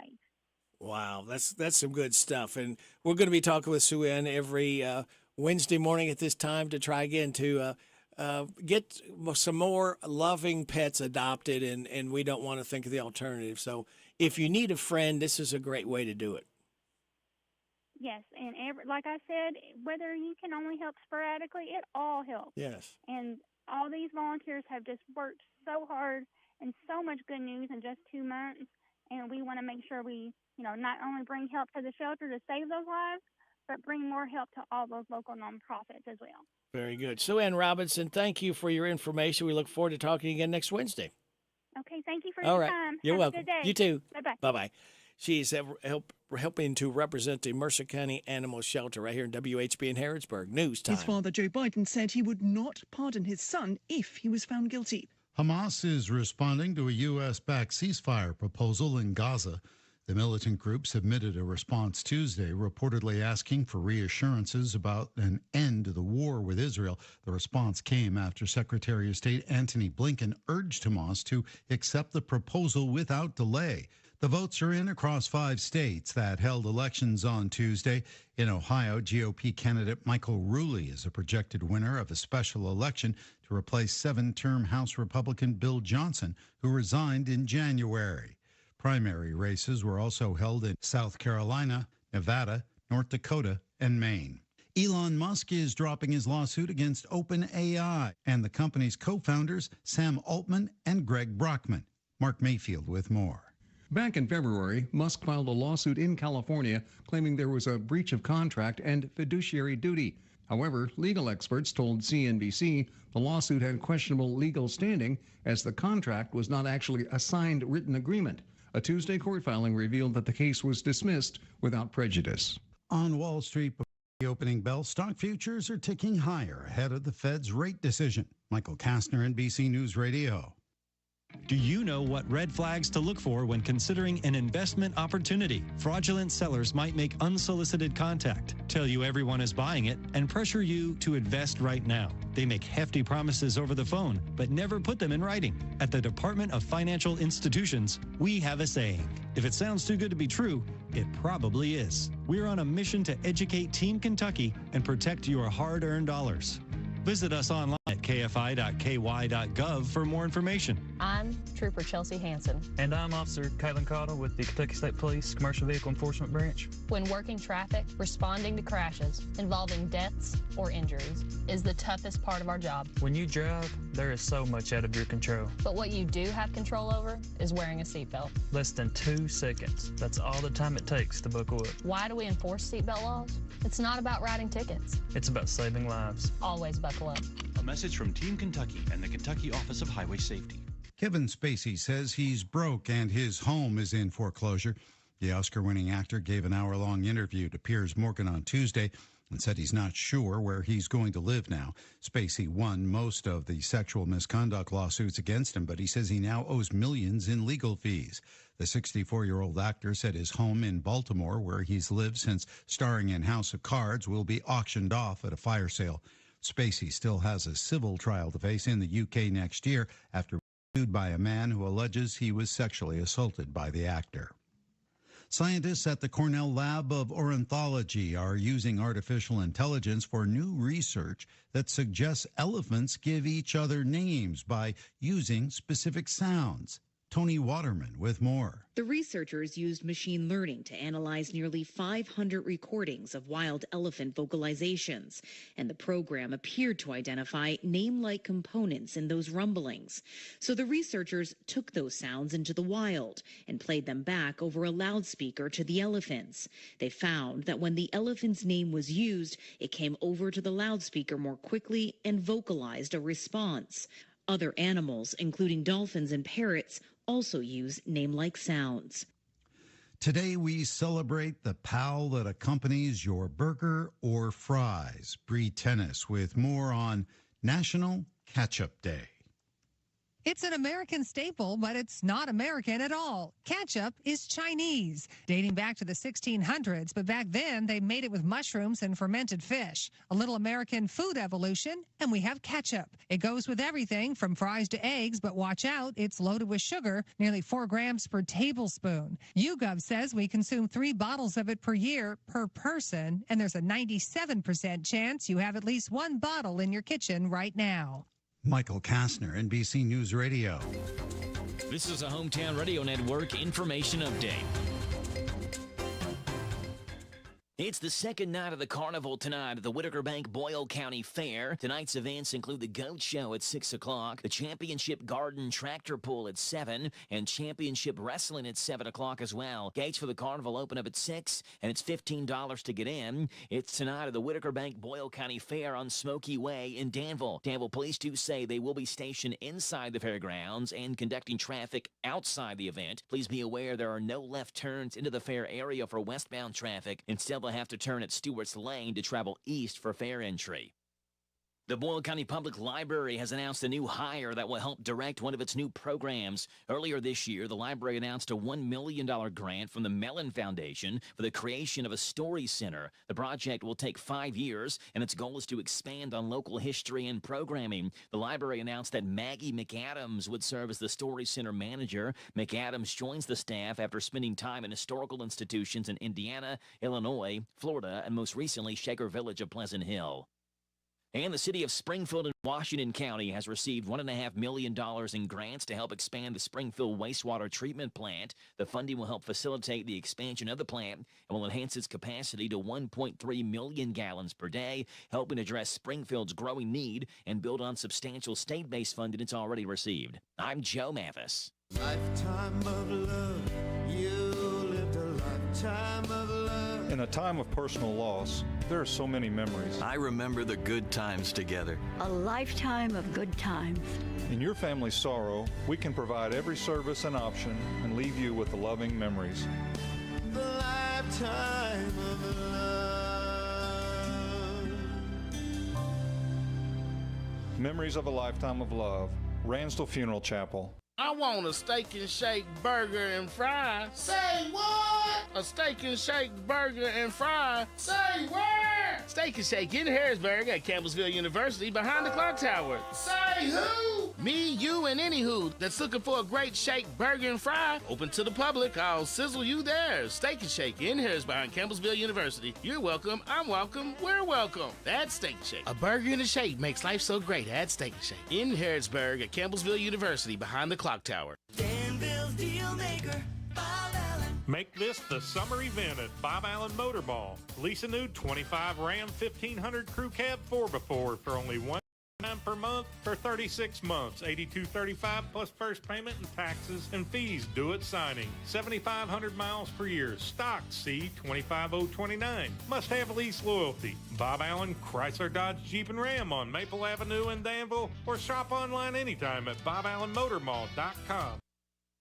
Wow, that's some good stuff. And we're going to be talking with Sue Ann every Wednesday morning at this time to try again to get some more loving pets adopted, and we don't want to think of the alternative. So if you need a friend, this is a great way to do it. Yes, and like I said, whether you can only help sporadically, it all helps. Yes. And all these volunteers have just worked so hard and so much good news in just 2 months. And we want to make sure we, not only bring help to the shelter to save those lives, but bring more help to all those local nonprofits as well. Very good. Sue Ann Robinson, thank you for your information. We look forward to talking again next Wednesday. Okay, thank you for All your right. time. You're Have welcome. a good day. You too. Bye-bye. Bye-bye. She's helping to represent the Mercer County Animal Shelter right here in WHBN Harrodsburg. News time. His father, Joe Biden, said he would not pardon his son if he was found guilty. Hamas is responding to a U.S.-backed ceasefire proposal in Gaza. The militant group submitted a response Tuesday, reportedly asking for reassurances about an end to the war with Israel. The response came after Secretary of State Antony Blinken urged Hamas to accept the proposal without delay. The votes are in across 5 states that held elections on Tuesday. In Ohio, GOP candidate Michael Ruley is a projected winner of a special election to replace 7-term House Republican Bill Johnson, who resigned in January. Primary races were also held in South Carolina, Nevada, North Dakota, and Maine. Elon Musk is dropping his lawsuit against OpenAI and the company's co-founders Sam Altman and Greg Brockman. Mark Mayfield with more. Back in February, Musk filed a lawsuit in California claiming there was a breach of contract and fiduciary duty. However, legal experts told CNBC the lawsuit had questionable legal standing as the contract was not actually a signed written agreement. A Tuesday court filing revealed that the case was dismissed without prejudice. On Wall Street, before the opening bell, stock futures are ticking higher ahead of the Fed's rate decision. Michael Kastner, NBC News Radio. Do you know what red flags to look for when considering an investment opportunity? Fraudulent sellers might make unsolicited contact, tell you everyone is buying it, and pressure you to invest right now. They make hefty promises over the phone, but never put them in writing. At the Department of Financial Institutions, we have a saying. If it sounds too good to be true, it probably is. We're on a mission to educate Team Kentucky and protect your hard-earned dollars. Visit us online at kfi.ky.gov for more information. I'm Trooper Chelsea Hansen. And I'm Officer Caitlin Cottle with the Kentucky State Police Commercial Vehicle Enforcement Branch. When working traffic, responding to crashes involving deaths or injuries is the toughest part of our job. When you drive, there is so much out of your control. But what you do have control over is wearing a seatbelt. Less than 2 seconds. That's all the time it takes to buckle up. Why do we enforce seatbelt laws? It's not about writing tickets. It's about saving lives. Always buckle up. A message from Team Kentucky and the Kentucky Office of Highway Safety. Kevin Spacey says he's broke and his home is in foreclosure. The Oscar-winning actor gave an hour-long interview to Piers Morgan on Tuesday and said he's not sure where he's going to live now. Spacey won most of the sexual misconduct lawsuits against him, but he says he now owes millions in legal fees. The 64-year-old actor said his home in Baltimore, where he's lived since starring in House of Cards, will be auctioned off at a fire sale. Spacey still has a civil trial to face in the UK next year after sued by a man who alleges he was sexually assaulted by the actor. Scientists at the Cornell Lab of Ornithology are using artificial intelligence for new research that suggests elephants give each other names by using specific sounds. Tony Waterman with more. The researchers used machine learning to analyze nearly 500 recordings of wild elephant vocalizations, and the program appeared to identify name-like components in those rumblings. So the researchers took those sounds into the wild and played them back over a loudspeaker to the elephants. They found that when the elephant's name was used, it came over to the loudspeaker more quickly and vocalized a response. Other animals, including dolphins and parrots, also use name-like sounds. Today we celebrate the pal that accompanies your burger or fries. Bree Tennis with more on National Ketchup Day. It's an American staple, but it's not American at all. Ketchup is Chinese, dating back to the 1600s, but back then they made it with mushrooms and fermented fish. A little American food evolution, and we have ketchup. It goes with everything from fries to eggs, but watch out, it's loaded with sugar, nearly 4 grams per tablespoon. YouGov says we consume 3 bottles of it per year per person, and there's a 97% chance you have at least 1 bottle in your kitchen right now. Michael Kastner, NBC News Radio. This is a Hometown Radio Network information update. It's the second night of the carnival tonight at the Whitaker Bank Boyle County Fair. Tonight's events include the Goat Show at 6 o'clock, the Championship Garden Tractor Pull at 7, and Championship Wrestling at 7 o'clock as well. Gates for the carnival open up at 6, and it's $15 to get in. It's tonight at the Whitaker Bank Boyle County Fair on Smoky Way in Danville. Danville police do say they will be stationed inside the fairgrounds and conducting traffic outside the event. Please be aware there are no left turns into the fair area for westbound traffic. Instead, will have to turn at Stewart's Lane to travel east for fair entry. The Boyle County Public Library has announced a new hire that will help direct one of its new programs. Earlier this year, the library announced a $1 million grant from the Mellon Foundation for the creation of a story center. The project will take 5 years, and its goal is to expand on local history and programming. The library announced that Maggie McAdams would serve as the story center manager. McAdams joins the staff after spending time in historical institutions in Indiana, Illinois, Florida, and most recently Shaker Village of Pleasant Hill. And the city of Springfield in Washington County has received $1.5 million in grants to help expand the Springfield wastewater treatment plant. The funding will help facilitate the expansion of the plant and will enhance its capacity to 1.3 million gallons per day, helping address Springfield's growing need and build on substantial state-based funding it's already received. I'm Joe Mathis. Lifetime of love, you lived a lifetime of love. In a time of personal loss, there are so many memories. I remember the good times together. A lifetime of good times. In your family's sorrow, we can provide every service and option and leave you with the loving memories. The lifetime of love. Memories of a lifetime of love. Ransdell Funeral Chapel. I want a steak and shake burger and fries. Say what? A steak and shake burger and fries. Say where? Steak and Shake in Harrisburg at Campbellsville University behind the clock tower. Say who? Me, you, and any who that's looking for a great shake, burger, and fry. Open to the public. I'll sizzle you there. Steak and Shake in Harrisburg behind Campbellsville University. You're welcome. I'm welcome. We're welcome. That's Steak and Shake. A burger and a shake makes life so great at Steak and Shake in Harrisburg at Campbellsville University behind the clock tower. Danville's deal maker, Bob Allen. Make this the summer event at Bob Allen Motorball. Lease a new 25 Ram 1500 Crew Cab 4x4 for only $1.99 per month for 36 months. $82.35 plus first payment and taxes and fees due at signing. 7,500 miles per year. Stock C 25029. Must have lease loyalty. Bob Allen Chrysler Dodge Jeep and Ram on Maple Avenue in Danville, or shop online anytime at boballenmotormall.com.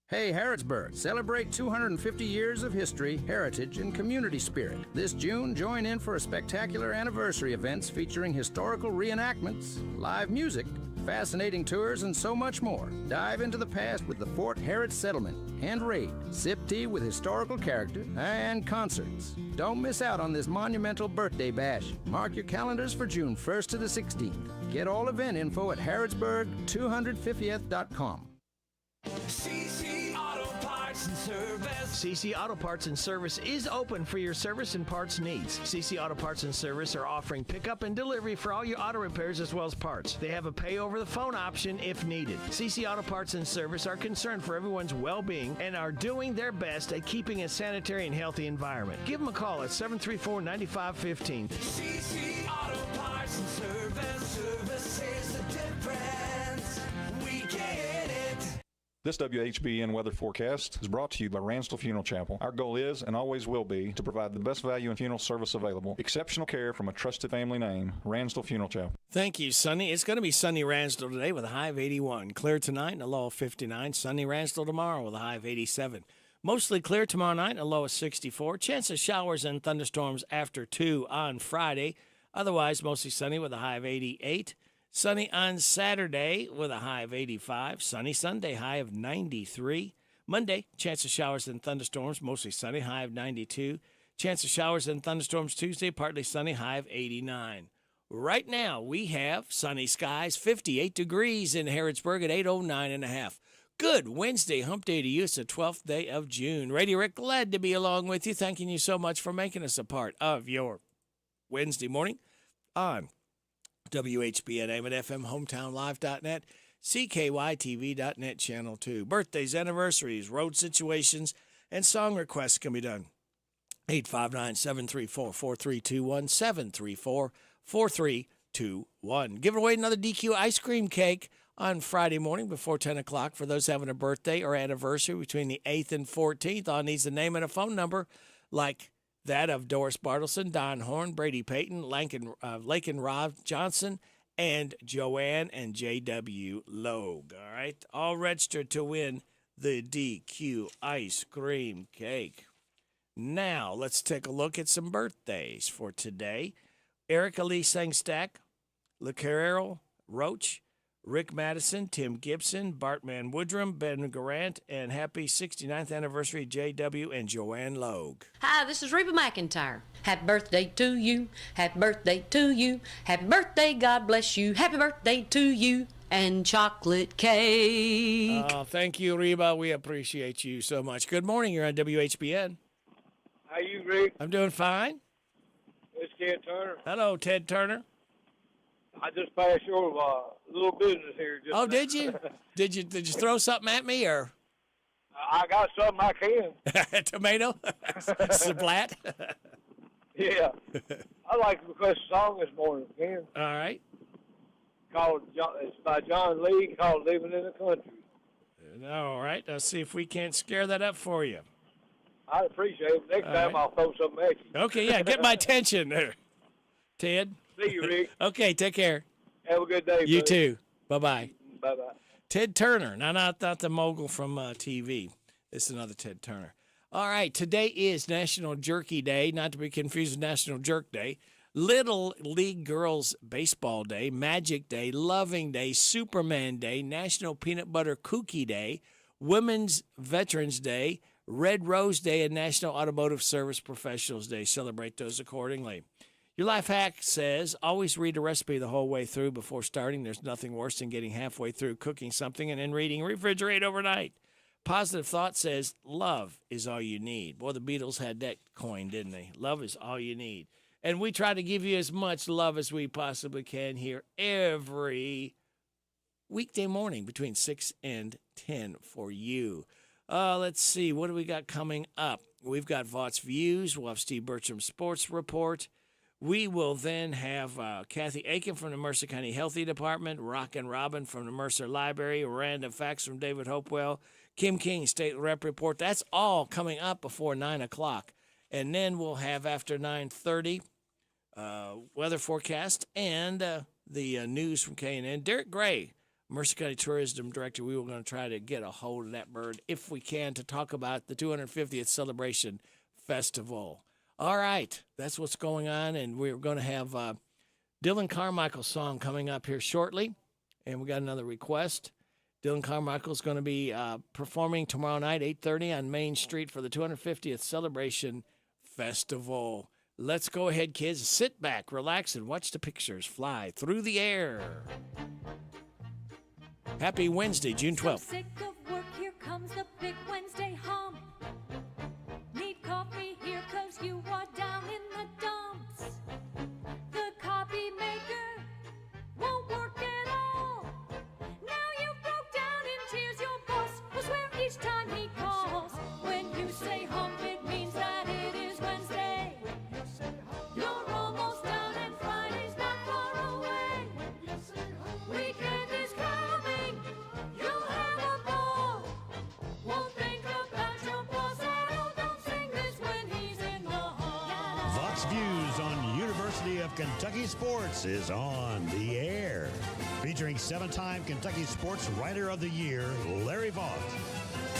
Hey Harrodsburg, celebrate 250 years of history, heritage, and community spirit. This June, join in for a spectacular anniversary events featuring historical reenactments, live music, fascinating tours, and so much more. Dive into the past with the Fort Harrods Settlement and raid, sip tea with historical character, and concerts. Don't miss out on this monumental birthday bash. Mark your calendars for June 1st to the 16th. Get all event info at harrodsburg250th.com. CC Auto Parts and Service. CC Auto Parts and Service is open for your service and parts needs. CC Auto Parts and Service are offering pickup and delivery for all your auto repairs as well as parts. They have a pay over the phone option if needed. CC Auto Parts and Service are concerned for everyone's well-being and are doing their best at keeping a sanitary and healthy environment. Give them a call at 734-9515. CC Auto Parts and Service. Service is the difference. We get it. This WHBN weather forecast is brought to you by Ransdell Funeral Chapel. Our goal is and always will be to provide the best value in funeral service available. Exceptional care from a trusted family name, Ransdell Funeral Chapel. Thank you, Sunny. It's going to be sunny Ransdell today with a high of 81. Clear tonight and a low of 59. Sunny Ransdell tomorrow with a high of 87. Mostly clear tomorrow night and a low of 64. Chance of showers and thunderstorms after 2 on Friday. Otherwise, mostly sunny with a high of 88. Sunny on Saturday with a high of 85. Sunny Sunday, high of 93. Monday, chance of showers and thunderstorms, mostly sunny, high of 92. Chance of showers and thunderstorms Tuesday, partly sunny, high of 89. Right now, we have sunny skies, 58 degrees in Harrodsburg at 8:09.5. Good Wednesday, hump day to you. It's the 12th day of June. Radio Rick, glad to be along with you. Thanking you so much for making us a part of your Wednesday morning on WHBN, AM and FM, hometownlive.net, CKYTV.net, Channel 2. Birthdays, anniversaries, road situations, and song requests can be done. 859-734-4321, 734-4321. Giving away another DQ ice cream cake on Friday morning before 10 o'clock for those having a birthday or anniversary between the 8th and 14th. All needs a name and a phone number like that of Doris Bartleson, Don Horn, Brady Payton, Lake and Rob Johnson, and Joanne and J.W. Logue. All right, all registered to win the DQ ice cream cake. Now, let's take a look at some birthdays for today. Erica Lee Sangstack, LeCarrero Roach, Rick Madison, Tim Gibson, Bartman Woodrum, Ben Garant, and happy 69th anniversary, J.W. and Joanne Logue. Hi, this is Reba McIntyre. Happy birthday to you. Happy birthday to you. Happy birthday, God bless you. Happy birthday to you. And chocolate cake. Oh, thank you, Reba. We appreciate you so much. Good morning. You're on WHBN. How you, Rick? I'm doing fine. It's Ted Turner. Hello, Ted Turner. I just passed your little business here. Just oh, did you? Did you throw something at me, or? I got something I can. Tomato? Splat? Yeah. I'd like to request a song this morning, Ken. All right. It's by John Lee, called Living in the Country. All right. Let's see if we can't scare that up for you. I'd appreciate it. Next time I'll throw something at you. Okay, yeah. Get my attention there, Ted. See you, Rick. Okay, take care. Have a good day, You buddy. too. Bye-bye. Bye-bye. Ted Turner. No, not the mogul from TV. This is another Ted Turner. All right, today is National Jerky Day, not to be confused with National Jerk Day. Little League Girls Baseball Day, Magic Day, Loving Day, Superman Day, National Peanut Butter Cookie Day, Women's Veterans Day, Red Rose Day, and National Automotive Service Professionals Day. Celebrate those accordingly. Your life hack says, always read a recipe the whole way through before starting. There's nothing worse than getting halfway through cooking something and then reading refrigerate overnight. Positive thought says, love is all you need. Boy, the Beatles had that coin, didn't they? Love is all you need. And we try to give you as much love as we possibly can here every weekday morning between 6 and 10 for you. Let's see. What do we got coming up? We've got Vaught's Views. We'll have Steve Bertram's Sports Report. We will then have Kathy Aiken from the Mercer County Healthy Department, Rockin' Robin from the Mercer Library, Random Facts from David Hopewell, Kim King State Rep Report. That's all coming up before 9 o'clock. And then we'll have after 9:30 weather forecast and the news from K&N. Derek Gray, Mercer County Tourism Director, we were going to try to get a hold of that bird if we can to talk about the 250th Celebration Festival. All right, that's what's going on, and we're going to have Dylan Carmichael's song coming up here shortly, and we got another request. Dylan Carmichael's going to be performing tomorrow night, 8:30 on Main Street for the 250th Celebration Festival. Let's go ahead, kids. Sit back, relax, and watch the pictures fly through the air. Happy Wednesday, June 12th. So sick of work, here comes the big Wednesday hump. Need coffee here 'cause you are down in the dumps. The copy maker won't work at all. Now you broke down in tears, your boss will swear each time he calls. When you say hump, it means that it is Wednesday. You're almost done and Friday's not far away. Weekend is coming, you'll have a ball. Won't think about your boss at all. Don't sing this when he's in the hall. Vox Views on University of Kentucky Sports is on the air. Featuring 7-time Kentucky Sports Writer of the Year, Larry Vaught.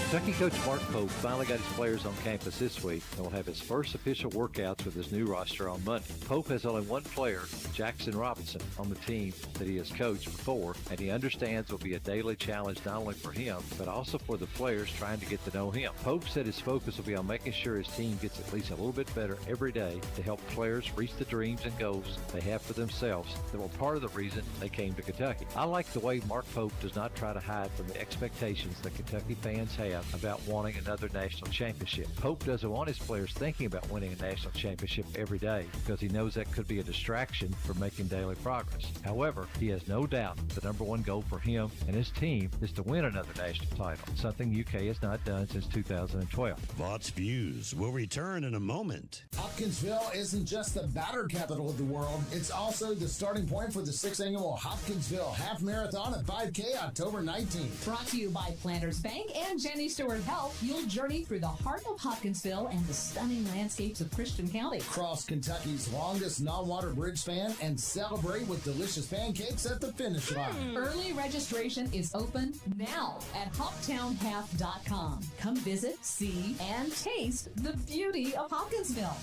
Kentucky coach Mark Pope finally got his players on campus this week and will have his first official workouts with his new roster on Monday. Pope has only one player, Jackson Robinson, on the team that he has coached before, and he understands will be a daily challenge not only for him, but also for the players trying to get to know him. Pope said his focus will be on making sure his team gets at least a little bit better every day to help players reach the dreams and goals they have for themselves that were part of the reason they came to Kentucky. I like the way Mark Pope does not try to hide from the expectations that Kentucky fans have about wanting another national championship. Pope doesn't want his players thinking about winning a national championship every day because he knows that could be a distraction from making daily progress. However, he has no doubt the number one goal for him and his team is to win another national title, something UK has not done since 2012. Vaught's Views will return in a moment. Hopkinsville isn't just the batter capital of the world, it's also the starting point for the 6th annual Hopkinsville Half Marathon and 5K October 19th. Brought to you by Planters Bank and Jenny Stewart Health, you'll journey through the heart of Hopkinsville and the stunning landscapes of Christian County. Cross Kentucky's longest non-water bridge span and celebrate with delicious pancakes at the finish line. Early registration is open now at hoptownhalf.com. Come visit, see, and taste the beauty of Hopkinsville.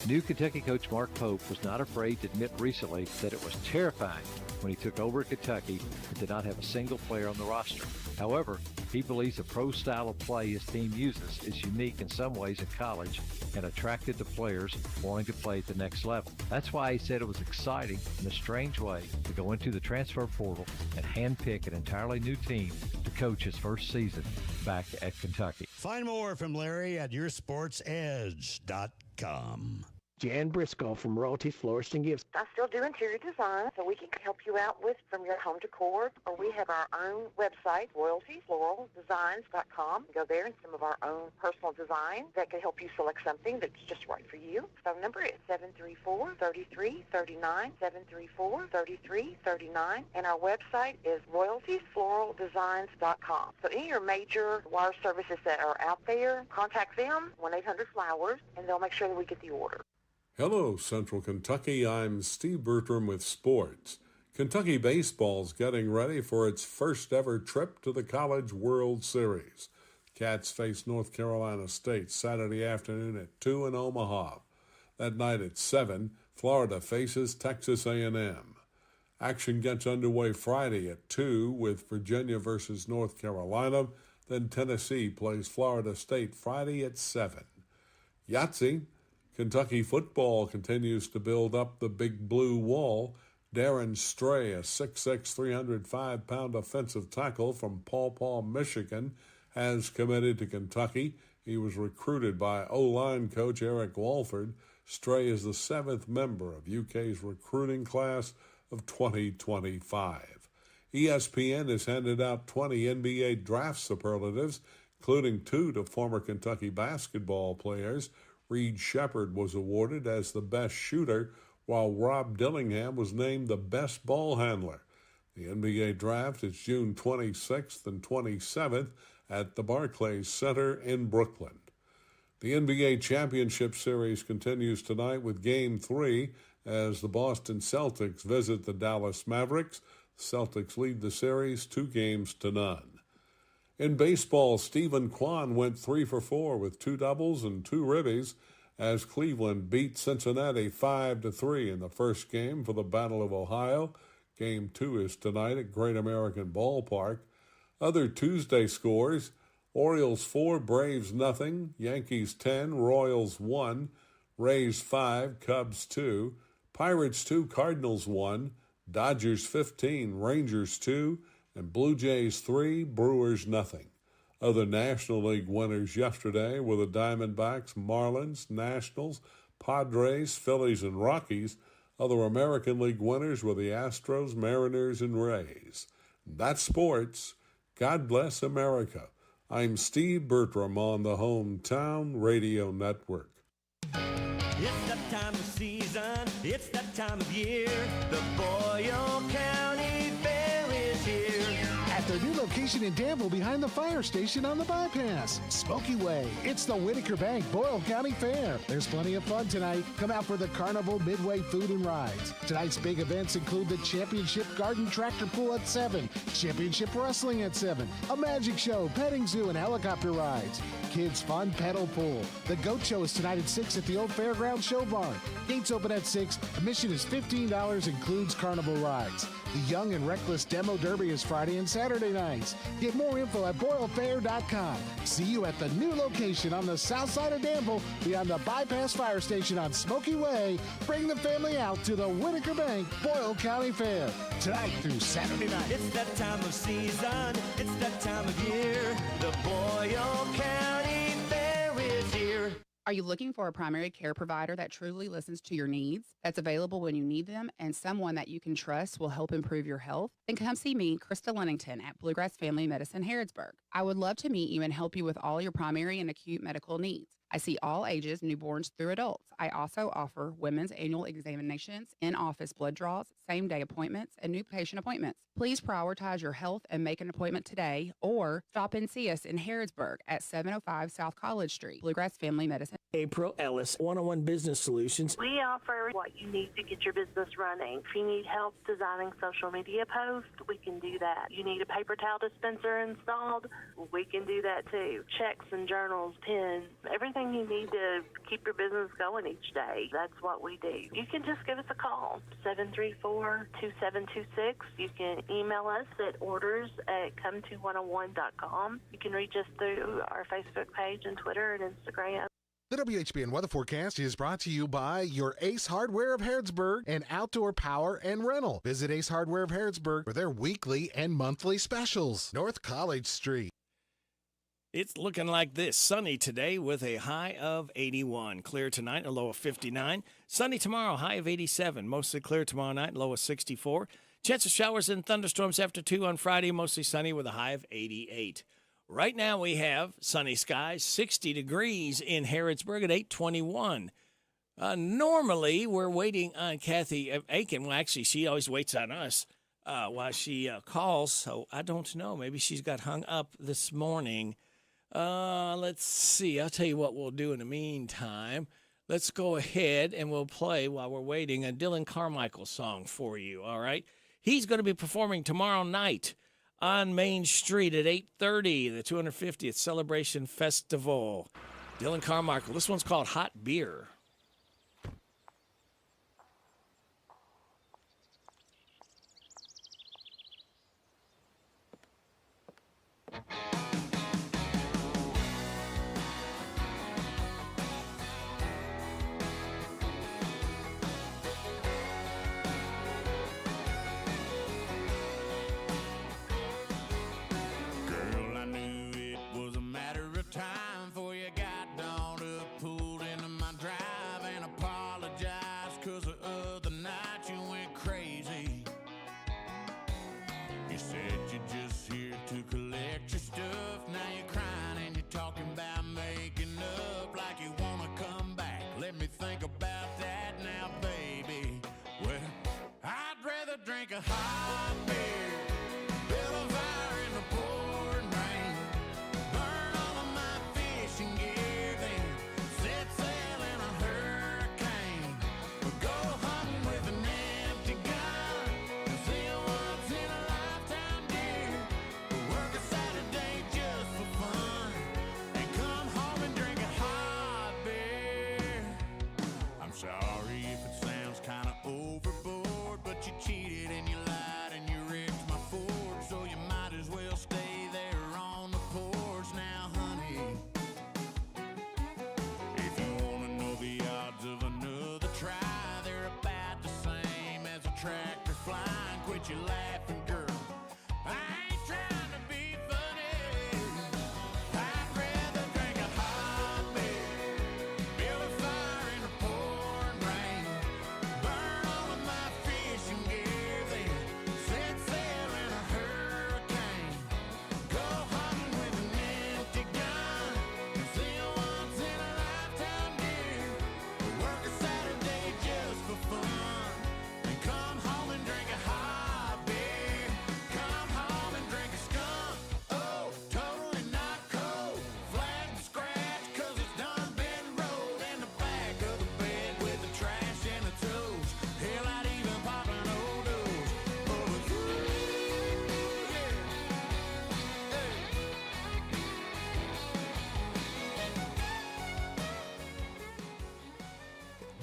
New Kentucky coach Mark Pope was not afraid to admit recently that it was terrifying when he took over at Kentucky and did not have a single player on the roster. However, he believes the pro style of play his team uses is unique in some ways in college and attracted the players wanting to play at the next level. That's why he said it was exciting in a strange way to go into the transfer portal and handpick an entirely new team to coach his first season back at Kentucky. Find more from Larry at yoursportsedge.com. Jan Briscoe from Royalty Florist and Gifts. I still do interior design, so we can help you out with from your home decor, or we have our own website, royaltyfloraldesigns.com. Go there and some of our own personal design that can help you select something that's just right for you. Phone number is 734-3339, 734-3339, and our website is royaltyfloraldesigns.com. So any of your major wire services that are out there, contact them, 1-800-FLOWERS, and they'll make sure that we get the order. Hello, Central Kentucky. I'm Steve Bertram with sports. Kentucky baseball's getting ready for its first ever trip to the College World Series. Cats face North Carolina State Saturday afternoon at 2 in Omaha. That night at 7, Florida faces Texas A&M. Action gets underway Friday at 2 with Virginia versus North Carolina. Then Tennessee plays Florida State Friday at 7. Yahtzee. Kentucky football continues to build up the big blue wall. Darren Stray, a 6'6", 305-pound offensive tackle from Paw Paw, Michigan, has committed to Kentucky. He was recruited by O-line coach Eric Walford. Stray is the 7th member of UK's recruiting class of 2025. ESPN has handed out 20 NBA draft superlatives, including 2 to former Kentucky basketball players. Reed Shepherd was awarded as the best shooter, while Rob Dillingham was named the best ball handler. The NBA draft is June 26th and 27th at the Barclays Center in Brooklyn. The NBA Championship Series continues tonight with Game 3 as the Boston Celtics visit the Dallas Mavericks. The Celtics lead the series 2-0. In baseball, Stephen Kwan went 3 for 4 with 2 doubles and 2 ribbies as Cleveland beat Cincinnati 5-3 in the first game for the Battle of Ohio. Game 2 is tonight at Great American Ballpark. Other Tuesday scores: Orioles 4, Braves nothing, Yankees 10, Royals 1, Rays 5, Cubs 2, Pirates 2, Cardinals 1, Dodgers 15, Rangers 2, and Blue Jays 3, Brewers nothing. Other National League winners yesterday were the Diamondbacks, Marlins, Nationals, Padres, Phillies, and Rockies. Other American League winners were the Astros, Mariners, and Rays. That's sports. God bless America. I'm Steve Bertram on the Hometown Radio Network. It's that time of season, it's that time of year. The Boyle County Fair is here. At their new location location in Danville behind the fire station on the bypass. Smoky Way. It's the Whitaker Bank Boyle County Fair. There's plenty of fun tonight. Come out for the Carnival Midway Food and Rides. Tonight's big events include the Championship Garden Tractor Pool at 7, Championship Wrestling at 7, a magic show, petting zoo, and helicopter rides. Kids Fun Pedal Pool. The Goat Show is tonight at 6 at the Old Fairgrounds Show Barn. Gates open at 6. Admission is $15, includes carnival rides. The Young and Reckless Demo Derby is Friday and Saturday nights. Get more info at BoyleFair.com. See you at the new location on the south side of Danville beyond the Bypass Fire Station on Smoky Way. Bring the family out to the Whitaker Bank Boyle County Fair tonight through Saturday night. It's that time of season, it's that time of year. The Boyle County Fair is here. Are you looking for a primary care provider that truly listens to your needs, that's available when you need them, and someone that you can trust will help improve your health? Then come see me, Krista Lennington, at Bluegrass Family Medicine, Harrodsburg. I would love to meet you and help you with all your primary and acute medical needs. I see all ages, newborns through adults. I also offer women's annual examinations, in-office blood draws, same-day appointments, and new patient appointments. Please prioritize your health and make an appointment today, or stop and see us in Harrodsburg at 705 South College Street, Bluegrass Family Medicine. April Ellis, 101 Business Solutions. We offer what you need to get your business running. If you need help designing social media posts, we can do that. You need a paper towel dispenser installed, we can do that too. Checks and journals, pens, everything you need to keep your business going each day. That's what we do. You can just give us a call, 734-2726. You can email us at orders@come2101.com. You can reach us through our Facebook page and Twitter and Instagram. The WHBN weather forecast is brought to you by your Ace Hardware of Harrodsburg and Outdoor Power and Rental. Visit Ace Hardware of Harrodsburg for their weekly and monthly specials. North College Street. It's looking like this. Sunny today with a high of 81. Clear tonight, a low of 59. Sunny tomorrow, high of 87. Mostly clear tomorrow night, low of 64. Chance of showers and thunderstorms after 2 on Friday, mostly sunny with a high of 88. Right now we have sunny skies, 60 degrees in Harrodsburg at 8:21. Normally we're waiting on Kathy Aiken. Well, actually, she always waits on us while she calls, so I don't know. Maybe she's got hung up this morning. Let's see. I'll tell you what we'll do in the meantime. Let's go ahead and we'll play, while we're waiting, a Dylan Carmichael song for you, all right? He's going to be performing tomorrow night on Main Street at 8:30, the 250th Celebration Festival. Dylan Carmichael. This one's called Hot Beer. A hot beer, build a fire in the pouring rain, burn all of my fishing gear, then set sail in a hurricane, go hunting with an empty gun, see a once in a lifetime deer, work a Saturday just for fun, and come home and drink a hot beer. I'm sorry if it sounds kind of overboard, but you cheated and you lied and you wrecked my Ford, so you might as well stay there on the porch now, honey. If you wanna know the odds of another try, they're about the same as a tractor flying. Quit your laughing, girl. I ain't trying to be funny. I'd rather drink a hot beer, build a fire in the pouring rain, burn all of my fishing gear, then set sail in a hurricane, go hunting with an empty gun, see a once in a lifetime deer, work a Saturday just for fun, and come home and drink a hot beer.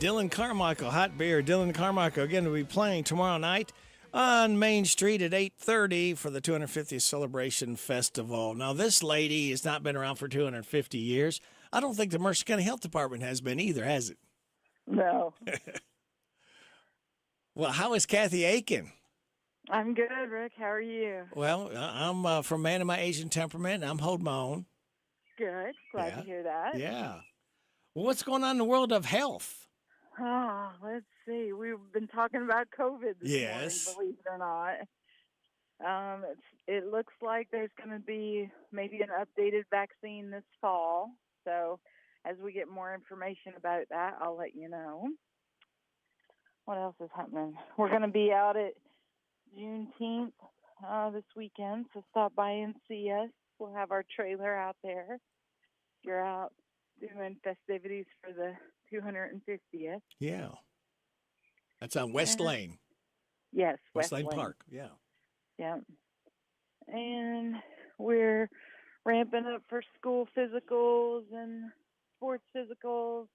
Dylan Carmichael, hot beer. Dylan Carmichael again will be playing tomorrow night on Main Street at 8:30 for the 250th Celebration Festival. Now, this lady has not been around for 250 years. I don't think the Mercer County Health Department has been either, has it? No. Well, how is Kathy Aiken? I'm good, Rick. How are you? Well, I'm from Man of My Asian Temperament, and I'm holding my own. Good. Glad to hear that. Yeah. Well, what's going on in the world of health? Oh, let's see. We've been talking about COVID this Yes. morning, believe it or not. It looks like there's going to be maybe an updated vaccine this fall. So as we get more information about that, I'll let you know. What else is happening? We're going to be out at Juneteenth this weekend, so stop by and see us. We'll have our trailer out there. You're out doing festivities for the 250th. Yeah. That's on West Lane. Yes, West Lane Park. Yeah. Yeah. And we're ramping up for school physicals and sports physicals.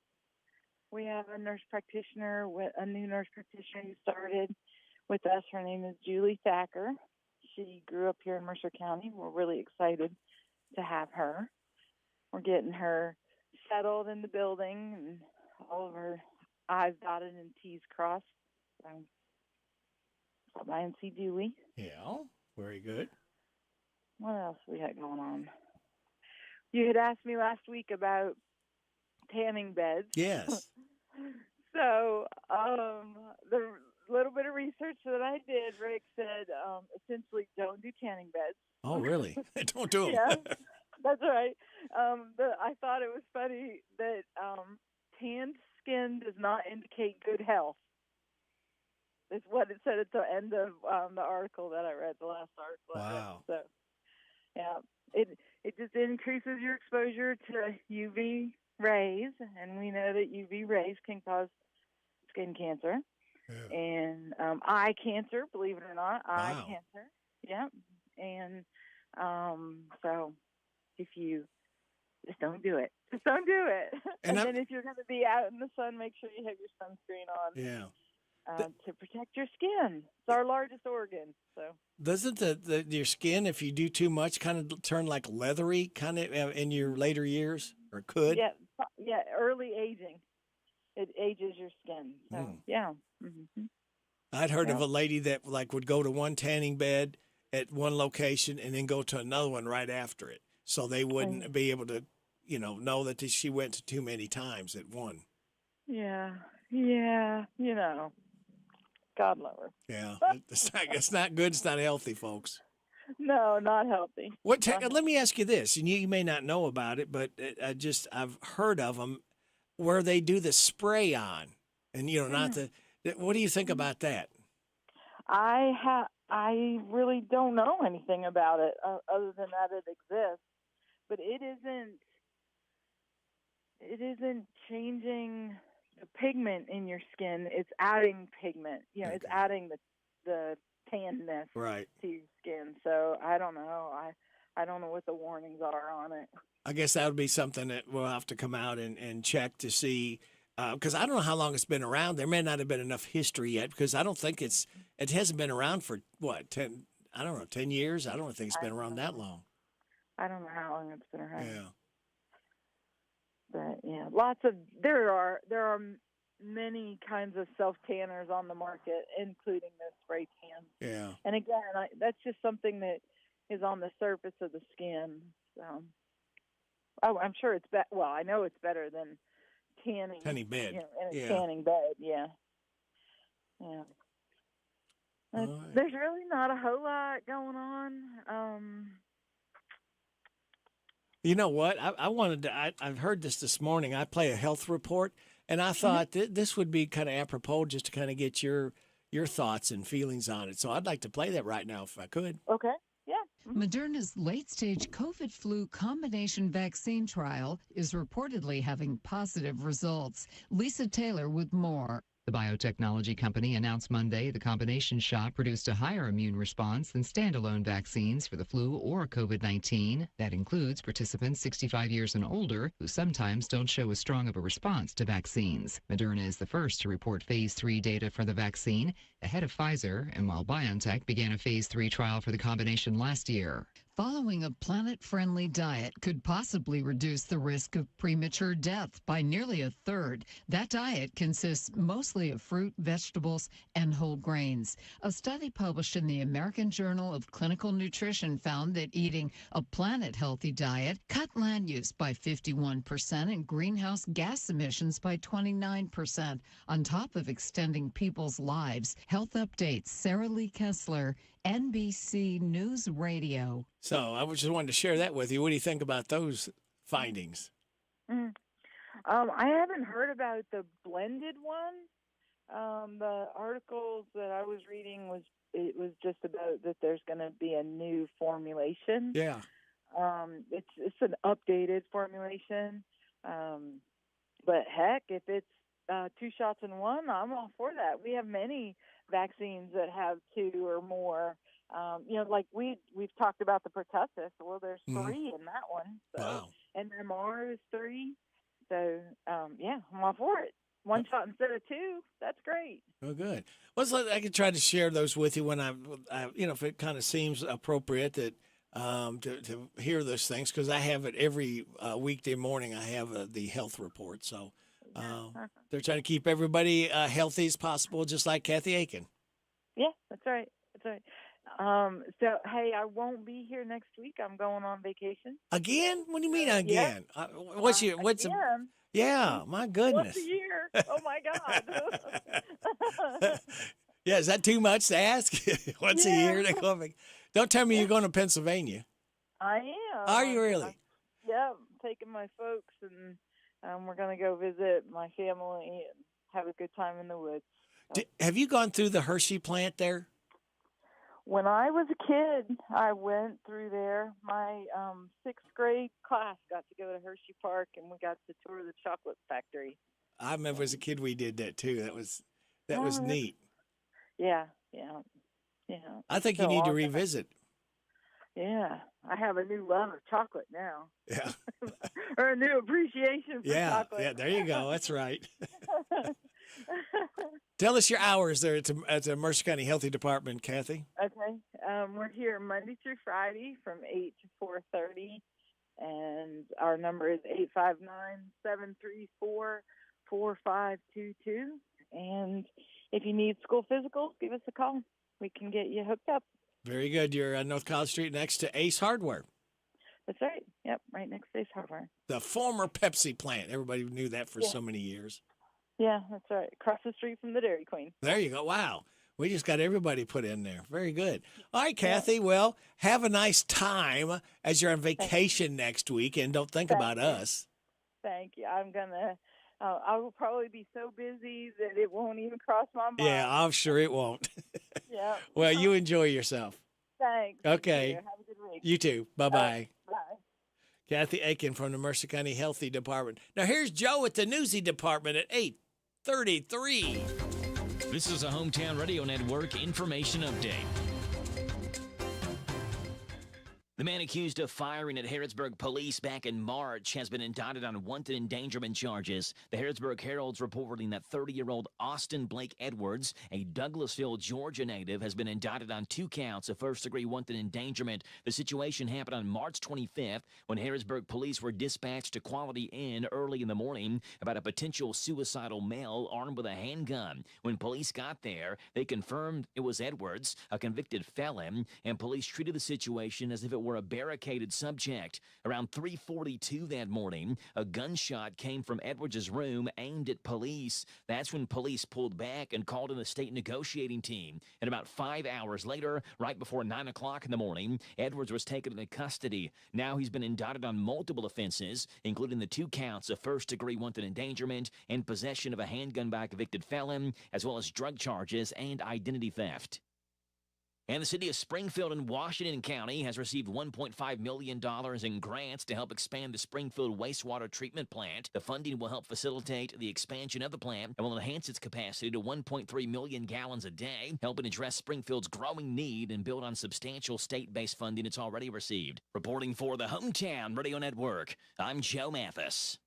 We have a nurse practitioner, a new nurse practitioner who started with us. Her name is Julie Thacker. She grew up here in Mercer County. We're really excited to have her. We're getting her settled in the building and all of her I's dotted and T's crossed. So, stop by and see Julie. Yeah, very good. What else we had going on? You had asked me last week about tanning beds. Yes. So, the little bit of research that I did, Rick said, essentially don't do tanning beds. Oh, really? Don't do them. Yeah, that's right. I thought it was funny that tanned skin does not indicate good health. Is what it said at the end of the article that I read, the last article. Wow. So, yeah, it just increases your exposure to UV rays, and we know that UV rays can cause skin cancer and eye cancer, believe it or not, eye cancer. Yeah. And so if you just don't do it. Just don't do it. And then if you're going to be out in the sun, make sure you have your sunscreen on. Yeah. To protect your skin. It's our largest organ. So doesn't your skin, if you do too much, kind of turn like leathery kind of in your later years, or could? Yeah, early aging. It ages your skin. So, yeah. Mm-hmm. I'd heard of a lady that like would go to one tanning bed at one location and then go to another one right after it. So they wouldn't be able to, know that she went to too many times at one. Yeah, God love her. Yeah, it's not good. It's not healthy, folks. No, not healthy. Let me ask you this, and you may not know about it, but I've heard of them where they do the spray on, and what do you think about that? I really don't know anything about it other than that it exists, but it isn't changing the pigment in your skin. It's adding pigment. It's adding the tanness to your skin. So I don't know. I don't know what the warnings are on it. I guess that would be something that we'll have to come out and check to see, because I don't know how long it's been around. There may not have been enough history yet, because I don't think it hasn't been around for 10 years. I don't think it's been around that long. I don't know how long it's been around. Yeah. But yeah, there are many kinds of self tanners on the market, including the spray tans. Yeah. And again, that's just something that is on the surface of the skin. So, I'm sure it's well, I know it's better than tanning. Tanning bed. In a tanning bed. Yeah. Yeah. There's really not a whole lot going on. You know what? I wanted to. I've heard this morning. I play a health report, and I thought this would be kind of apropos just to kind of get your thoughts and feelings on it. So I'd like to play that right now if I could. Okay. Yeah. Moderna's late-stage COVID flu combination vaccine trial is reportedly having positive results. Lisa Taylor with more. The biotechnology company announced Monday the combination shot produced a higher immune response than standalone vaccines for the flu or COVID-19. That includes participants 65 years and older who sometimes don't show as strong of a response to vaccines. Moderna is the first to report phase 3 data for the vaccine, ahead of Pfizer, and while BioNTech began a phase 3 trial for the combination last year. Following a planet-friendly diet could possibly reduce the risk of premature death by nearly a third. That diet consists mostly of fruit, vegetables, and whole grains. A study published in the American Journal of Clinical Nutrition found that eating a planet-healthy diet cut land use by 51% and greenhouse gas emissions by 29%, on top of extending people's lives. Health Updates, Sarah Lee Kessler, NBC News Radio. So I just wanted to share that with you. What do you think about those findings? I haven't heard about the blended one. The articles that I was reading was just about that there's going to be a new formulation. Yeah. It's an updated formulation. But heck, if it's 2 shots in one, I'm all for that. We have many vaccines that have 2 or more. Like we've talked about the pertussis. Well, there's 3 in that one. So. Wow. And MR is 3. So, yeah, I'm all for it. 1 shot instead of 2. That's great. Oh, good. Well, I could try to share those with you when I if it kind of seems appropriate that to hear those things, because I have it every weekday morning. I have the health report. So they're trying to keep everybody healthy as possible, just like Kathy Aiken. Yeah, that's right. That's right. So, hey, I won't be here next week. I'm going on vacation. Again? What do you mean again? Yeah. Yeah, my goodness. Once a year. Oh, my God. Yeah, is that too much to ask? Once a year to go back. Don't tell me you're going to Pennsylvania. I am. Are you really? Yeah, I'm taking my folks, and we're going to go visit my family and have a good time in the woods. Have you gone through the Hershey plant there? When I was a kid, I went through there. My 6th grade class got to go to Hershey Park, and we got to tour the chocolate factory. I remember as a kid we did that too. That was neat. Yeah. I think you need to revisit. Yeah, I have a new love of chocolate now. Yeah. Or a new appreciation for chocolate. Yeah, there you go. That's right. Tell us your hours there at the Mercer County Healthy Department, Kathy. Okay. We're here Monday through Friday from 8 to 4:30, and our number is 859-734-4522. And if you need school physicals, give us a call. We can get you hooked up. Very good. You're on North College Street next to Ace Hardware. That's right. Yep, right next to Ace Hardware. The former Pepsi plant. Everybody knew that for so many years. Yeah, that's right. Across the street from the Dairy Queen. There you go. Wow. We just got everybody put in there. Very good. All right, Kathy. Well, have a nice time as you're on vacation next week, and don't think about us. Thank you. I'm going to, I will probably be so busy that it won't even cross my mind. Yeah, I'm sure it won't. Yeah. Well, you enjoy yourself. Thanks. Okay. Have a good week. You too. Bye-bye. Bye. Kathy Aiken from the Mercer County Healthy Department. Now, here's Joe at the Newsy Department at 8:33. This is a Hometown Radio Network information update. The man accused of firing at Harrodsburg police back in March has been indicted on wanted endangerment charges. The Harrodsburg Herald's reporting that 30-year-old Austin Blake Edwards, a Douglasville, Georgia native, has been indicted on 2 counts of first-degree wanted endangerment. The situation happened on March 25th when Harrodsburg police were dispatched to Quality Inn early in the morning about a potential suicidal male armed with a handgun. When police got there, they confirmed it was Edwards, a convicted felon, and police treated the situation as if it were a barricaded subject. Around 3:42 that morning, a gunshot came from Edwards' room aimed at police. That's when police pulled back and called in the state negotiating team. And about 5 hours later, right before 9 o'clock in the morning, Edwards was taken into custody. Now he's been indicted on multiple offenses, including the 2 counts of first-degree wanted endangerment and possession of a handgun by a convicted felon, as well as drug charges and identity theft. And the city of Springfield in Washington County has received $1.5 million in grants to help expand the Springfield wastewater treatment plant. The funding will help facilitate the expansion of the plant and will enhance its capacity to 1.3 million gallons a day, helping address Springfield's growing need and build on substantial state-based funding it's already received. Reporting for the Hometown Radio Network, I'm Joe Mathis.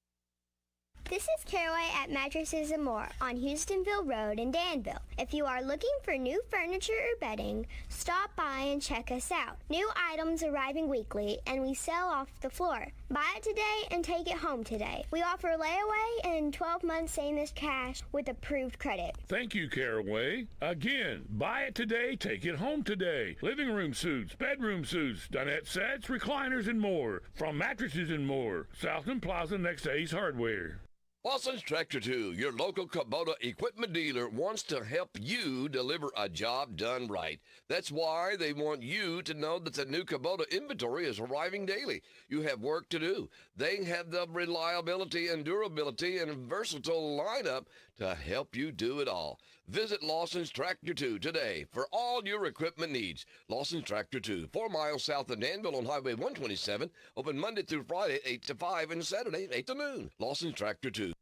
This is Caraway at Mattresses and More on Houstonville Road in Danville. If you are looking for new furniture or bedding, stop by and check us out. New items arriving weekly, and we sell off the floor. Buy it today and take it home today. We offer layaway and 12 months same-as cash with approved credit. Thank you, Caraway. Again, buy it today, take it home today. Living room suits, bedroom suits, dinette sets, recliners, and more. From Mattresses and More, Southland Plaza next to Ace Hardware. Lawson's Tractor 2, your local Kubota equipment dealer, wants to help you deliver a job done right. That's why they want you to know that the new Kubota inventory is arriving daily. You have work to do. They have the reliability and durability and versatile lineup to help you do it all. Visit Lawson's Tractor 2 today for all your equipment needs. Lawson's Tractor 2, 4 miles south of Danville on Highway 127, open Monday through Friday, 8 to 5, and Saturday, 8 to noon. Lawson's Tractor 2.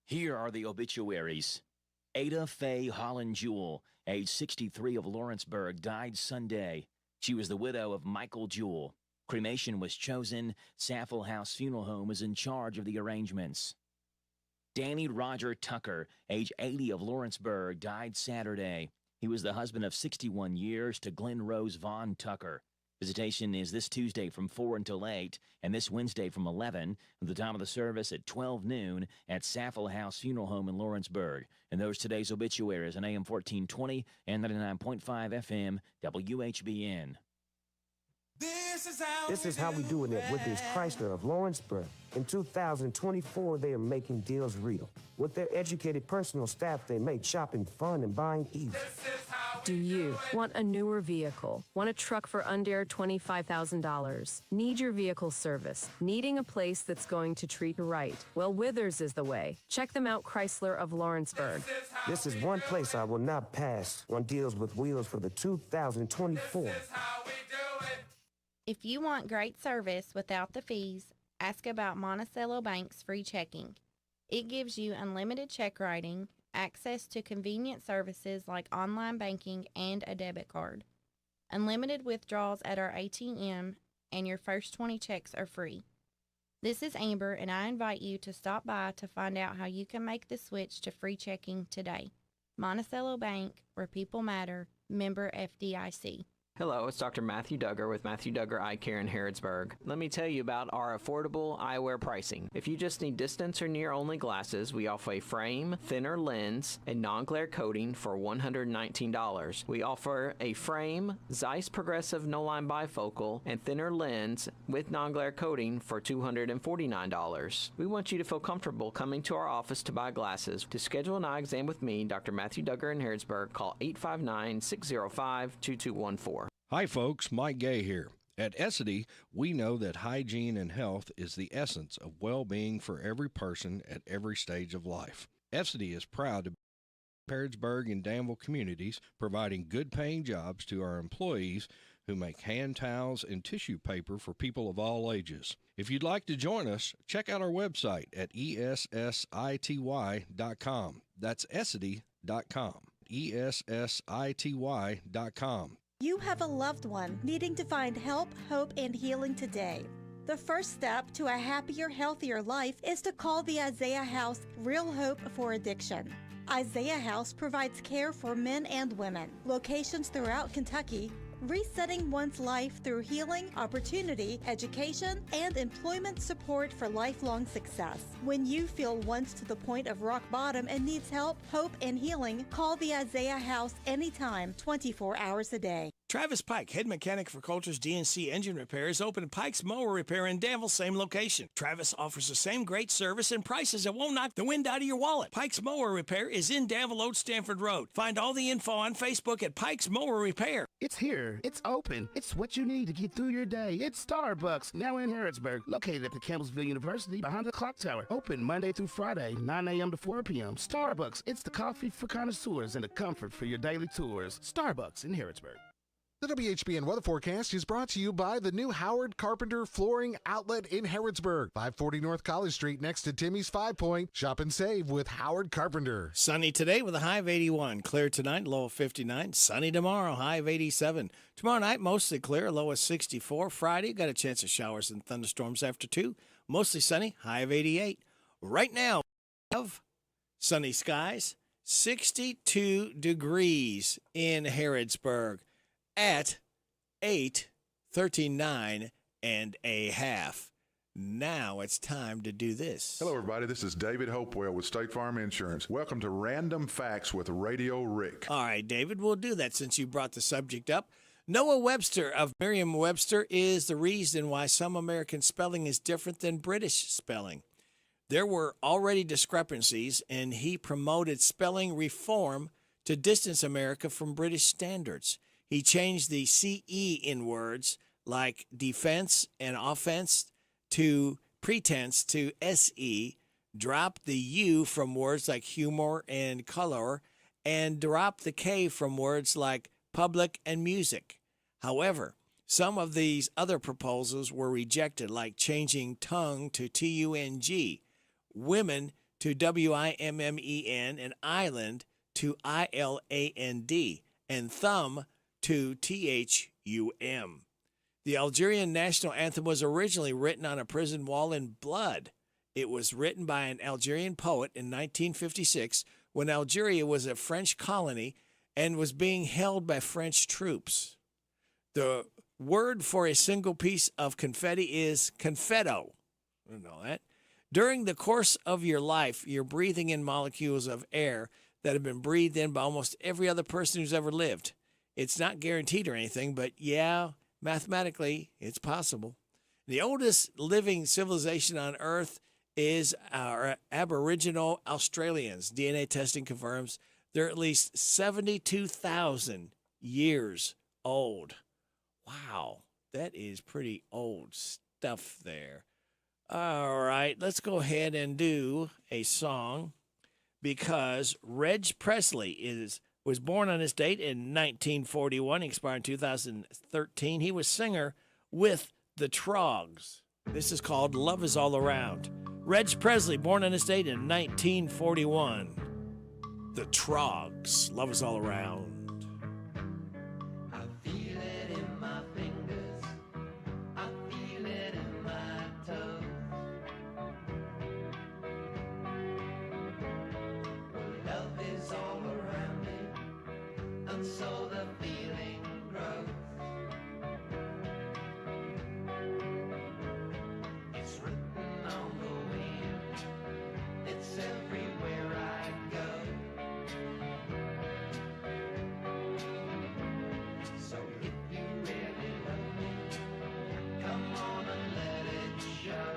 Here are the obituaries. Ada Faye Holland Jewell, age 63 of Lawrenceburg, died Sunday. She was the widow of Michael Jewell. Cremation was chosen. Saffel House Funeral Home is in charge of the arrangements. Danny Roger Tucker, age 80 of Lawrenceburg, died Saturday. He was the husband of 61 years to Glenn Rose Vaughn Tucker. Visitation is this Tuesday from 4 until 8, and this Wednesday from 11, at the time of the service at 12 noon at Saffel House Funeral Home in Lawrenceburg. And those today's obituaries on AM 1420 and 99.5 FM WHBN. This is how we doing it with this Chrysler of Lawrenceburg. In 2024, they are making deals real. With their educated personal staff, they make shopping fun and buying easy. Do you want a newer vehicle? Want a truck for under $25,000? Need your vehicle service? Needing a place that's going to treat you right? Well, Withers is the way. Check them out, Chrysler of Lawrenceburg. This is one place I will not pass on deals with wheels for the 2024. If you want great service without the fees, ask about Monticello Bank's free checking. It gives you unlimited check writing, access to convenient services like online banking and a debit card, unlimited withdrawals at our ATM, and your first 20 checks are free. This is Amber, and I invite you to stop by to find out how you can make the switch to free checking today. Monticello Bank, where people matter, member FDIC. Hello, it's Dr. Matthew Duggar with Matthew Duggar Eye Care in Harrodsburg. Let me tell you about our affordable eyewear pricing. If you just need distance or near-only glasses, we offer a frame, thinner lens, and non-glare coating for $119. We offer a frame, Zeiss Progressive No-Line Bifocal, and thinner lens with non-glare coating for $249. We want you to feel comfortable coming to our office to buy glasses. To schedule an eye exam with me, Dr. Matthew Duggar in Harrodsburg, call 859-605-2214. Hi folks, Mike Gay here. At Essity, we know that hygiene and health is the essence of well-being for every person at every stage of life. Essity is proud to be in Harrodsburg and Danville communities, providing good-paying jobs to our employees who make hand towels and tissue paper for people of all ages. If you'd like to join us, check out our website at ESSITY.com. That's Essity.com. ESSITY.com. You have a loved one needing to find help, hope, and healing today. The first step to a happier, healthier life is to call the Isaiah House Real Hope for Addiction. Isaiah House provides care for men and women, locations throughout Kentucky, resetting one's life through healing, opportunity, education, and employment support for lifelong success. When you feel once to the point of rock bottom and needs help, hope, and healing, call the Isaiah House anytime, 24 hours a day. Travis Pike, head mechanic for Coulter's DNC Engine Repairs, open Pike's Mower Repair in Danville, same location. Travis offers the same great service and prices that won't knock the wind out of your wallet. Pike's Mower Repair is in Danville, Old Stanford Road. Find all the info on Facebook at Pike's Mower Repair. It's here. It's open. It's what you need to get through your day. It's Starbucks, now in Harrodsburg, located at the Campbellsville University behind the clock tower. Open Monday through Friday, 9 a.m. to 4 p.m. Starbucks, it's the coffee for connoisseurs and the comfort for your daily tours. Starbucks in Harrodsburg. The WHBN weather forecast is brought to you by the new Howard Carpenter Flooring Outlet in Harrodsburg, 540 North College Street next to Timmy's 5 Point. Shop and save with Howard Carpenter. Sunny today with a high of 81. Clear tonight, low of 59. Sunny tomorrow, high of 87. Tomorrow night, mostly clear, low of 64. Friday, got a chance of showers and thunderstorms after 2. Mostly sunny, high of 88. Right now, we have sunny skies, 62 degrees in Harrodsburg at 8:39 and a half. Now it's time to do this. Hello, everybody. This is David Hopewell with State Farm Insurance. Welcome to Random Facts with Radio Rick. All right, David, we'll do that since you brought the subject up. Noah Webster of Merriam-Webster is the reason why some American spelling is different than British spelling. There were already discrepancies, and he promoted spelling reform to distance America from British standards. He changed the CE in words like defense and offense to pretense to SE, dropped the U from words like humor and color, and dropped the K from words like public and music. However, some of these other proposals were rejected, like changing tongue to TUNG, women to WIMMEN, and island to ILAND, and thumb to THUM. The Algerian national anthem was originally written on a prison wall in blood. It was written by an Algerian poet in 1956 when Algeria was a French colony and was being held by French troops. The word for a single piece of confetti is confetto. I don't know that. During the course of your life, you're breathing in molecules of air that have been breathed in by almost every other person who's ever lived. It's not guaranteed or anything, but yeah, mathematically, it's possible. The oldest living civilization on Earth is our Aboriginal Australians. DNA testing confirms they're at least 72,000 years old. Wow, that is pretty old stuff there. All right, let's go ahead and do a song because Reg Presley was born on this date in 1941. He expired in 2013. He was singer with the Trogs. This is called Love Is All Around. Reg Presley, born on this date in 1941. The Trogs, Love Is All Around. Feel it in my fingers, I feel it in my toes. Love is all around me, and so the feeling grows. It's written on the wind, it's everywhere I go. So if you really love me, come on and let it show.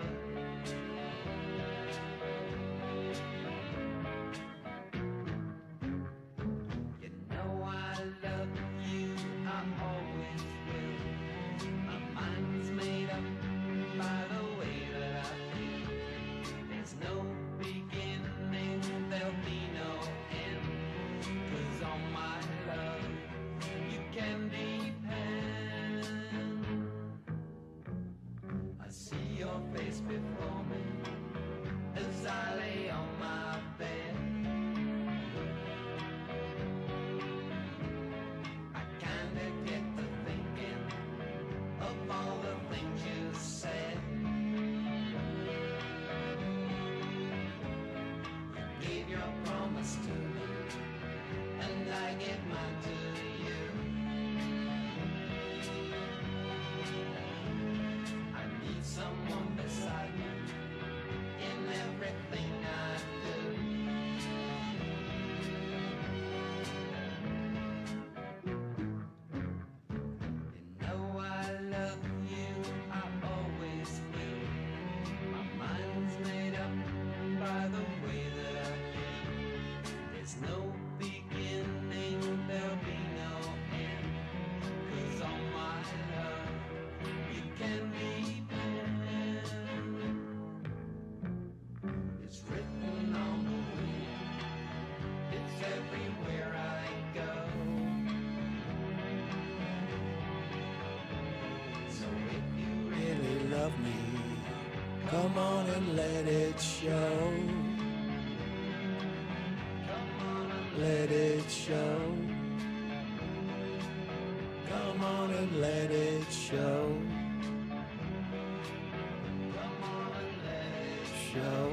You know I love Come on and let it show. Let it show. Come on and let it show. Come on and let it show.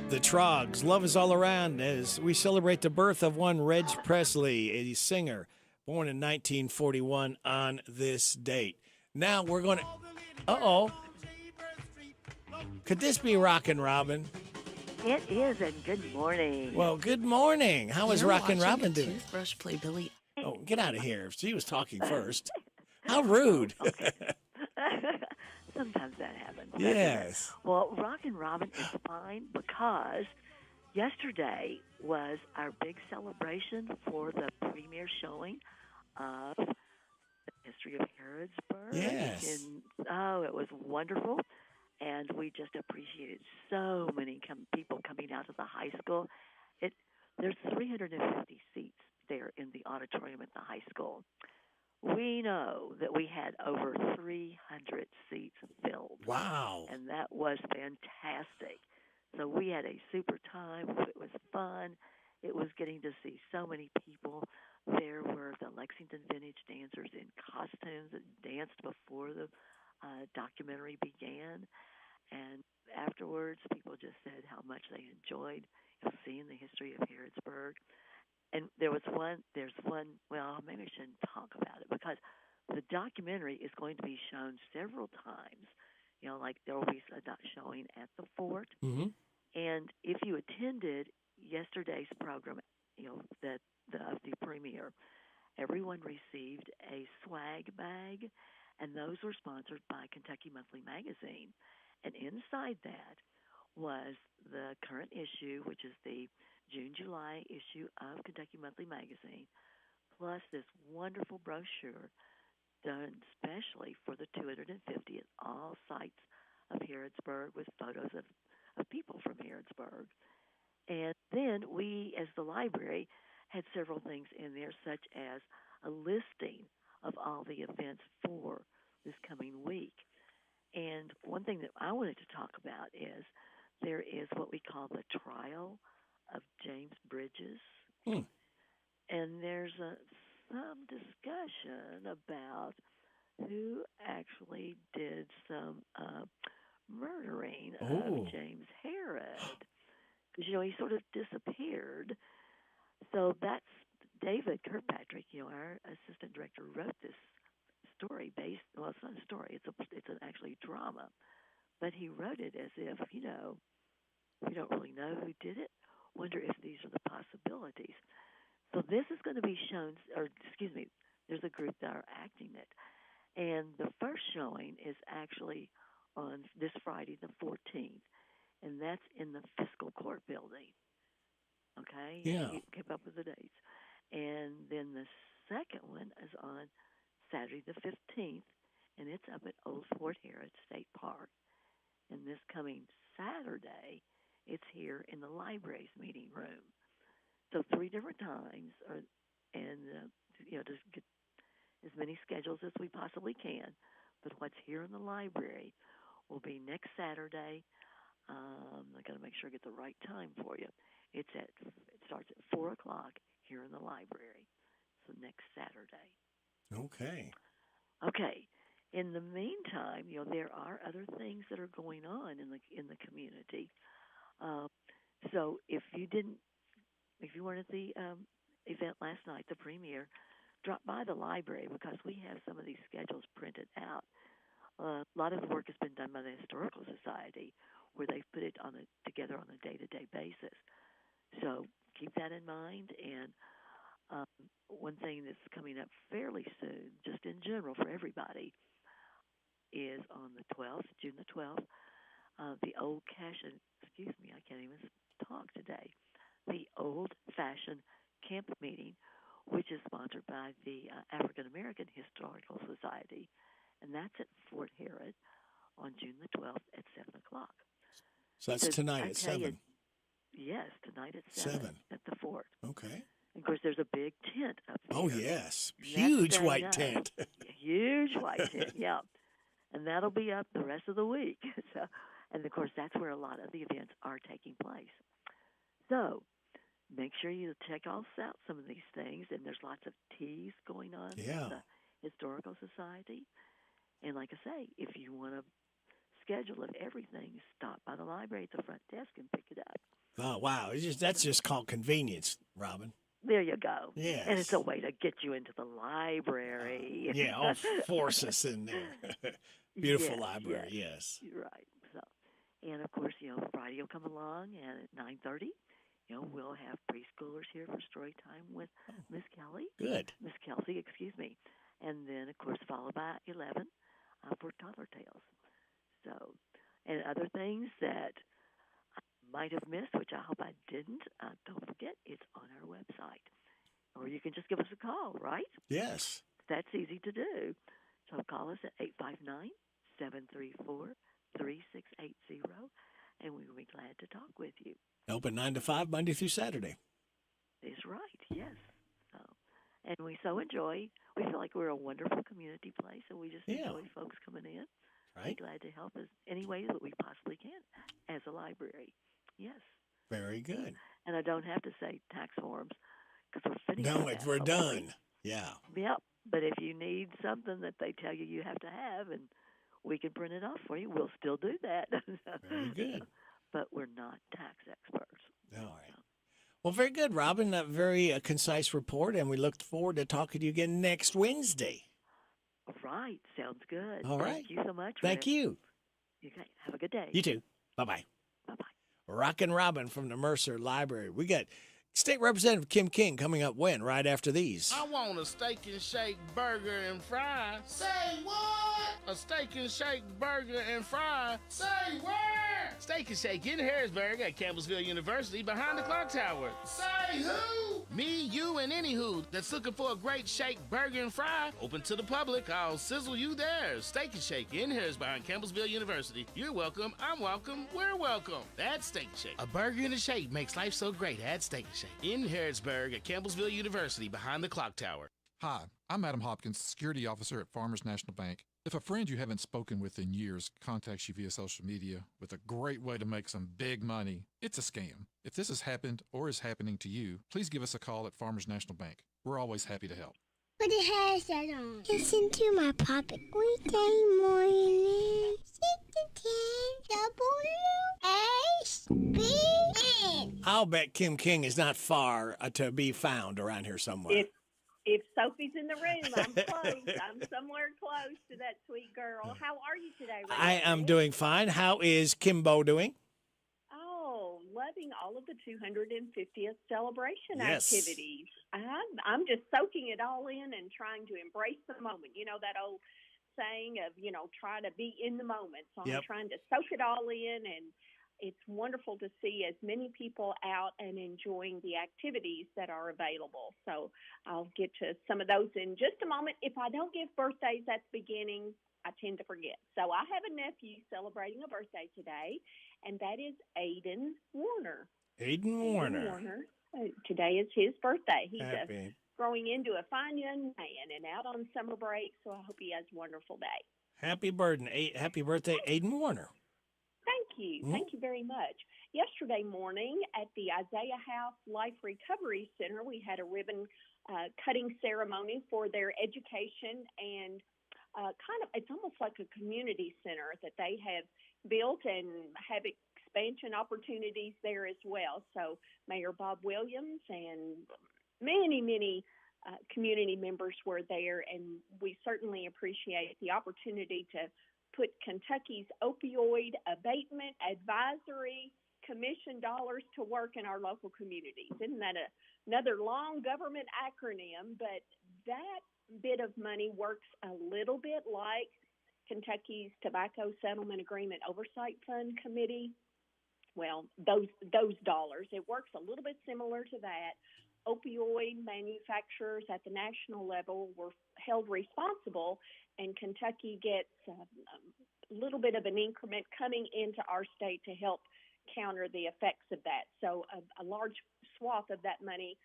The Trogs, Love is All Around, as we celebrate the birth of one Reg Presley, a singer born in 1941 on this date. Now we're going to... Uh-oh. Could this be Rockin' Robin? It is, and good morning. Well, good morning. How is Rockin' Robin doing? Toothbrush play Billy. Oh, get out of here. She was talking first. How rude. Sometimes that happens. Yes. Well, Rockin' Robin is fine because yesterday was our big celebration for the premiere showing of The History of Harrodsburg. Yes. It was wonderful. And we just appreciated so many people coming out of the high school. There's 350 seats there in the auditorium at the high school. We know that we had over 300 seats filled. Wow. And that was fantastic. So we had a super time. It was fun. It was getting to see so many people. There were the Lexington Vintage dancers in costumes that danced before the documentary began. And afterwards, people just said how much they enjoyed seeing the history of Harrodsburg. And there's one, well, maybe I shouldn't talk about it because the documentary is going to be shown several times. Like there will be a showing at the fort. Mm-hmm. And if you attended yesterday's program, of the premiere, everyone received a swag bag, and those were sponsored by Kentucky Monthly Magazine. And inside that was the current issue, which is the June-July issue of Kentucky Monthly Magazine, plus this wonderful brochure done especially for the 250th all sites of Harrodsburg with photos of people from Harrodsburg. And then we, as the library, had several things in there, such as a listing of all the events for this coming week. And one thing that I wanted to talk about is there is what we call the trial of James Bridges. And there's some discussion about who actually did some murdering of James Herod. Because, he sort of disappeared. So that's David Kirkpatrick, our assistant director, wrote this story it's not a story, it's an actually drama. But he wrote it as if, we don't really know who did it, wonder if these are the possibilities. So this is going to be shown, there's a group that are acting it. And the first showing is actually on this Friday, the 14th, and that's in the Fiscal Court building. Okay? Yeah. You keep up with the dates. And then the second one is on Saturday the 15th, and it's up at Old Fort Herod State Park. And this coming Saturday, it's here in the library's meeting room. So 3 different times, just get as many schedules as we possibly can. But what's here in the library will be next Saturday. I got to make sure I get the right time for you. It starts at 4 o'clock here in the library. So next Saturday. Okay. In the meantime, there are other things that are going on in the community. So if you weren't at the event last night, the premiere, drop by the library because we have some of these schedules printed out. A lot of the work has been done by the Historical Society, where they've put it together on a day-to-day basis. So keep that in mind. And one thing that's coming up fairly soon, just in general for everybody, is on the 12th, June the 12th, the old-fashioned, I can't even talk today, the old-fashioned camp meeting, which is sponsored by the African American Historical Society, and that's at Fort Herod on June the 12th at 7 o'clock. So that's tonight at 7. Yes, tonight at 7 at the fort. Okay. And of course, there's a big tent up there. Oh, yes. Huge white tent. huge white tent, yeah. And that'll be up the rest of the week. So, and of course, that's where a lot of the events are taking place. So, make sure you check out some of these things. And there's lots of teas going on at the Historical Society. And like I say, if you want a schedule of everything, stop by the library at the front desk and pick it up. Oh, wow. That's just called convenience, Robin. There you go. Yes. And it's a way to get you into the library. Yeah, I'll force us in there. Beautiful library, yes. Right. So, and of course, Friday will come along, and at 9:30, we'll have preschoolers here for story time with Miss Kelly. Good. Miss Kelsey, excuse me. And then, of course, followed by 11 for toddler tales. So, and other things that I might have missed, which I hope I didn't, don't forget, it's on our website. Or you can just give us a call, right? Yes. That's easy to do. So call us at 859-734-3680, and we'll be glad to talk with you. Open 9 to 5, Monday through Saturday. That's right, yes. So, and we so enjoy, we feel like we're a wonderful community place, and we just enjoy folks coming in. Right. We're glad to help as any way that we possibly can as a library. Yes. Very good. And I don't have to say tax forms because we're finished. No, we're done. Yeah. Yep. But if you need something that they tell you have to have, and we can print it off for you, we'll still do that. Very good. But we're not tax experts. All right. Well, very good, Robin. A very concise report, and we look forward to talking to you again next Wednesday. All right. Sounds good. All right. Thank you so much. Thank you. Okay. Have a good day. You too. Bye-bye. Bye-bye. Rockin' Robin from the Mercer Library. We got State Representative Kim King coming up when? Right after these. I want a steak and shake burger and fries. Say what? A steak and shake burger and fries. Say where? Steak and Shake in Harrisburg at Campbellsville University behind the clock tower. Say who? Me, you, and any who that's looking for a great shake burger and fry. Open to the public. I'll sizzle you there. Steak and Shake in Harrisburg behind Campbellsville University. You're welcome. I'm welcome. We're welcome. That's Steak and Shake. A burger and a shake makes life so great at Steak and Shake. In Harrodsburg at Campbellsville University behind the clock tower. Hi, I'm Adam Hopkins, security officer at Farmers National Bank. If a friend you haven't spoken with in years contacts you via social media with a great way to make some big money, it's a scam. If this has happened or is happening to you, please give us a call at Farmers National Bank. We're always happy to help. Put a headset on. Listen to my puppet. Weekday morning, 6 to 10, WHBN. I'll bet Kim King is not far to be found around here somewhere. If Sophie's in the room, I'm close. I'm somewhere close to that sweet girl. How are you today, Ray? I am doing fine. How is Kimbo doing? Oh, loving all of the 250th celebration Yes. activities. I'm just soaking it all in and trying to embrace the moment. You know that old saying of, try to be in the moment. So I'm trying to soak it all in, and it's wonderful to see as many people out and enjoying the activities that are available. So I'll get to some of those in just a moment. If I don't give birthdays at the beginning, I tend to forget. So I have a nephew celebrating a birthday today, and that is Aiden Warner. Aiden Warner. Today is his birthday. He's growing into a fine young man and out on summer break, so I hope he has a wonderful day. Happy birthday, Aiden Warner. Thank you. Thank you very much. Yesterday morning at the Isaiah House Life Recovery Center, we had a ribbon cutting ceremony for their education, and it's almost like a community center that they have built and have expansion opportunities there as well. So Mayor Bob Williams and many community members were there, and we certainly appreciate the opportunity to put Kentucky's opioid abatement advisory commission dollars to work in our local communities. Isn't that another long government acronym? But that bit of money works a little bit like Kentucky's Tobacco Settlement Agreement Oversight Fund Committee. Well, those dollars, it works a little bit similar to that. Opioid manufacturers at the national level were held responsible, and Kentucky gets a little bit of an increment coming into our state to help counter the effects of that. So a large swath of that money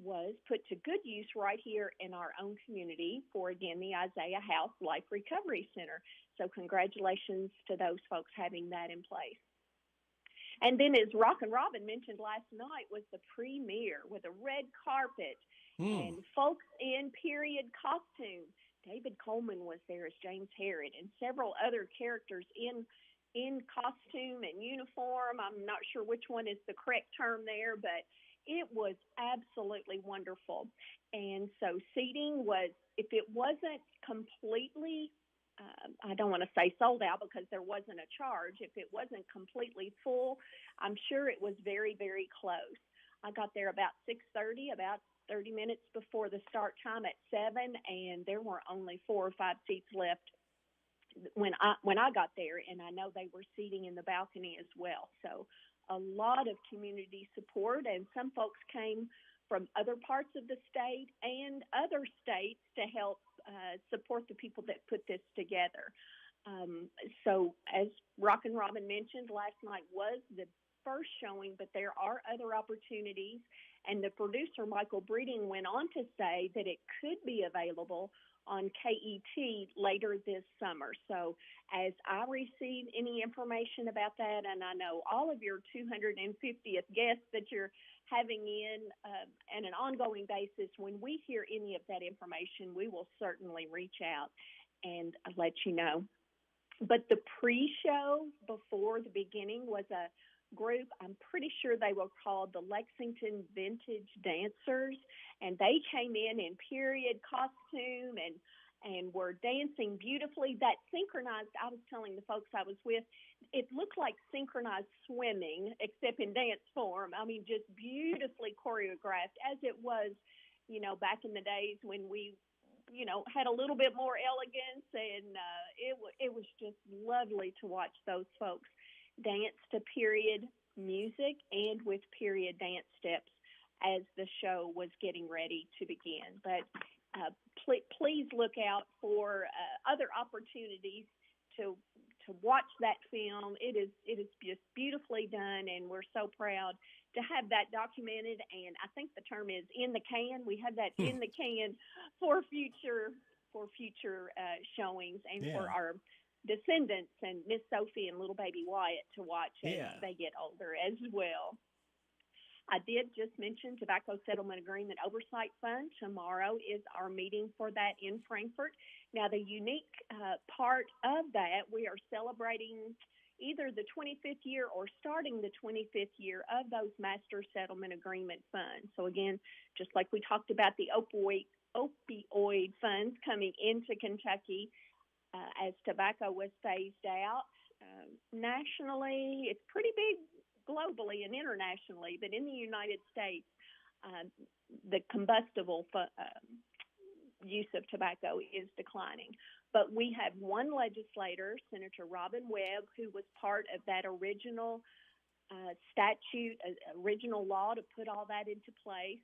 was put to good use right here in our own community for, again, the Isaiah House Life Recovery Center. So congratulations to those folks having that in place. And then, as Rockin' Robin mentioned last night, was the premiere with a red carpet and folks in period costume. David Coleman was there as James Herod, and several other characters in costume and uniform. I'm not sure which one is the correct term there, but it was absolutely wonderful. And so seating was, if it wasn't completely, I don't want to say sold out because there wasn't a charge. If it wasn't completely full, I'm sure it was very, very close. I got there about 6:30, about 30 minutes before the start time at 7, and there were only 4 or 5 seats left when I got there, and I know they were seating in the balcony as well. So a lot of community support, and some folks came from other parts of the state and other states to help support the people that put this together. So as Rockin' Robin mentioned, last night was the first showing, but there are other opportunities. And the producer, Michael Breeding, went on to say that it could be available on KET later this summer. So as I receive any information about that, and I know all of your 250th guests that you're having in on an ongoing basis, when we hear any of that information, we will certainly reach out and let you know. But the pre-show before the beginning was a group, I'm pretty sure they were called the Lexington Vintage Dancers, and they came in period costume and were dancing beautifully. That synchronized, I was telling the folks I was with, it looked like synchronized swimming, except in dance form. I mean, just beautifully choreographed, as it was, back in the days when we, had a little bit more elegance, and it was just lovely to watch those folks dance to period music and with period dance steps as the show was getting ready to begin. But please look out for other opportunities to watch that film. It is just beautifully done, and we're so proud to have that documented. And I think the term is in the can. We have that in the can for future showings, and for our descendants and Miss Sophie and little baby Wyatt to watch as they get older as well. I did just mention Tobacco Settlement Agreement Oversight Fund. Tomorrow is our meeting for that in Frankfort. Now, the unique part of that, we are celebrating either the 25th year or starting the 25th year of those Master Settlement Agreement funds. So again, just like we talked about the opioid funds coming into Kentucky, as tobacco was phased out nationally, it's pretty big globally and internationally, but in the United States, the combustible use of tobacco is declining. But we have one legislator, Senator Robin Webb, who was part of that original statute, original law to put all that into place.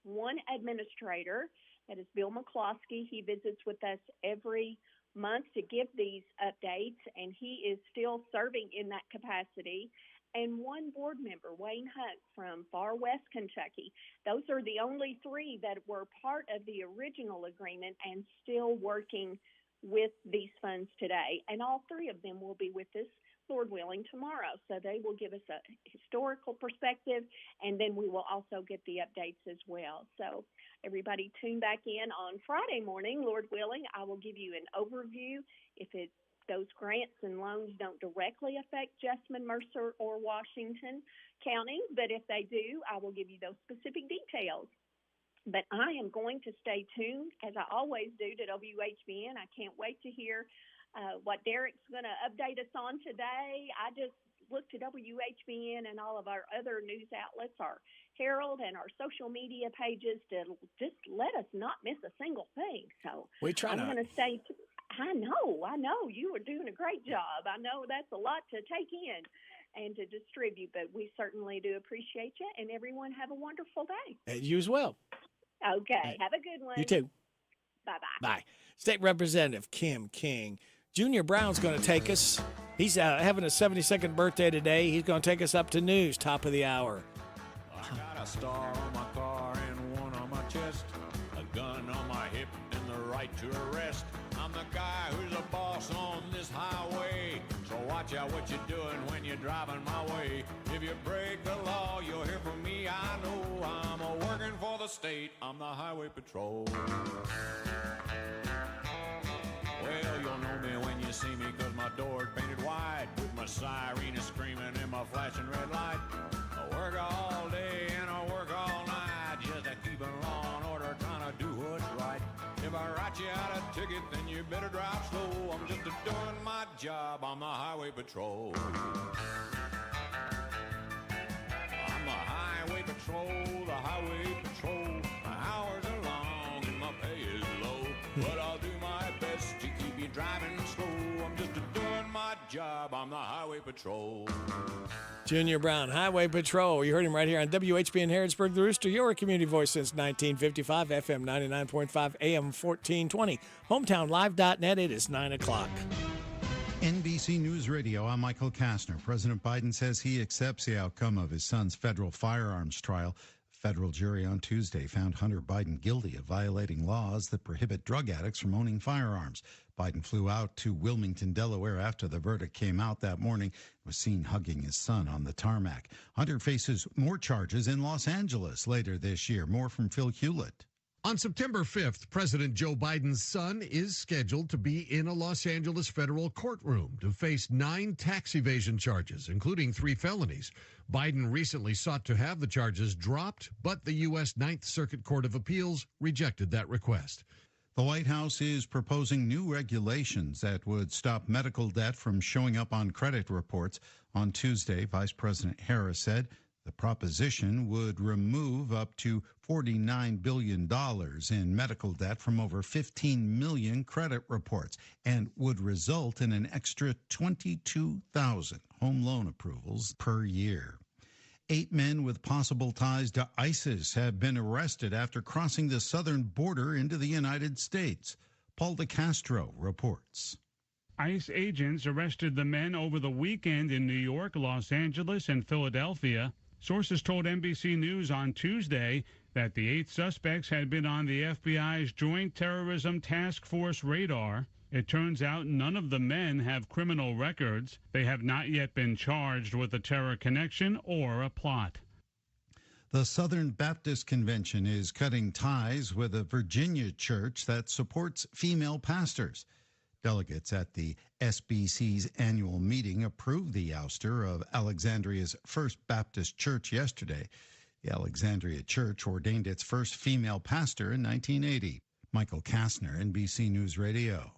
One administrator, that is Bill McCloskey. He visits with us every month to give these updates, and he is still serving in that capacity. And one board member, Wayne Hunt from Far West Kentucky. Those are the only 3 that were part of the original agreement and still working with these funds today. And all 3 of them will be with us, Lord willing, tomorrow. So they will give us a historical perspective, and then we will also get the updates as well. So everybody tune back in on Friday morning, Lord willing. I will give you an overview if those grants and loans don't directly affect Jessamine, Mercer, or Washington County, but if they do, I will give you those specific details. But I am going to stay tuned, as I always do, to WHBN. I can't wait to hear what Derek's going to update us on today. I just looked to WHBN and all of our other news outlets, our Herald and our social media pages, to just let us not miss a single thing. So I'm going to stay. I know. You are doing a great job. I know that's a lot to take in and to distribute, but we certainly do appreciate you, and everyone have a wonderful day. And you as well. Okay. Have a good one. You too. Bye-bye. Bye. State Representative Kim King. Junior Brown's going to take us. He's having a 72nd birthday today. He's going to take us up to news, top of the hour. I got a star on my car and chest, a gun on my hip, and the right to arrest. I'm the guy who's a boss on this highway, so watch out what you're doing when you're driving my way. If you break the law, you'll hear from me. I know I'm a working for the state. I'm the highway patrol. Well, you'll know me when you see me, 'cause my door's painted wide, with my siren screaming and my flashing red light. I work all day and I work all night, just to keep in law and order, trying to do what's right. If I write you out a ticket, then you better drive slow. I'm just doing my job. I'm the highway patrol. I'm the highway patrol, the highway patrol. My hours are long and my pay is low, but I'll do my best to keep you driving slow. I'm just doing my job. I'm the highway patrol. Junior Brown, Highway Patrol. You heard him right here on WHBN Harrodsburg, the Rooster, your community voice since 1955, FM 99.5, AM 1420. HometownLive.net. It is 9 o'clock. NBC News Radio, I'm Michael Kastner. President Biden says he accepts the outcome of his son's federal firearms trial. A federal jury on Tuesday found Hunter Biden guilty of violating laws that prohibit drug addicts from owning firearms. Biden flew out to Wilmington, Delaware after the verdict came out that morning, was seen hugging his son on the tarmac. Hunter faces more charges in Los Angeles later this year. More from Phil Hewlett. On September 5th, President Joe Biden's son is scheduled to be in a Los Angeles federal courtroom to face 9 tax evasion charges, including 3 felonies. Biden recently sought to have the charges dropped, but the U.S. Ninth Circuit Court of Appeals rejected that request. The White House is proposing new regulations that would stop medical debt from showing up on credit reports. On Tuesday, Vice President Harris said the proposition would remove up to $49 billion in medical debt from over 15 million credit reports and would result in an extra 22,000 home loan approvals per year. 8 men with possible ties to ISIS have been arrested after crossing the southern border into the United States. Paul DeCastro reports. ICE agents arrested the men over the weekend in New York, Los Angeles, and Philadelphia. Sources told NBC News on Tuesday that the 8 suspects had been on the FBI's Joint Terrorism Task Force radar. It turns out none of the men have criminal records. They have not yet been charged with a terror connection or a plot. The Southern Baptist Convention is cutting ties with a Virginia church that supports female pastors. Delegates at the SBC's annual meeting approved the ouster of Alexandria's First Baptist Church yesterday. The Alexandria Church ordained its first female pastor in 1980. Michael Kastner, NBC News Radio.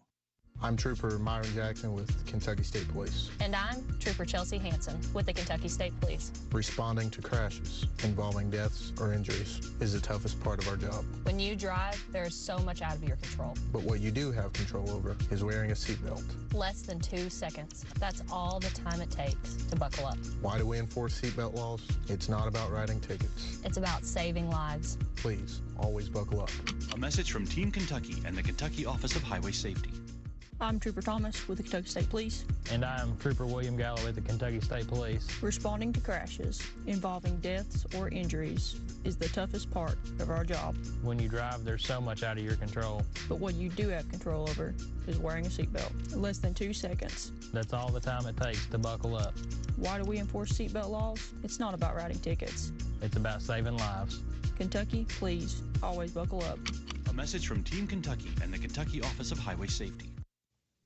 I'm Trooper Myron Jackson with Kentucky State Police. And I'm Trooper Chelsea Hanson with the Kentucky State Police. Responding to crashes involving deaths or injuries is the toughest part of our job. When you drive, there is so much out of your control. But what you do have control over is wearing a seatbelt. Less than 2 seconds. That's all the time it takes to buckle up. Why do we enforce seatbelt laws? It's not about writing tickets. It's about saving lives. Please, always buckle up. A message from Team Kentucky and the Kentucky Office of Highway Safety. I'm Trooper Thomas with the Kentucky State Police. And I'm Trooper William Gallo with the Kentucky State Police. Responding to crashes involving deaths or injuries is the toughest part of our job. When you drive, there's so much out of your control. But what you do have control over is wearing a seatbelt. Less than 2 seconds. That's all the time it takes to buckle up. Why do we enforce seatbelt laws? It's not about writing tickets. It's about saving lives. Kentucky, please, always buckle up. A message from Team Kentucky and the Kentucky Office of Highway Safety.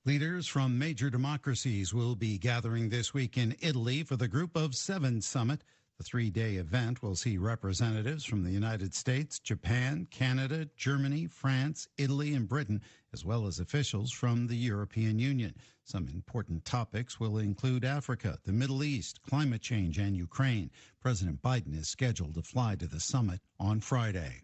Leaders from major democracies will be gathering this week in Italy for the Group of 7 summit. The 3-day event will see representatives from the United States, Japan, Canada, Germany, France, Italy, and Britain, as well as officials from the European Union. Some important topics will include Africa, the Middle East, climate change, and Ukraine. President Biden is scheduled to fly to the summit on Friday.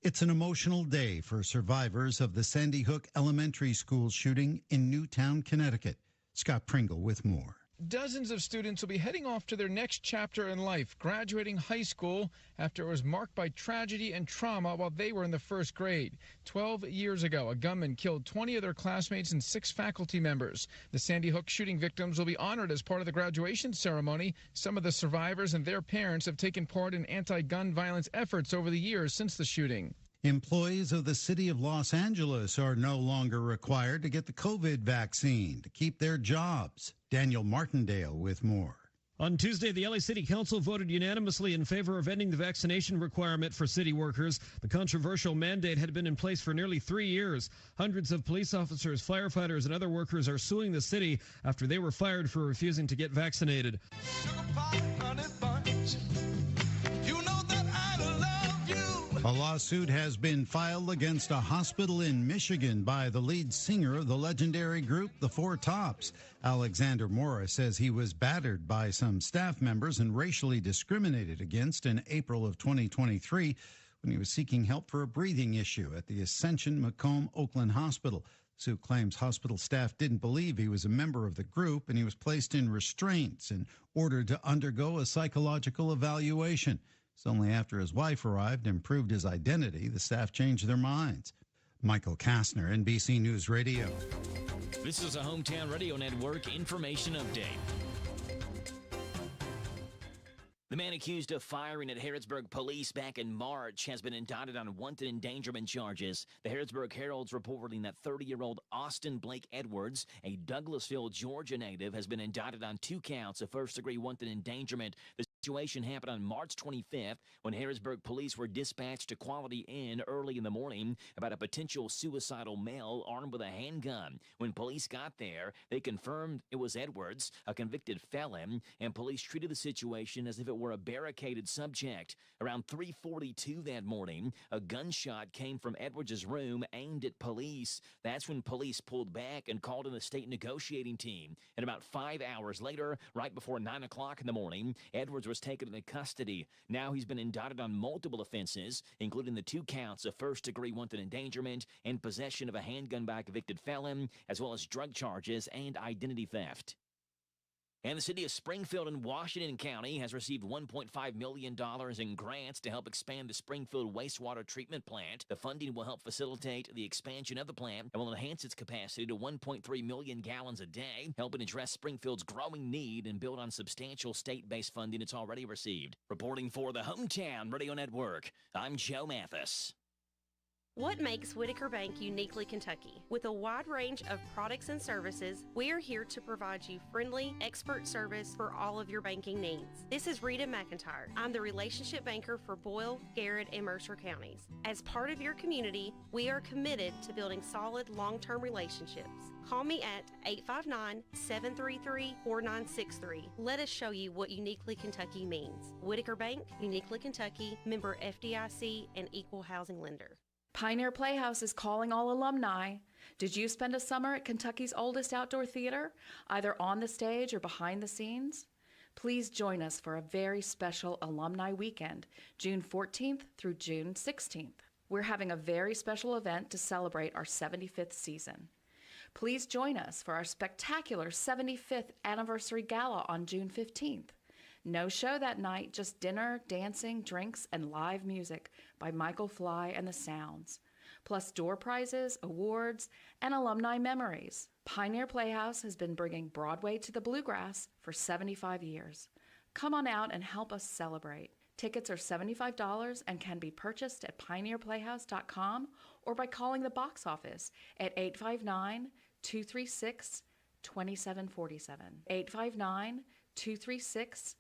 It's an emotional day for survivors of the Sandy Hook Elementary School shooting in Newtown, Connecticut. Scott Pringle with more. Dozens of students will be heading off to their next chapter in life, graduating high school after it was marked by tragedy and trauma while they were in the first grade. 12 years ago, a gunman killed 20 of their classmates and 6 faculty members. The Sandy Hook shooting victims will be honored as part of the graduation ceremony. Some of the survivors and their parents have taken part in anti-gun violence efforts over the years since the shooting. Employees of the city of Los Angeles are no longer required to get the COVID vaccine to keep their jobs. Daniel Martindale with more. On Tuesday, the LA City Council voted unanimously in favor of ending the vaccination requirement for city workers. The controversial mandate had been in place for nearly 3 years. Hundreds of police officers, firefighters, and other workers are suing the city after they were fired for refusing to get vaccinated. A lawsuit has been filed against a hospital in Michigan by the lead singer of the legendary group The Four Tops. Alexander Morris says he was battered by some staff members and racially discriminated against in April of 2023 when he was seeking help for a breathing issue at the Ascension Macomb Oakland Hospital. The suit claims hospital staff didn't believe he was a member of the group, and he was placed in restraints and ordered to undergo a psychological evaluation. It's only after his wife arrived and proved his identity the staff changed their minds. Michael Kastner, NBC News Radio. This is a Hometown Radio Network information update. The man accused of firing at Harrodsburg police back in March has been indicted on wanted endangerment charges. The Harrodsburg Herald's reporting that 30-year-old Austin Blake Edwards, a Douglasville, Georgia native, has been indicted on 2 counts of first-degree wanted endangerment. The situation happened on March 25th when Harrodsburg police were dispatched to Quality Inn early in the morning about a potential suicidal male armed with a handgun. When police got there, they confirmed it was Edwards, a convicted felon, and police treated the situation as if it were a barricaded subject. Around 3:42 that morning, a gunshot came from Edwards' room aimed at police. That's when police pulled back and called in the state negotiating team. And about 5 hours later, right before 9 o'clock in the morning, Edwards was taken into custody. Now he's been indicted on multiple offenses, including the 2 counts of first-degree wanton endangerment and possession of a handgun by a convicted felon, as well as drug charges and identity theft. And the city of Springfield in Washington County has received $1.5 million in grants to help expand the Springfield wastewater treatment plant. The funding will help facilitate the expansion of the plant and will enhance its capacity to 1.3 million gallons a day, helping address Springfield's growing need and build on substantial state-based funding it's already received. Reporting for the Hometown Radio Network, I'm Joe Mathis. What makes Whitaker Bank uniquely Kentucky? With a wide range of products and services, we are here to provide you friendly, expert service for all of your banking needs. This is Rita McIntyre. I'm the relationship banker for Boyle, Garrett, and Mercer counties. As part of your community, we are committed to building solid, long-term relationships. Call me at 859-733-4963. Let us show you what uniquely Kentucky means. Whitaker Bank, uniquely Kentucky, member FDIC, and equal housing lender. Pioneer Playhouse is calling all alumni. Did you spend a summer at Kentucky's oldest outdoor theater, either on the stage or behind the scenes? Please join us for a very special alumni weekend, June 14th through June 16th. We're having a very special event to celebrate our 75th season. Please join us for our spectacular 75th anniversary gala on June 15th. No show that night, just dinner, dancing, drinks, and live music by Michael Fly and the Sounds. Plus door prizes, awards, and alumni memories. Pioneer Playhouse has been bringing Broadway to the Bluegrass for 75 years. Come on out and help us celebrate. Tickets are $75 and can be purchased at pioneerplayhouse.com or by calling the box office at 859-236-2747. 859-236-2747.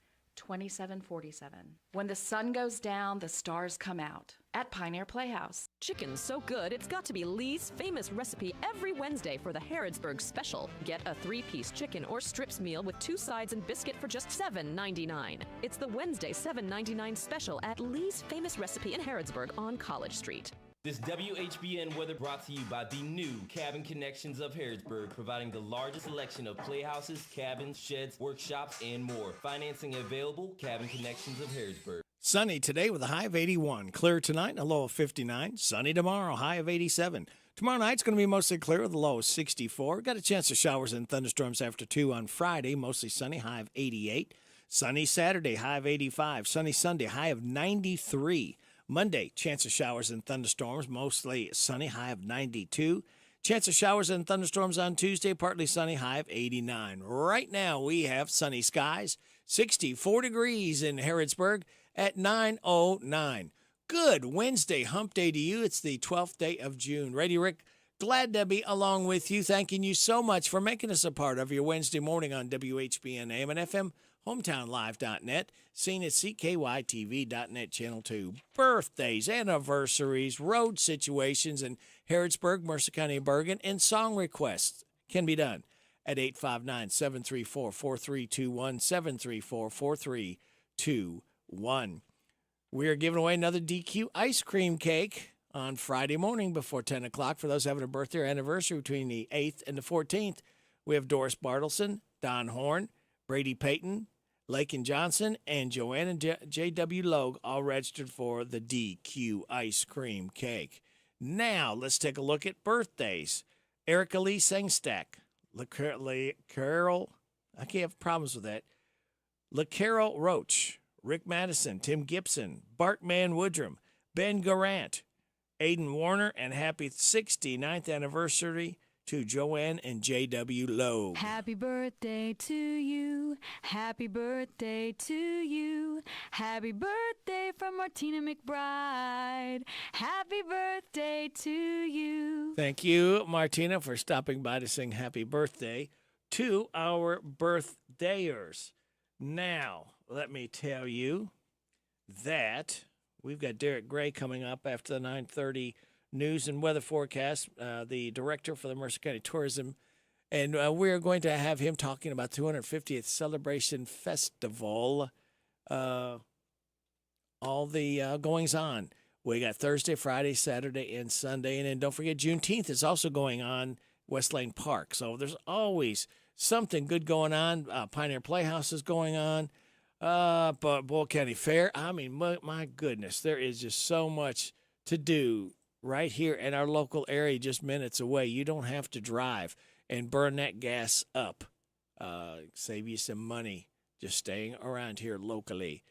When the sun goes down, the stars come out at Pioneer Playhouse. Chicken's so good, it's got to be Lee's famous recipe every Wednesday for the Harrodsburg Special. Get a 3-piece chicken or strips meal with 2 sides and biscuit for just $7.99. It's the Wednesday $7.99 special at Lee's famous recipe in Harrodsburg on College Street. This WHBN weather brought to you by the new Cabin Connections of Harrodsburg, providing the largest selection of playhouses, cabins, sheds, workshops, and more. Financing available, Cabin Connections of Harrodsburg. Sunny today with a high of 81. Clear tonight, a low of 59. Sunny tomorrow, high of 87. Tomorrow night's going to be mostly clear with a low of 64. Got a chance of showers and thunderstorms after 2 on Friday. Mostly sunny, high of 88. Sunny Saturday, high of 85. Sunny Sunday, high of 93. Monday, chance of showers and thunderstorms, mostly sunny, high of 92. Chance of showers and thunderstorms on Tuesday, partly sunny, high of 89. Right now, we have sunny skies, 64 degrees in Harrodsburg at 9:09. Good Wednesday hump day to you. It's the 12th day of June. Radio Rick, glad to be along with you. Thanking you so much for making us a part of your Wednesday morning on WHBN AM and FM, hometownlive.net, seen at CKYTV.net, Channel 2. Birthdays, anniversaries, road situations in Harrodsburg, Mercer County, Bergen, and song requests can be done at 859-734-4321, 734-4321. We are giving away another DQ ice cream cake on Friday morning before 10 o'clock for those having a birthday or anniversary between the 8th and the 14th. We have Doris Bartleson, Don Horn, Brady Payton, Lakin Johnson, and Joanne and J.W. Logue all registered for the DQ ice cream cake. Now, let's take a look at birthdays. Erica Lee Sengstack, Carol, I can't have problems with that. LaCarol Roach, Rick Madison, Tim Gibson, Bartman Woodrum, Ben Garant, Aiden Warner, and happy 69th anniversary to Joanne and J.W. Logue. Happy birthday to you. Happy birthday to you. Happy birthday from Martina McBride. Happy birthday to you. Thank you, Martina, for stopping by to sing happy birthday to our birthdayers. Now, let me tell you that we've got Derek Gray coming up after the 9:30 news and weather forecast, the director for the Mercer County Tourism, and we're going to have him talking about 250th Celebration Festival, all the goings on. We got Thursday, Friday, Saturday, and Sunday, and then don't forget Juneteenth is also going on West Lane Park. So there's always something good going on. Pioneer Playhouse is going on. But Bull County Fair, I mean, my goodness, there is just so much to do right here in our local area, just minutes away. You don't have to drive and burn that gas up. Save you some money just staying around here locally.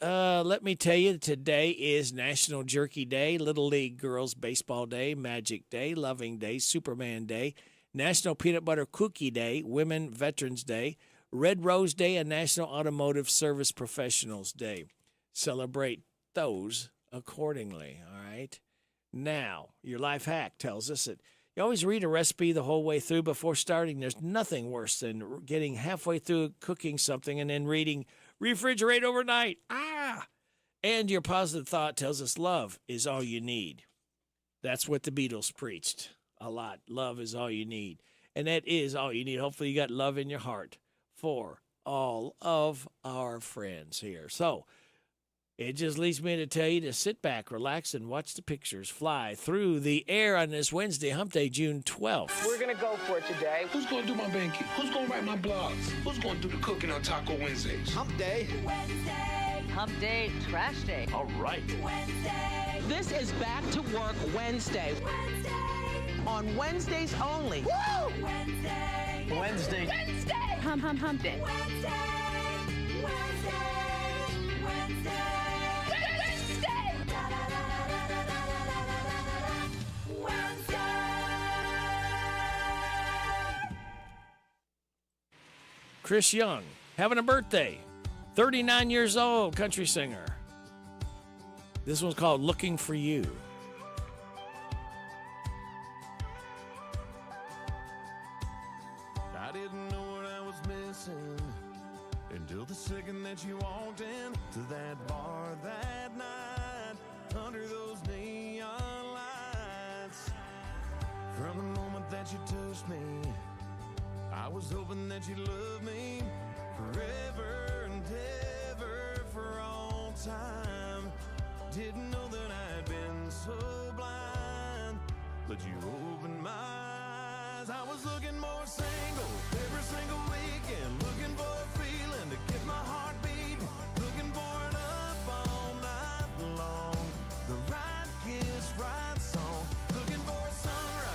Let me tell you, today is National Jerky Day, Little League Girls Baseball Day, Magic Day, Loving Day, Superman Day, National Peanut Butter Cookie Day, Women Veterans Day, Red Rose Day, and National Automotive Service Professionals Day. Celebrate those accordingly, all right? Now, your life hack tells us that you always read a recipe the whole way through before starting. There's nothing worse than getting halfway through cooking something and then reading, refrigerate overnight. And your positive thought tells us love is all you need. That's what the Beatles preached a lot. Love is all you need. And that is all you need. Hopefully you got love in your heart for all of our friends here. So it just leaves me to tell you to sit back, relax, and watch the pictures fly through the air on this Wednesday, Hump Day, June 12th. We're going to go for it today. Who's going to do my banking? Who's going to write my blogs? Who's going to do the cooking on Taco Wednesdays? Hump Day. Wednesday. Hump Day, Trash Day. All right. Wednesday. This is Back to Work Wednesday. Wednesday. On Wednesdays only. Woo! Wednesday. Wednesday. Wednesday. Hump Day. Wednesday. Wednesday. Wednesday. Wednesday. Wednesday. Chris Young, having a birthday. 39 years old, country singer. This one's called Looking for You. I didn't know what I was missing until the second that you walked in to that bar that night under those neon lights. From the moment that you touched me, I was hoping that you'd love me forever and ever for all time. Didn't know that I'd been so blind, but you opened my eyes. I was looking more single every single weekend, looking for a feeling to get my heart beating, looking for it up all night long, the right kiss, right song, looking for a sunrise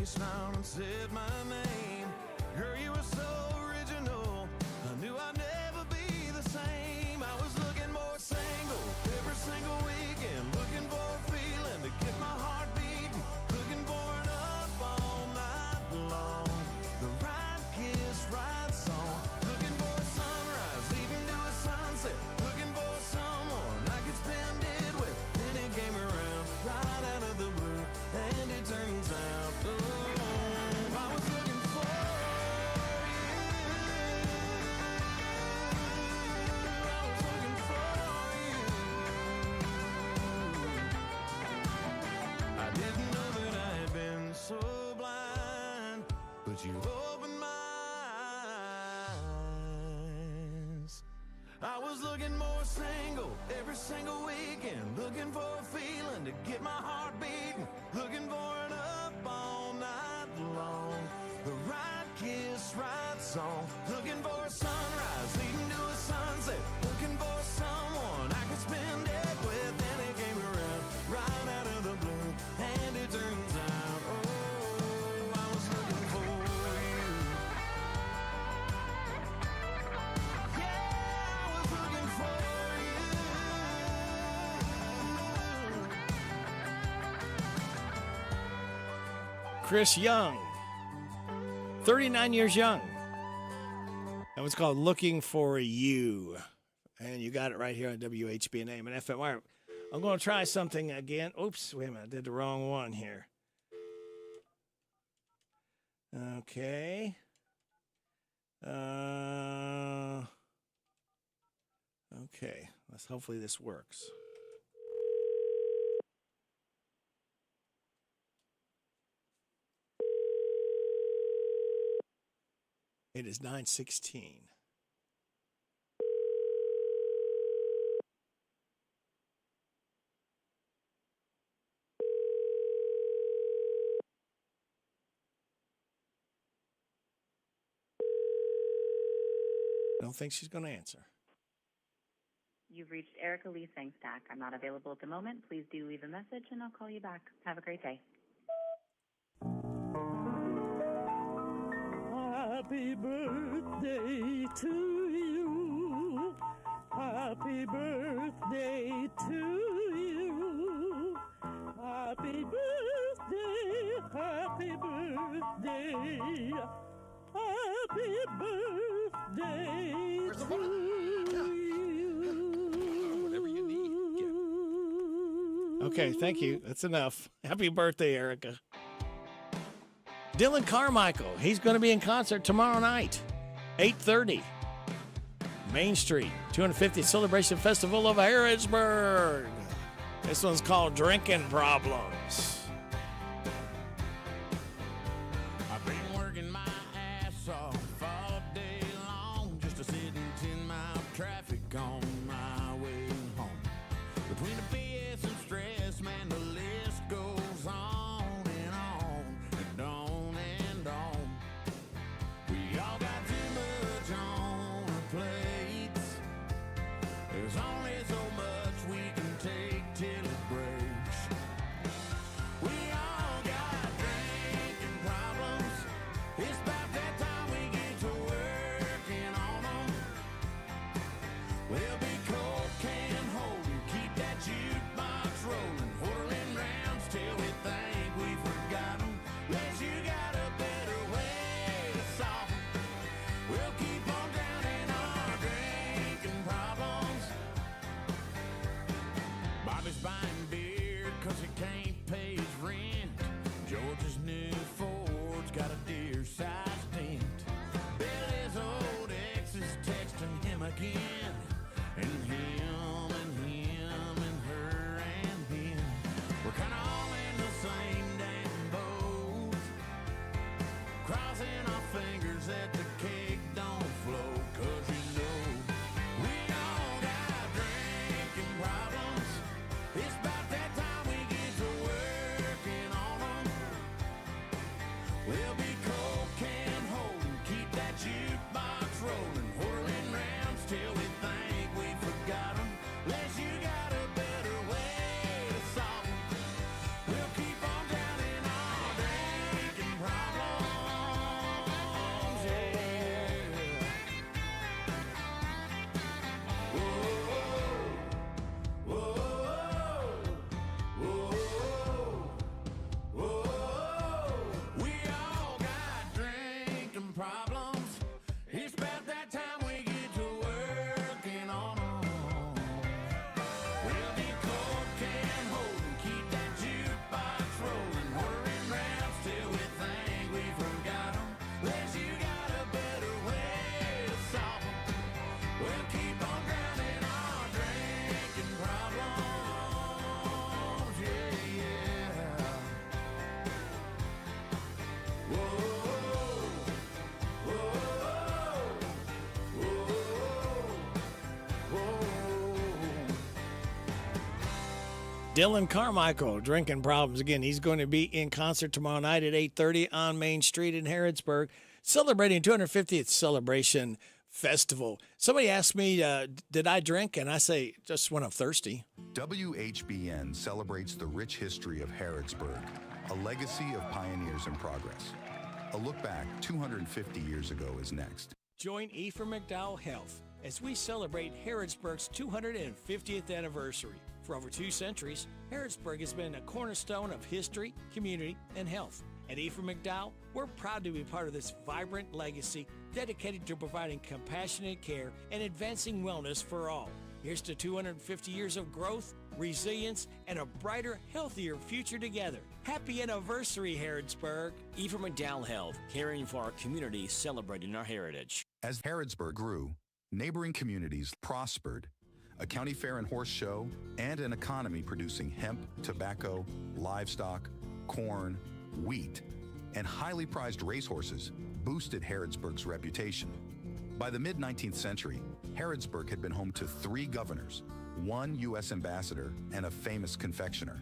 smiled and said my name. Girl, you were so original. I knew I'd never be the same. I was looking more single every single weekend, looking for a feeling to get my heart beating, looking for an up all night long, the right kiss, right song, looking for a sunrise, leading to a sunset, looking for someone I could spend it with. Then it came around right out of the blue, and it turns out, I was looking for I didn't know that I had been so blind, but you opened my eyes. I was looking more single every single weekend, looking for a feeling to get my heart beating, looking for an up all night long, the right kiss, right song, looking for a sunrise leading to a sunset, looking for someone I could spend it with. Then it came around right out of the blue, and it turns out, oh, I was looking for you. Yeah, I was looking for you. Chris Young, 39 years young. That was called Looking for You. And you got it right here on WHBN AM and FM. All right, I'm going to try something again. Oops, wait a minute. I did the wrong one here. Okay. Okay. Hopefully this works. It is 9:16. I don't think she's going to answer. You've reached Erica Lee Sangstack. I'm not available at the moment. Please do leave a message, and I'll call you back. Have a great day. Happy birthday to you. Happy birthday to you. Happy birthday, happy birthday. Happy birthday to you. Whatever you need. Okay, thank you. That's enough. Happy birthday, Erica. Dylan Carmichael, he's going to be in concert tomorrow night, 8:30, Main Street, 250th Celebration Festival of Harrodsburg. This one's called Drinking Problems. I've been working my ass off all day long just to sit in 10-mile traffic on my way home. Between the BS and stress, man, the list goes on and on and on and on. We all got too much on our plates. There's only so much we can take till it breaks. We all got drinking problems. It's about that time we get to working on them. We'll be cold can holding, keep that jukebox rolling, whirling rounds till we think we forgot 'em. Unless you got a better way to solve 'em. We'll keep on drowning our drinking problems. Bobby's buying beer 'cause he can't pay his rent. George's new Ford's got a deer-sized dent. Billy's old ex is texting him again. And him and him and her and him. We're kinda all in the same damn boat. Crossing our fingers that the cake don't flow. 'Cause you know we all got drinking problems. It's about that time we get to working on them. We'll be cold can holding, keep that jukebox rolling, whirling rounds till we think we forgot 'em. Unless you got a better way to solve 'em. We'll keep on drowning our drinking Dylan Carmichael, Drinking Problems. Again, he's going to be in concert tomorrow night at 8:30 on Main Street in Harrodsburg, celebrating 250th Celebration Festival. Somebody asked me, did I drink? And I say, just when I'm thirsty. WHBN celebrates the rich history of Harrodsburg, a legacy of pioneers in progress. A look back 250 years ago is next. Join Ephraim McDowell Health as we celebrate Harrodsburg's 250th anniversary. For over 2 centuries, Harrodsburg has been a cornerstone of history, community, and health. At Ephraim McDowell, we're proud to be part of this vibrant legacy dedicated to providing compassionate care and advancing wellness for all. Here's to 250 years of growth, resilience, and a brighter, healthier future together. Happy anniversary, Harrodsburg. Ephraim McDowell Health, caring for our community, celebrating our heritage. As Harrodsburg grew, neighboring communities prospered. A county fair and horse show, and an economy producing hemp, tobacco, livestock, corn, wheat, and highly prized racehorses boosted Harrodsburg's reputation. By the mid-19th century, Harrodsburg had been home to 3 governors, 1 U.S. ambassador, and a famous confectioner.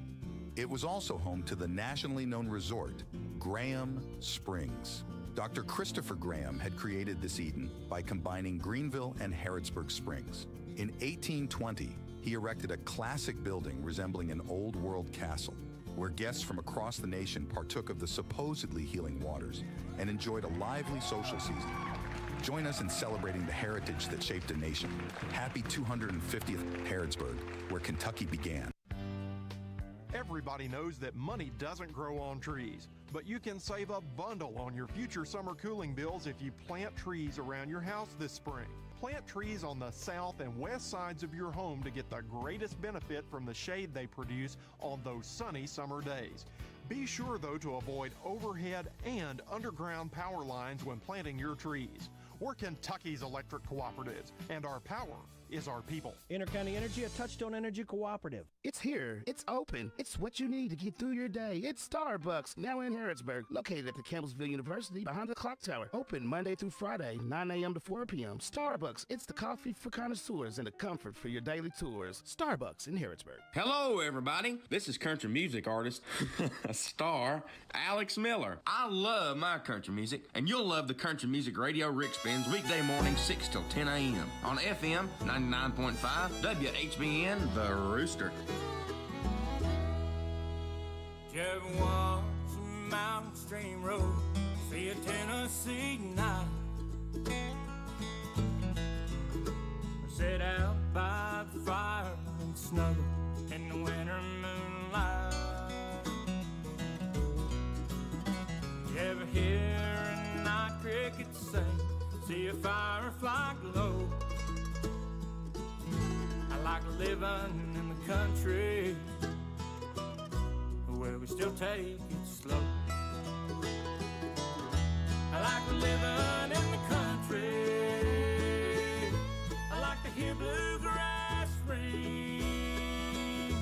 It was also home to the nationally known resort, Graham Springs. Dr. Christopher Graham had created this Eden by combining Greenville and Harrodsburg Springs. In 1820, he erected a classic building resembling an old world castle, where guests from across the nation partook of the supposedly healing waters and enjoyed a lively social season. Join us in celebrating the heritage that shaped a nation. Happy 250th Harrodsburg, where Kentucky began. Everybody knows that money doesn't grow on trees, but you can save a bundle on your future summer cooling bills if you plant trees around your house this spring. Plant trees on the south and west sides of your home to get the greatest benefit from the shade they produce on those sunny summer days. Be sure, though, to avoid overhead and underground power lines when planting your trees. We're Kentucky's electric cooperatives, and our power is our people. Intercounty Energy, a Touchstone Energy cooperative. It's here. It's open. It's what you need to get through your day. It's Starbucks, now in Harrodsburg, located at the Campbellsville University behind the clock tower. Open Monday through Friday, 9 a.m. to 4 p.m. Starbucks, it's the coffee for connoisseurs and the comfort for your daily tours. Starbucks in Harrodsburg. Hello, everybody. This is country music artist, star, Alex Miller. I love my country music, and you'll love the country music radio Rick spins weekday mornings 6 till 10 a.m. on FM 99.5 WHBN, The Rooster. You ever watch a mountain stream road, see a Tennessee night, or sit out by the fire and snuggle in the winter moonlight? You ever hear a night cricket sing, see a firefly glow? I like living in the country, where we still take it slow. I like living in the country. I like to hear bluegrass ring.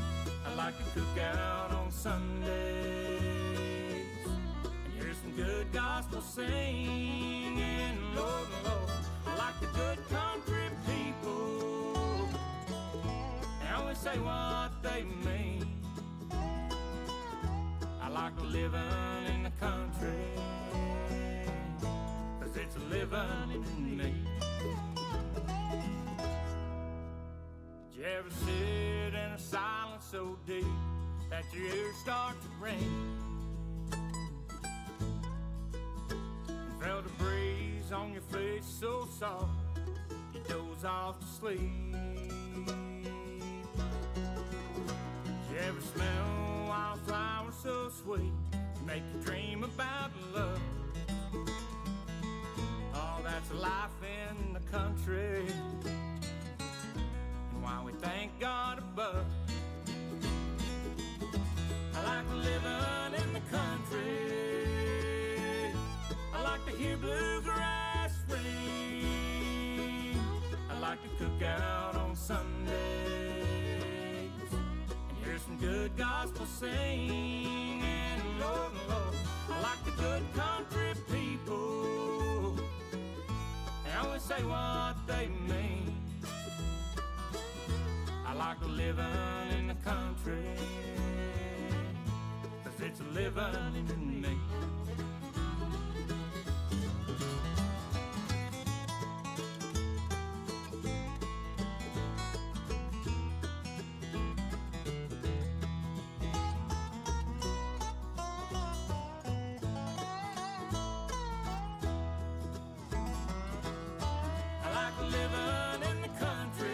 I like to cook out on Sundays and hear some good gospel singing. Lord, Lord, I like the good country people. They always say what they mean. I like living in the country, 'cause it's living in me. Did you ever sit in a silence so deep that your ears start to ring? And felt a breeze on your face so soft, you doze off to sleep. Did you ever smell wildflowers so sweet, make you dream about love? Oh, that's life in the country, and why we thank God above. I like living in the country. I like to hear bluegrass ring. I like to cook out on Sundays and hear some good gospel sing. And Lord, Lord, I like the good country people. They always say what they mean. I like living in the country. living in me. I like living in the country.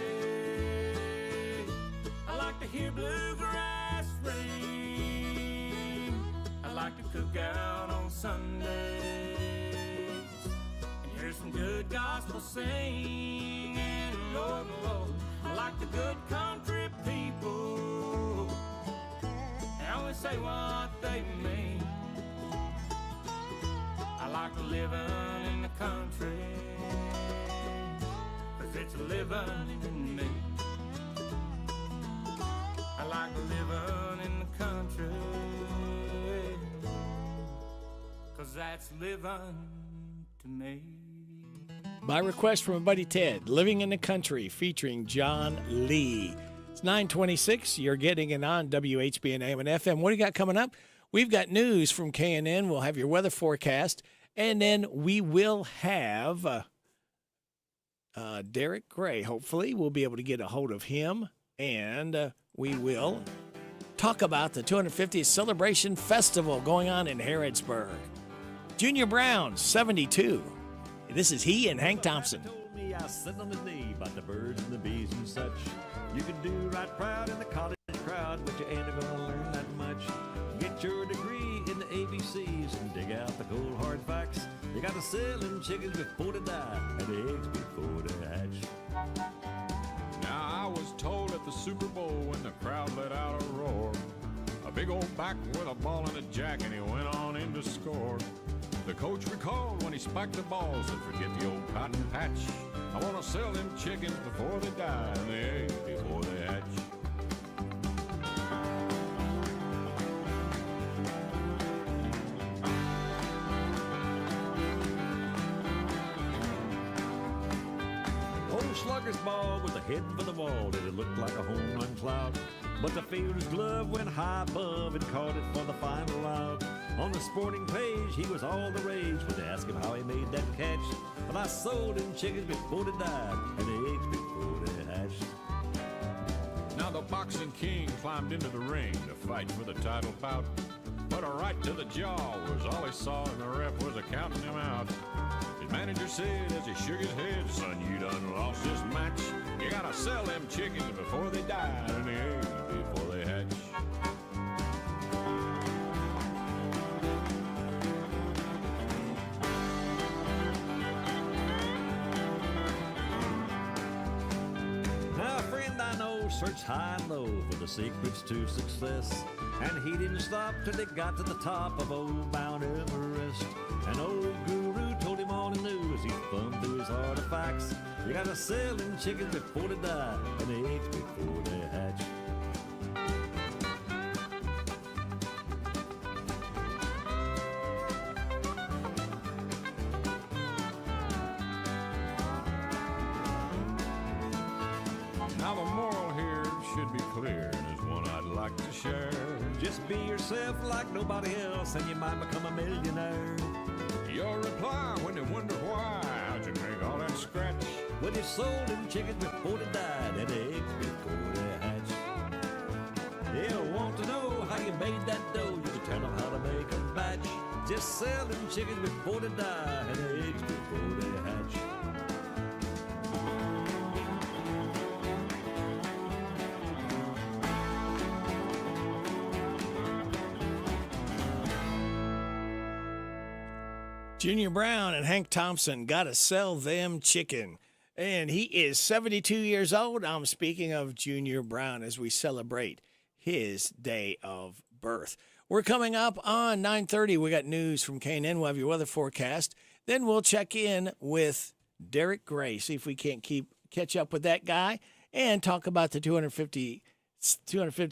I like to hear bluegrass ring. I like to cook out on Sundays and hear some good gospel sing. And Lord, Lord, I like the good country people. They always say what they mean. I like living in the country, 'cause it's living in me. I like living in the country, 'cause that's living to me. By request from my buddy Ted, Living in the Country, featuring John Lee. It's 9:26. You're getting it on WHBN AM and FM. What do you got coming up? We've got news from KNN. We'll have your weather forecast. And then we will have Derek Gray. Hopefully, we'll be able to get a hold of him. And we will talk about the 250th Celebration Festival going on in Harrodsburg. Junior Brown, 72. This is he and Hank Thompson. Me, I sit on his knee about the birds and the bees and such. You can do right proud in the college crowd, but you ain't gonna learn that much. Get your degree in the ABCs and dig out the cold hard facts. You gotta sell them chickens before they die and the eggs before they hatch. Now I was told at the Super Bowl when the crowd let out a roar, a big old back with a ball and a jack, and he went on in to score. The coach recalled when he spiked the balls and forget the old cotton patch. I want to sell them chickens before they die and the eggs before they hatch. Old slugger's ball with a head for the wall, did it look like a home run cloud? But the fielder's glove went high above and caught it for the final out. On the sporting page, he was all the rage when they asked him how he made that catch. But I sold him chickens before they died and the eggs before they hatched. Now the boxing king climbed into the ring to fight for the title bout. But a right to the jaw was all he saw, and the ref was counting him out. His manager said as he shook his head, "Son, you done lost this match. You gotta sell them chickens before they die and the eggs before they hatch." Now a friend I know searched high and low for the secrets to success, and he didn't stop till they got to the top of old Mount Everest. An old guru told him all he knew as he thumbed through his artifacts. You gotta sell them chickens before they die and the eggs before they hatch. Now the moral here should be clear and is one I'd like to share. Just be yourself like nobody else and you might become a millionaire. Your reply when they wonder why, how'd you make all that scratch? When you sold them chickens before they died and the eggs before they hatched. They'll want to know how you made that dough. You can tell them how to make a batch. Just sell them chickens before they die and the eggs before they hatch. Junior Brown and Hank Thompson, gotta sell them chicken. And he is 72 years old. I'm speaking of Junior Brown as we celebrate his day of birth. We're coming up on 9:30. We got news from KNN. We'll have your weather forecast. Then we'll check in with Derek Gray, see if we can't catch up with that guy, and talk about the 250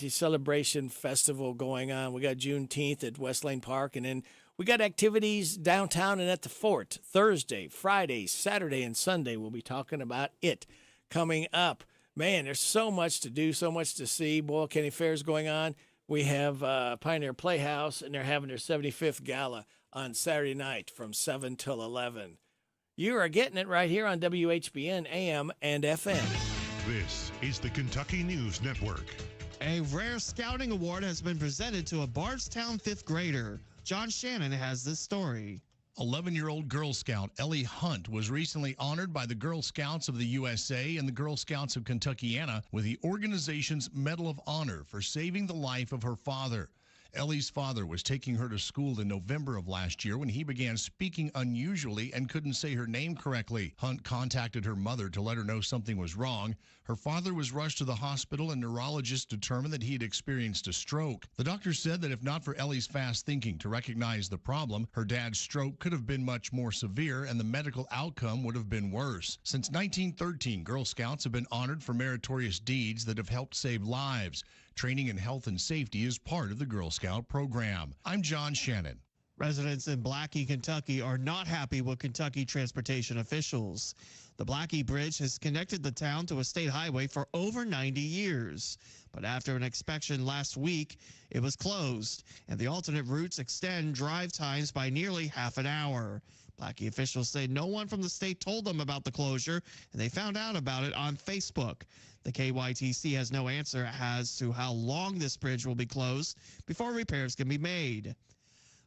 Celebration Festival going on. We got Juneteenth at West Lane Park, and then we got activities downtown and at the fort Thursday, Friday, Saturday, and Sunday. We'll be talking about it coming up. Man, there's so much to do, so much to see. Boyle County Fair's going on. we have Pioneer Playhouse, and they're having their 75th gala on Saturday night from 7 till 11. You are getting it right here on WHBN AM and FM. This is the Kentucky News Network. A rare scouting award has been presented to a Bardstown fifth grader. John Shannon has this story. 11-year-old Girl Scout Ellie Hunt was recently honored by the Girl Scouts of the USA and the Girl Scouts of Kentuckiana with the organization's Medal of Honor for saving the life of her father. Ellie's father was taking her to school in November of last year when he began speaking unusually and couldn't say her name correctly. Hunt contacted her mother to let her know something was wrong. Her father was rushed to the hospital and neurologists determined that he had experienced a stroke. The doctor said that if not for Ellie's fast thinking to recognize the problem, her dad's stroke could have been much more severe and the medical outcome would have been worse. Since 1913, Girl Scouts have been honored for meritorious deeds that have helped save lives. Training in health and safety is part of the Girl Scout program. I'm John Shannon. Residents in Blackie, Kentucky are not happy with Kentucky transportation officials. The Blackie Bridge has connected the town to a state highway for over 90 years. But after an inspection last week, it was closed, and the alternate routes extend drive times by nearly half an hour. Blackie officials say no one from the state told them about the closure, and they found out about it on Facebook. The KYTC has no answer as to how long this bridge will be closed before repairs can be made.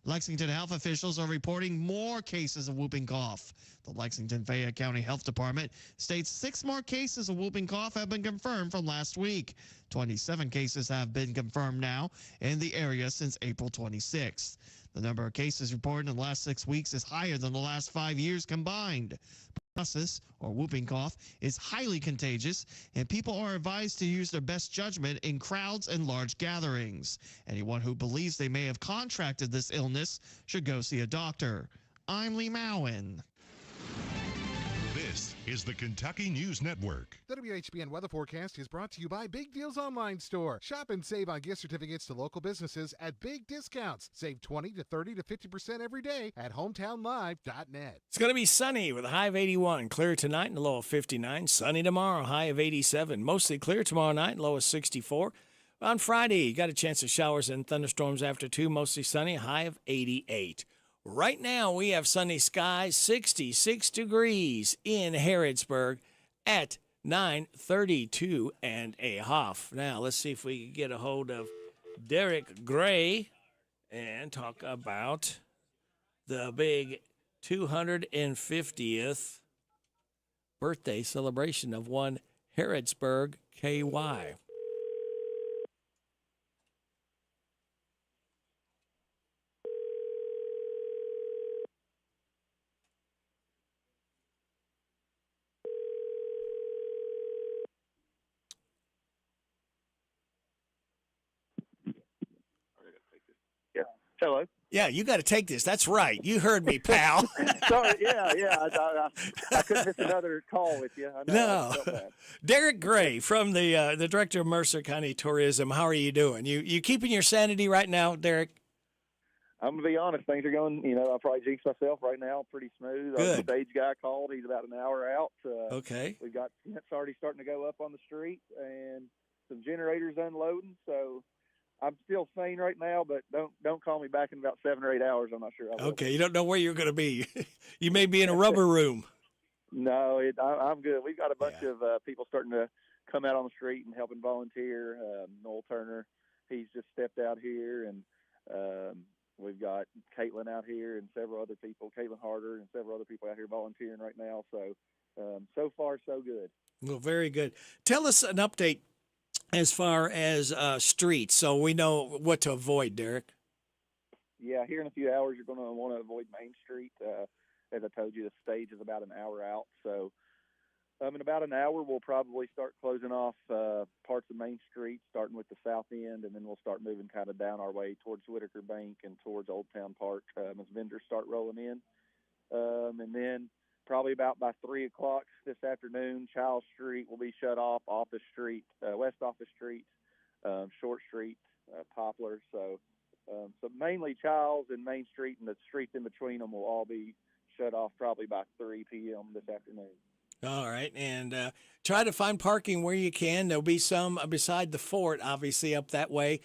Lexington health officials are reporting more cases of whooping cough. The Lexington-Fayette County Health Department states 6 more cases of whooping cough have been confirmed from last week. 27 cases have been confirmed now in the area since April 26th. The number of cases reported in the last 6 weeks is higher than the last 5 years combined. Pertussis, or whooping cough, is highly contagious, and people are advised to use their best judgment in crowds and large gatherings. Anyone who believes they may have contracted this illness should go see a doctor. I'm Lee Mowen. This is the Kentucky News Network. The WHBN weather forecast is brought to you by Big Deals Online Store. Shop and save on gift certificates to local businesses at big discounts. Save 20 to 30 to 50% every day at hometownlive.net. It's going to be sunny with a high of 81. Clear tonight and a low of 59. Sunny tomorrow, high of 87. Mostly clear tomorrow night, low of 64. On Friday, you got a chance of showers and thunderstorms after 2. Mostly sunny, high of 88. Right now, we have sunny skies, 66 degrees in Harrodsburg at 9:32 and a half. Now, let's see if we can get a hold of Derek Gray and talk about the big 250th birthday celebration of one Harrodsburg KY. Hello. Yeah, you got to take this. That's right. You heard me, pal. Sorry. Yeah. I couldn't miss another call with you. I know, No. Derek Gray from the director of Mercer County Tourism. How are you doing? You keeping your sanity right now, Derek? I'm gonna be honest. Things are going. I'll probably jinx myself right now. Pretty smooth. Good. The stage guy called. He's about an hour out. Okay. We've got tents already starting to go up on the street and some generators unloading. So I'm still sane right now, but don't call me back in about 7 or 8 hours. I'm not sure. I will. Okay, you don't know where you're going to be. You may be in a rubber room. No, I'm good. We've got a bunch of people starting to come out on the street and helping volunteer. Noel Turner, he's just stepped out here, and we've got Caitlin out here and several other people, Caitlin Harder and several other people out here volunteering right now. So, so far, so good. Well, very good. Tell us an update as far as streets, so we know what to avoid, Derek. Yeah, here in a few hours, you're going to want to avoid Main Street. As I told you, the stage is about an hour out. So in about an hour, we'll probably start closing off parts of Main Street, starting with the south end, and then we'll start moving kind of down our way towards Whitaker Bank and towards Old Town Park as vendors start rolling in. And then probably about by 3 o'clock this afternoon, Child Street will be shut off, Office Street, West Office Street, Short Street, Poplar. So mainly Childs and Main Street and the streets in between them will all be shut off probably by 3 p.m. this afternoon. All right, and try to find parking where you can. There'll be some beside the fort, obviously, up that way.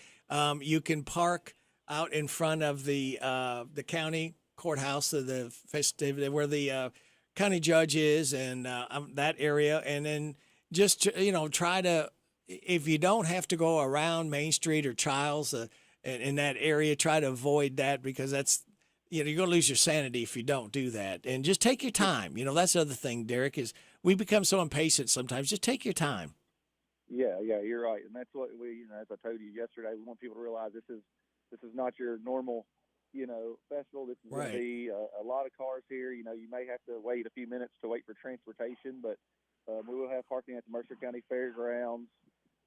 You can park out in front of the county courthouse, the festivity where the county judge is, and that area, and then just try to, if you don't have to go around Main Street or Childs in that area, try to avoid that, because that's you're going to lose your sanity if you don't do that. And just take your time. That's the other thing, Derek, is we become so impatient sometimes. Just take your time. Yeah, you're right, and that's what we, as I told you yesterday, we want people to realize this is not your normal, festival. This is going to be a lot of cars here. You may have to wait a few minutes to wait for transportation, but we will have parking at the Mercer County Fairgrounds.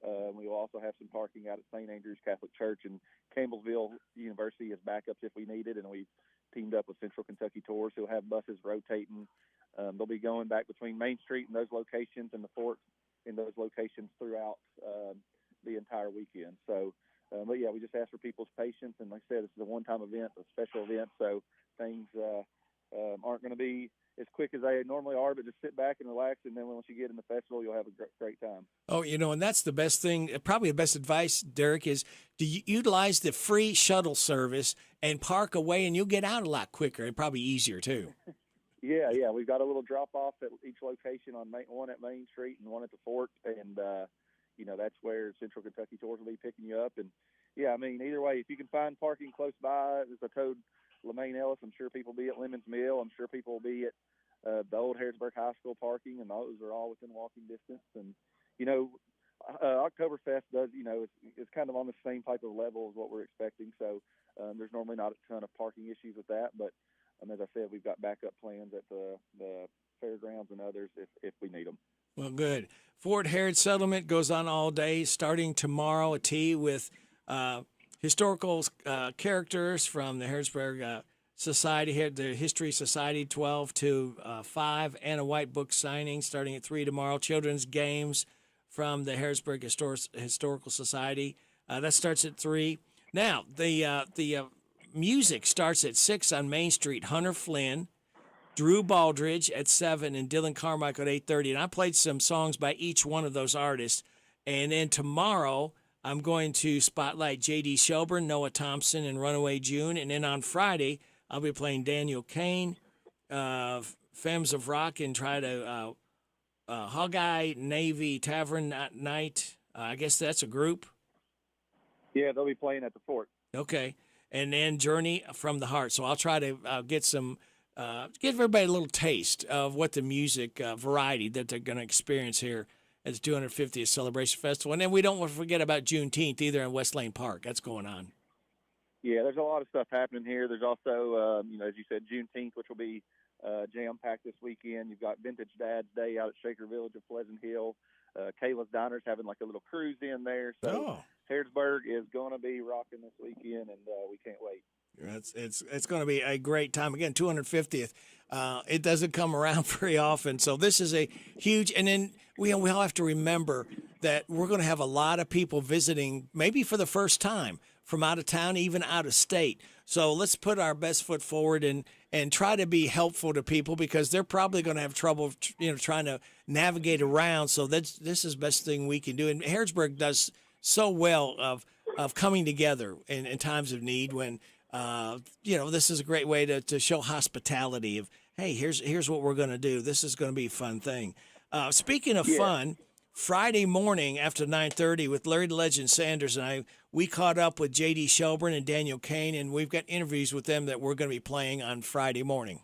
We will also have some parking out at St. Andrew's Catholic Church, and Campbellsville University is backups if we need it, and we've teamed up with Central Kentucky Tours, who'll have buses rotating. They'll be going back between Main Street and those locations and the fort in those locations throughout the entire weekend. So, but yeah, we just ask for people's patience, and like I said, this is a one-time event, a special event, so things aren't going to be as quick as they normally are, but just sit back and relax, and then once you get in the festival, you'll have a great time. Oh, and that's the best thing, probably the best advice, Derek, is to utilize the free shuttle service and park away, and you'll get out a lot quicker and probably easier, too. Yeah, we've got a little drop-off at each location, one at Main Street and one at the fort, and, that's where Central Kentucky Tours will be picking you up. And, yeah, I mean, either way, if you can find parking close by, as I told LeMaine Ellis, I'm sure people will be at Lemon's Mill. I'm sure people will be at the old Harrisburg High School parking, and those are all within walking distance. And, Oktoberfest does, it's kind of on the same type of level as what we're expecting. So there's normally not a ton of parking issues with that. But as I said, we've got backup plans at the fairgrounds and others if we need them. Well, good. Fort Harrod Settlement goes on all day, starting tomorrow, a tea with historical characters from the Harrisburg Society, here, the History Society, 12 to 5, and a white book signing starting at 3 tomorrow. Children's games from the Harrisburg Historical Society. That starts at 3. Now, the music starts at 6 on Main Street. Hunter Flynn, Drew Baldridge at 7, and Dylan Carmichael at 8:30. And I played some songs by each one of those artists. And then tomorrow, I'm going to spotlight J.D. Shelburne, Noah Thompson, and Runaway June. And then on Friday, I'll be playing Daniel Kane, Femmes of Rock, and try to Hogeye Navy Tavern Night. I guess that's a group. Yeah, they'll be playing at the fort. Okay. And then Journey from the Heart. So I'll try to get give everybody a little taste of what the music variety that they're going to experience here at the 250th Celebration Festival. And then we don't want to forget about Juneteenth either in West Lane Park. That's going on. Yeah, there's a lot of stuff happening here. There's also, as you said, Juneteenth, which will be jam-packed this weekend. You've got Vintage Dad's Day out at Shaker Village of Pleasant Hill. Kayla's Diner's having like a little cruise in there. So Harrisburg is going to be rocking this weekend, and we can't wait. It's going to be a great time. Again, 250th. It doesn't come around very often. So this is a huge, and then we all have to remember that we're going to have a lot of people visiting, maybe for the first time, from out of town, even out of state. So let's put our best foot forward and try to be helpful to people, because they're probably going to have trouble, trying to navigate around. So this is the best thing we can do. And Harrisburg does so well of coming together in times of need when, this is a great way to show hospitality of, hey, here's what we're going to do. This is going to be a fun thing. Speaking of fun, Friday morning after 9:30 with Larry the Legend Sanders and I, we caught up with J.D. Shelburne and Daniel Kane, and we've got interviews with them that we're going to be playing on Friday morning.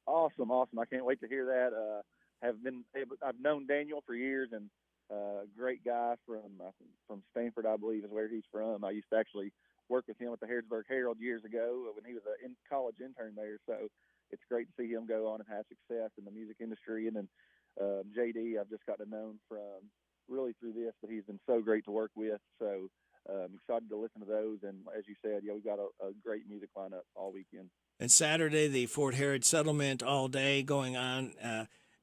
Awesome. I can't wait to hear that. I've known Daniel for years, and a great guy from Stanford, I believe, is where he's from. I used to actually work with him at the Harrisburg Herald years ago when he was a college intern there. So it's great to see him go on and have success in the music industry. And then JD, I've just gotten to know from really through this, but he's been so great to work with. So I'm excited to listen to those. And as you said, we've got a great music lineup all weekend. And Saturday, the Fort Harrod Settlement all day going on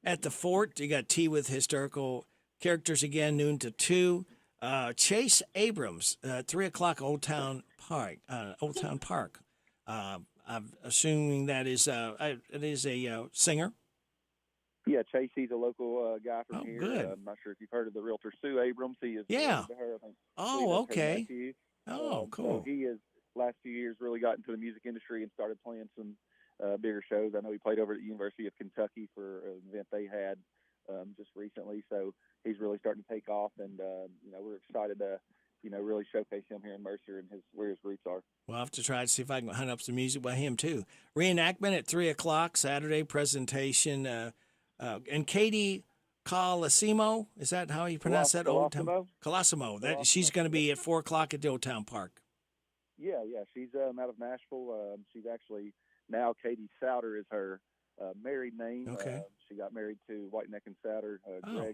at the fort. You got tea with historical characters again, noon to 2. Chase Abrams, 3 o'clock, Old Town Park. I'm assuming that is it is a singer. Yeah, Chase, he's a local guy from Oh, here. good. I'm not sure if you've heard of the realtor Sue Abrams. He is Yeah. related to her. I think, Oh, believe that's her okay. nephew. Oh, So cool. he has, last few years, really got into the music industry and started playing some bigger shows. I know he played over at the University of Kentucky for an event they had just recently. So he's really starting to take off, and we're excited to really showcase him here in Mercer and where his roots are. We'll have to try to see if I can hunt up some music by him, too. Reenactment at 3 o'clock, Saturday presentation. And Katie Colosimo, is that how you pronounce that? Old Town? Colosimo. She's going to be at 4 o'clock at the Old Town Park. Yeah. She's out of Nashville. She's actually now Katie Souter is her married name. Okay. She got married to White Neck and Souter, Oh.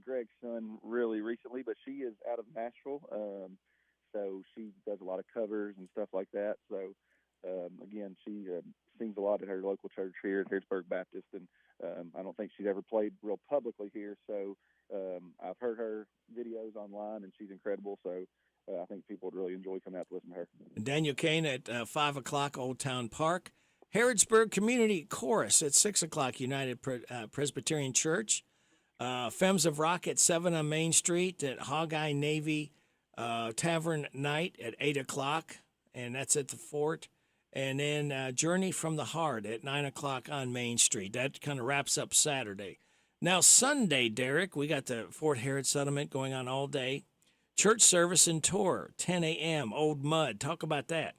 Greg's son, really recently, but she is out of Nashville. So she does a lot of covers and stuff like that. So again, she sings a lot at her local church here at Harrisburg Baptist, and I don't think she's ever played real publicly here. So I've heard her videos online, and she's incredible. So I think people would really enjoy coming out to listen to her. And Daniel Kane at 5 o'clock, Old Town Park. Harrodsburg Community Chorus at 6 o'clock, United Presbyterian Church. Femmes of Rock at 7 on Main Street at Hogeye Navy Tavern Night at 8 o'clock, and that's at the Fort. And then Journey from the Heart at 9 o'clock on Main Street. That kind of wraps up Saturday. Now, Sunday, Derek, we got the Fort Harrod Settlement going on all day. Church service and tour, 10 a.m., Old Mud. Talk about that.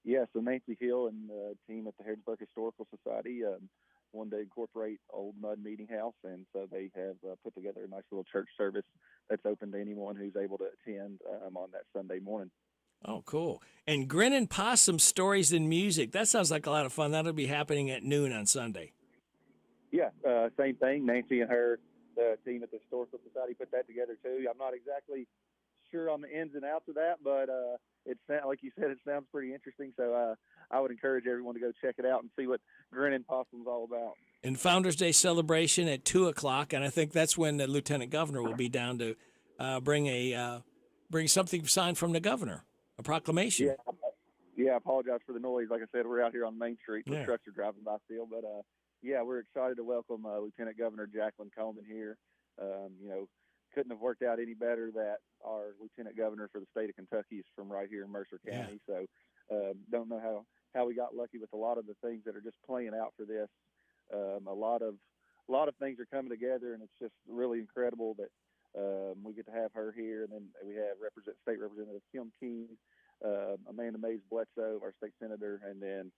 Yeah, so Nancy Hill and the team at the Harrodsburg Historical Society wanted to incorporate Old Mud Meeting House, and so they have put together a nice little church service that's open to anyone who's able to attend on that Sunday morning. Oh, cool. And Grinning Possum Stories and Music. That sounds like a lot of fun. That'll be happening at noon on Sunday. Yeah, same thing. Nancy and her team at the Historical Society put that together, too. I'm not exactly sure on the ins and outs of that, but it's like you said, it sounds pretty interesting. So I would encourage everyone to go check it out and see what Grinning Possum's all about. And Founders Day celebration at 2 o'clock, and I think that's when the Lieutenant Governor will be down to bring something signed from the Governor, a proclamation. Yeah, I apologize for the noise. Like I said, we're out here on Main Street. The Yeah. trucks are driving by still. But, we're excited to welcome Lieutenant Governor Jacqueline Coleman here. Couldn't have worked out any better that our Lieutenant Governor for the state of Kentucky is from right here in Mercer County. So don't know how we got lucky with a lot of the things that are just playing out for this. A lot of things are coming together, and it's just really incredible that we get to have her here. And then we have State Representative Kim King, Amanda Mays Bledsoe, our state senator, and then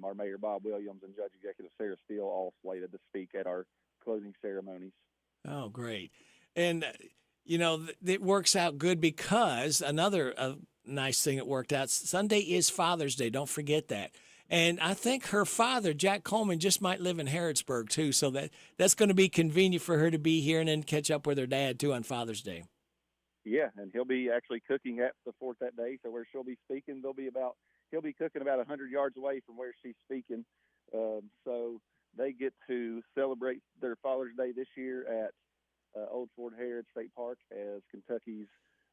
our Mayor Bob Williams and Judge Executive Sarah Steele all slated to speak at our closing ceremonies. Oh, great. And, it works out good because another nice thing that worked out, Sunday is Father's Day. Don't forget that. And I think her father, Jack Coleman, just might live in Harrodsburg, too. So that's going to be convenient for her to be here and then catch up with her dad, too, on Father's Day. Yeah, and he'll be actually cooking at the fort that day. So where she'll be speaking, he'll be cooking about 100 yards away from where she's speaking. So they get to celebrate their Father's Day this year at Old Fort Harrod State Park as Kentucky's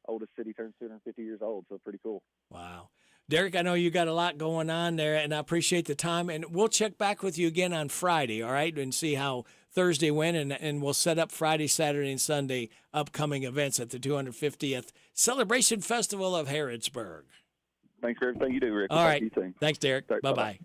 oldest city turns 250 years old. So pretty cool. Wow. Derek, I know you got a lot going on there, and I appreciate the time. And we'll check back with you again on Friday, all right, and see how Thursday went. And we'll set up Friday, Saturday, and Sunday upcoming events at the 250th Celebration Festival of Harrodsburg. Thanks for everything you do, Rick. All right. Talk to you soon. Thanks, Derek. Right, Bye-bye.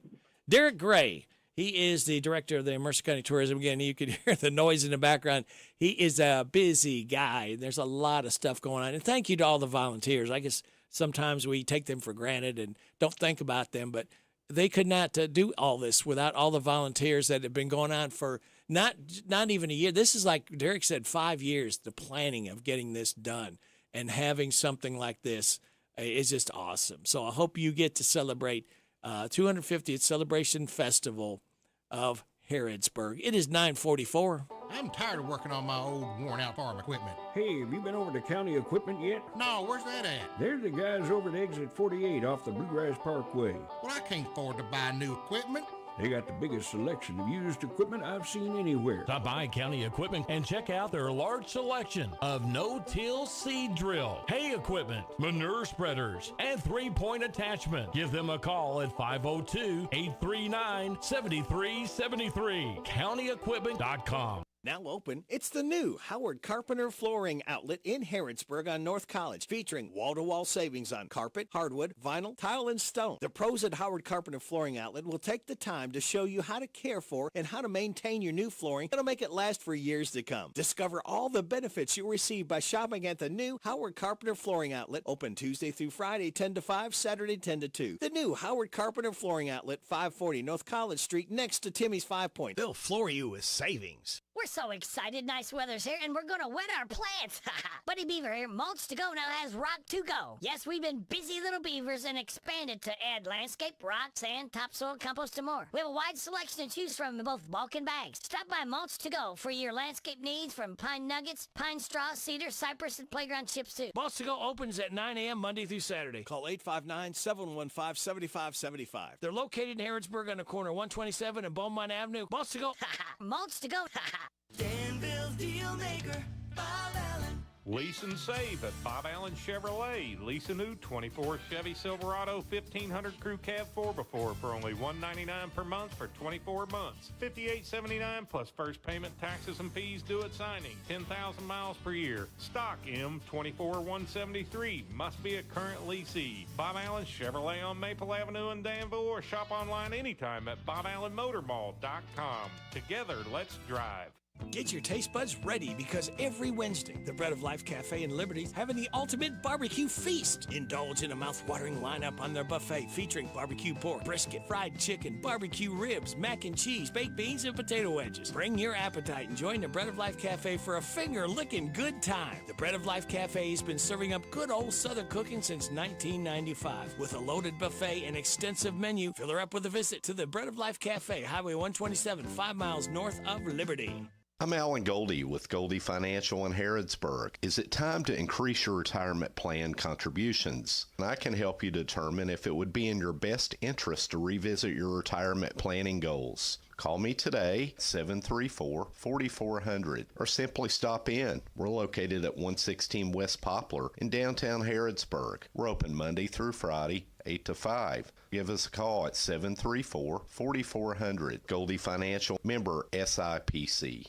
Derek Gray. He is the director of the Mercer County Tourism. Again, you can hear the noise in the background. He is a busy guy. There's a lot of stuff going on. And thank you to all the volunteers. I guess sometimes we take them for granted and don't think about them, but they could not do all this without all the volunteers that have been going on for not even a year. This is, like Derek said, 5 years, the planning of getting this done. And having something like this is just awesome. So I hope you get to celebrate 250th Celebration Festival of Harrodsburg. It is 9:44. I'm tired of working on my old worn-out farm equipment. Hey, have you been over to County Equipment yet? No, where's that at? They're the guys over at Exit 48 off the Bluegrass Parkway. Well, I can't afford to buy new equipment. They got the biggest selection of used equipment I've seen anywhere. Stop by County Equipment and check out their large selection of no-till seed drill, hay equipment, manure spreaders, and three-point attachment. Give them a call at 502-839-7373. CountyEquipment.com. Now open, it's the new Howard Carpenter Flooring Outlet in Harrodsburg on North College, featuring wall-to-wall savings on carpet, hardwood, vinyl, tile, and stone. The pros at Howard Carpenter Flooring Outlet will take the time to show you how to care for and how to maintain your new flooring that'll make it last for years to come. Discover all the benefits you'll receive by shopping at the new Howard Carpenter Flooring Outlet, open Tuesday through Friday 10 to 5, Saturday 10 to 2. The new Howard Carpenter Flooring Outlet, 540 North College Street, next to Timmy's 5 Point. They'll floor you with savings. We're so excited. Nice weather's here, and we're going to wet our plants. Buddy Beaver here. Mulch to Go now has Rock to Go. Yes, we've been busy little beavers and expanded to add landscape, rock, sand, topsoil, compost, and more. We have a wide selection to choose from in both bulk and bags. Stop by Mulch to Go for your landscape needs, from pine nuggets, pine straw, cedar, cypress, and playground chips, too. Mulch to Go opens at 9 a.m. Monday through Saturday. Call 859-715-7575. They're located in Harrodsburg on the corner of 127 and Beaumont Avenue. Mulch to Go. Mulch to Go. Danville's Deal Maker, Bob Allen. Lease and save at Bob Allen Chevrolet. Lease a new 24 Chevy Silverado 1500 Crew Cab 4x4 for only $199 per month for 24 months. $58.79 plus first payment, taxes, and fees due at signing. 10,000 miles per year. Stock M24173. Must be a current leasee. Bob Allen Chevrolet on Maple Avenue in Danville, or shop online anytime at BobAllenMotorMall.com. Together, let's drive. Get your taste buds ready, because every Wednesday, the Bread of Life Cafe in Liberty is having the ultimate barbecue feast. Indulge in a mouth-watering lineup on their buffet featuring barbecue pork, brisket, fried chicken, barbecue ribs, mac and cheese, baked beans, and potato wedges. Bring your appetite and join the Bread of Life Cafe for a finger-licking good time. The Bread of Life Cafe has been serving up good old Southern cooking since 1995. With a loaded buffet and extensive menu, fill her up with a visit to the Bread of Life Cafe, Highway 127, 5 miles north of Liberty. I'm Alan Goldie with Goldie Financial in Harrodsburg. Is it time to increase your retirement plan contributions? I can help you determine if it would be in your best interest to revisit your retirement planning goals. Call me today, 734-4400, or simply stop in. We're located at 116 West Poplar in downtown Harrodsburg. We're open Monday through Friday, 8 to 5. Give us a call at 734-4400. Goldie Financial, member SIPC.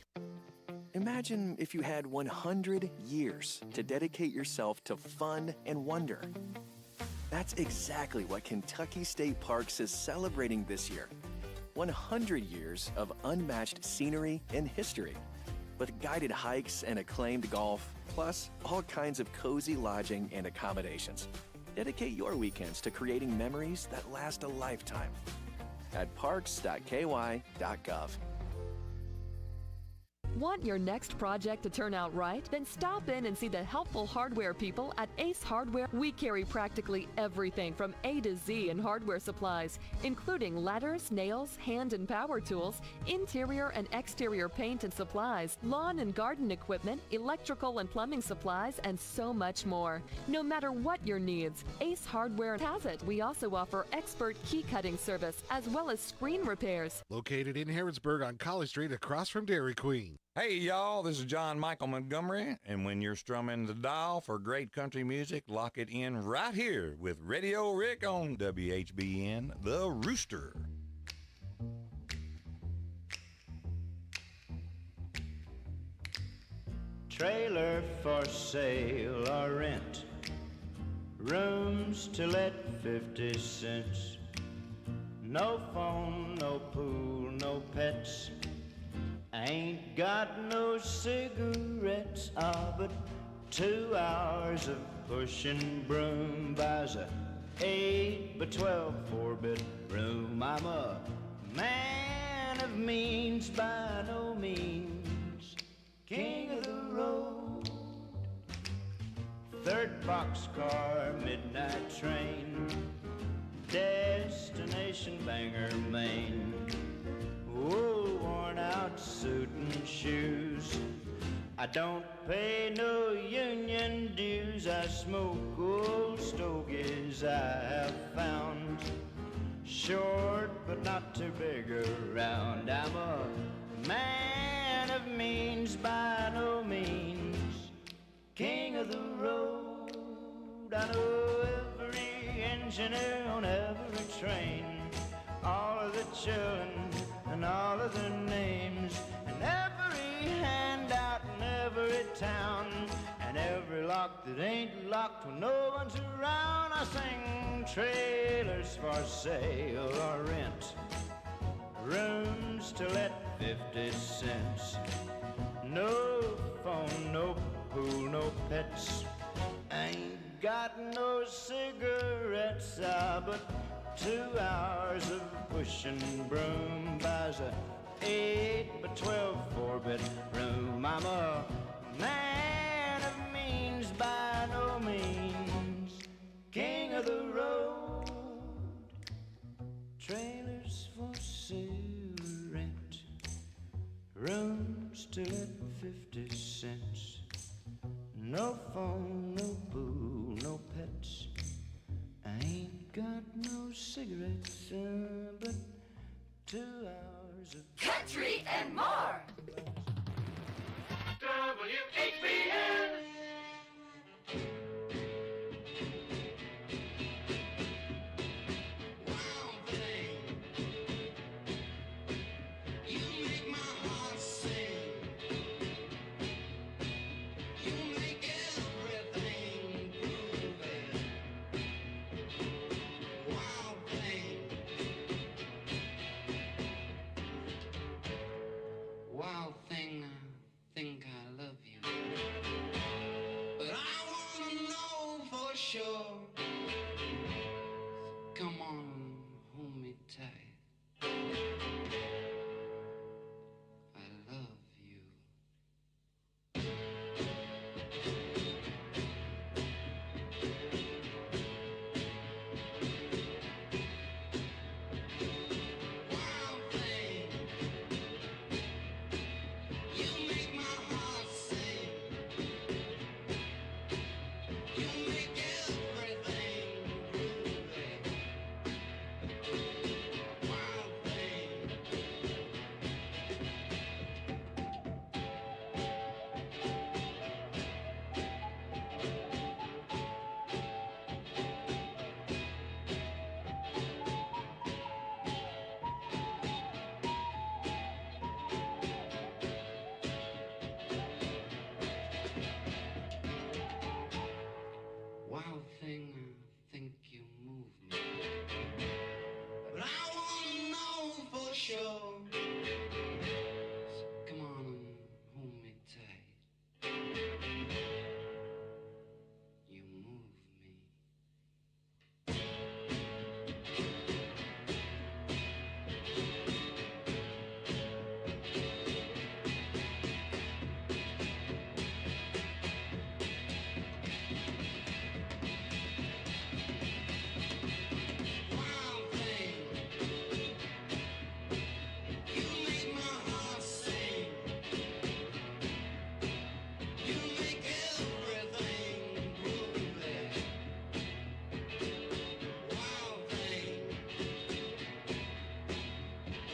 Imagine if you had 100 years to dedicate yourself to fun and wonder. That's exactly what Kentucky State Parks is celebrating this year. 100 years of unmatched scenery and history, with guided hikes and acclaimed golf, plus all kinds of cozy lodging and accommodations. Dedicate your weekends to creating memories that last a lifetime at parks.ky.gov. Want your next project to turn out right? Then stop in and see the helpful hardware people at Ace Hardware. We carry practically everything from A to Z in hardware supplies, including ladders, nails, hand and power tools, interior and exterior paint and supplies, lawn and garden equipment, electrical and plumbing supplies, and so much more. No matter what your needs, Ace Hardware has it. We also offer expert key cutting service as well as screen repairs. Located in Harrodsburg on College Street across from Dairy Queen. Hey, y'all, this is John Michael Montgomery, and when you're strumming the dial for great country music, lock it in right here with Radio Rick on WHBN, The Rooster. Trailer for sale or rent, rooms to let 50 cents, no phone, no pool, no pets. Ain't got no cigarettes, but 2 hours of pushing broom buys a 8 by 12 4-bedroom. I'm a man of means by no means, king of the road. 3rd boxcar, midnight train, destination Bangor, Maine. Wool worn out suit and shoes. I don't pay no union dues. I smoke old stogies I have found short but not too big around. I'm a man of means by no means, king of the road. I know every engineer on every train, all of the children and all of their names, and every handout in every town, and every lock that ain't locked when no one's around. I sing trailers for sale or rent, rooms to let 50 cents, no phone, no pool, no pets, ain't got no cigarettes, but 2 hours of pushing broom buys a 8 by 12 4-bedroom. I'm a man of means by no means, king of the road. Trailers for sale, rent, rooms to let 50 cents, no phone, no pool, no pets, I ain't got no cigarettes, but 2 hours of country and more. WHBN. Wild thing, I think I love you, but I wanna know for sure. Come on, hold me tight. I love you. Wild thing, you make my heart sing. You make everything groovy. Wild thing. Wild thing, I think you move me, but I wanna know for sure. So come on and hold me tight. You move me. Wild thing, you make my heart sing. You make everything groovy. Wild thing,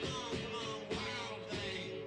come on, wild thing.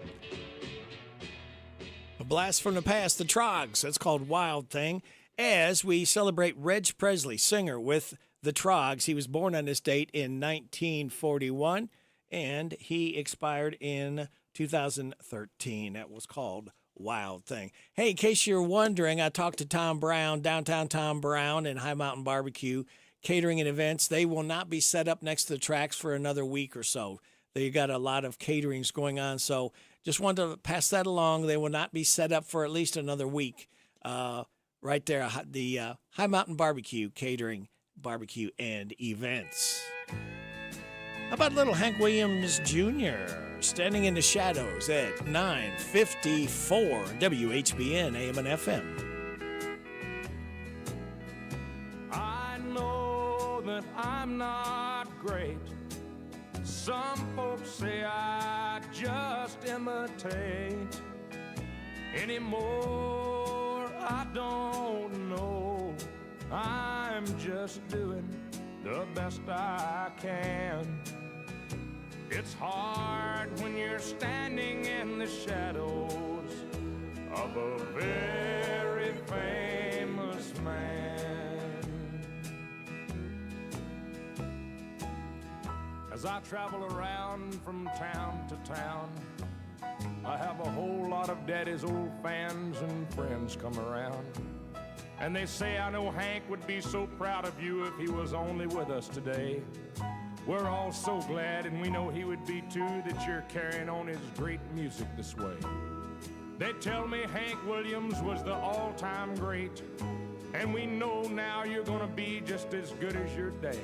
A blast from the past, the Trogs. That's called Wild Thing. As we celebrate Reg Presley, singer with the Trogs. He was born on this date in 1941, and he expired in 2013. That was called Wild Thing. Hey, in case you're wondering, I talked to Tom Brown, downtown Tom Brown and High Mountain Barbecue, catering and events. They will not be set up next to the tracks for another week or so. They got a lot of caterings going on, so just wanted to pass that along. They will not be set up for at least another week. Right there, the High Mountain Barbecue, catering, barbecue, and events. How about little Hank Williams Jr. standing in the shadows at 9:54 WHBN AM and FM. I know that I'm not great. Some folks say I just imitate. Anymore, I don't know. I'm just doing the best I can. It's hard when you're standing in the shadows of a very famous man. As I travel around from town to town, I have a whole lot of Daddy's old fans and friends come around. And they say, I know Hank would be so proud of you if he was only with us today. We're all so glad, and we know he would be too, that you're carrying on his great music this way. They tell me Hank Williams was the all-time great, and we know now you're gonna be just as good as your dad.